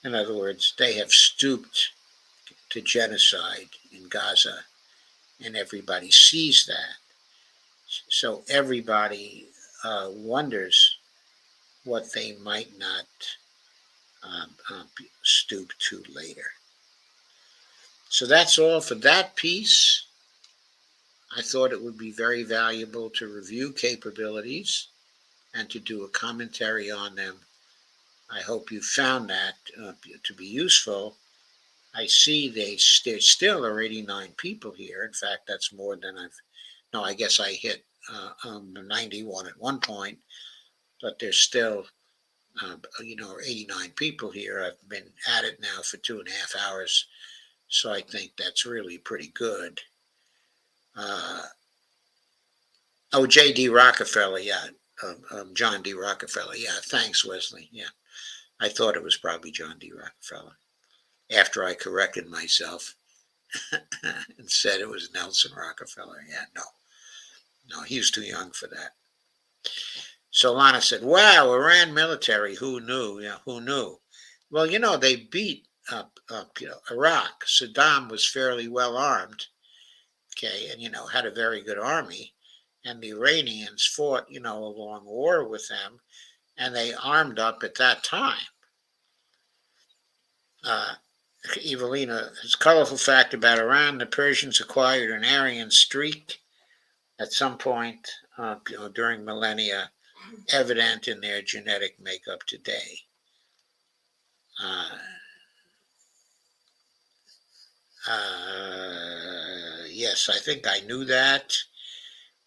In other words, they have stooped to genocide in Gaza, and everybody sees that. So everybody wonders what they might not stoop to later. So that's all for that piece. I thought it would be very valuable to review capabilities and to do a commentary on them. I hope you found that to be useful. I see there still are 89 people here. In fact, that's more than I guess I hit 91 at one point, but there's still, 89 people here. I've been at it now for 2.5 hours, so I think that's really pretty good. J.D. Rockefeller, yeah. John D. Rockefeller, yeah. Thanks, Wesley. Yeah, I thought it was probably John D. Rockefeller. After I corrected myself and said it was Nelson Rockefeller. Yeah, no, he was too young for that. So Lana said, "Wow, Iran military. Who knew? Yeah, who knew? Well, they beat Iraq. Saddam was fairly well armed, okay, and had a very good army, and the Iranians fought, a long war with them, and they armed up at that time." Evelina's colorful fact about Iran: the Persians acquired an Aryan streak at some point, during millennia, evident in their genetic makeup today. Yes, I think I knew that,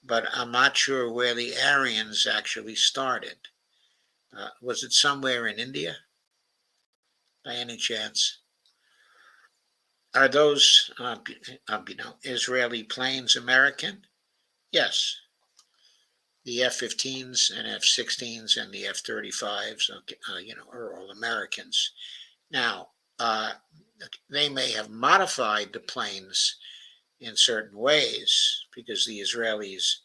but I'm not sure where the Aryans actually started. Was it somewhere in India, by any chance? Are those, Israeli planes American? Yes. The F-15s and F-16s and the F-35s, are all Americans. Now, they may have modified the planes in certain ways because the Israelis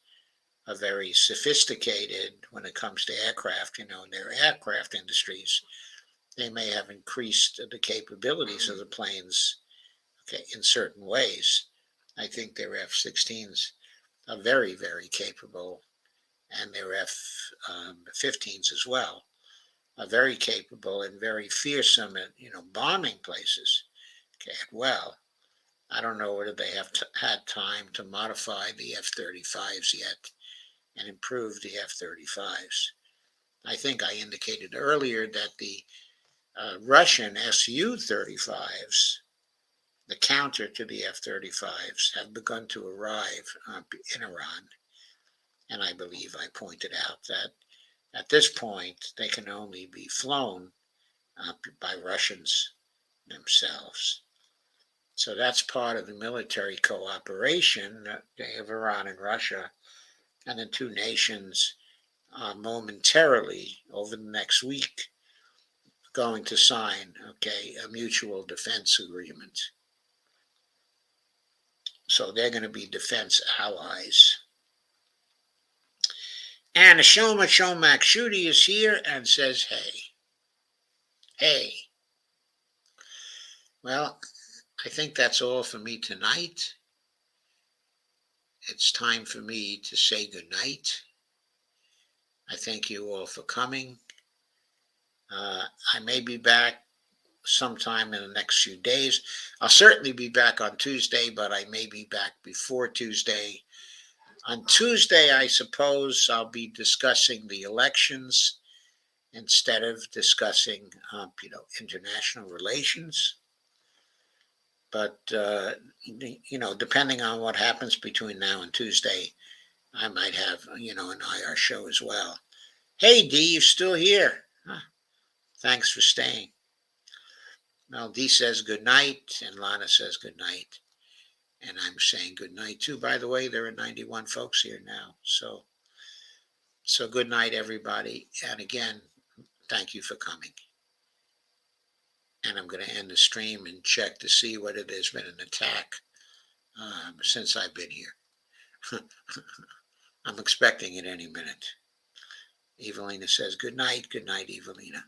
are very sophisticated when it comes to aircraft, in their aircraft industries. They may have increased the capabilities of the planes, in certain ways. I think their F-16s are very, very capable, and their F-15s as well are very capable and very fearsome at, bombing places. Okay, well, I don't know whether they have had time to modify the F-35s yet and improve the F-35s. I think I indicated earlier that the Russian Su-35s, the counter to the F-35s, have begun to arrive in Iran. And I believe I pointed out that at this point, they can only be flown by Russians themselves. So that's part of the military cooperation of Iran and Russia, and the two nations are momentarily, over the next week, going to sign, a mutual defense agreement. So they're going to be defense allies. And Ashoma Shomak Shooty is here and says, hey. Well, I think that's all for me tonight. It's time for me to say goodnight. I thank you all for coming. I may be back sometime in the next few days. I'll certainly be back on Tuesday, but I may be back before Tuesday. On Tuesday, I suppose I'll be discussing the elections instead of discussing, international relations. But, depending on what happens between now and Tuesday, I might have, an IR show as well. Hey, Dee, you're still here. Huh. Thanks for staying. Well, Dee says good night, and Lana says good night. And I'm saying good night, too. By the way, there are 91 folks here now. So good night, everybody. And again, thank you for coming. And I'm going to end the stream and check to see whether there's been an attack since I've been here. I'm expecting it any minute. Evelina says good night, Evelina.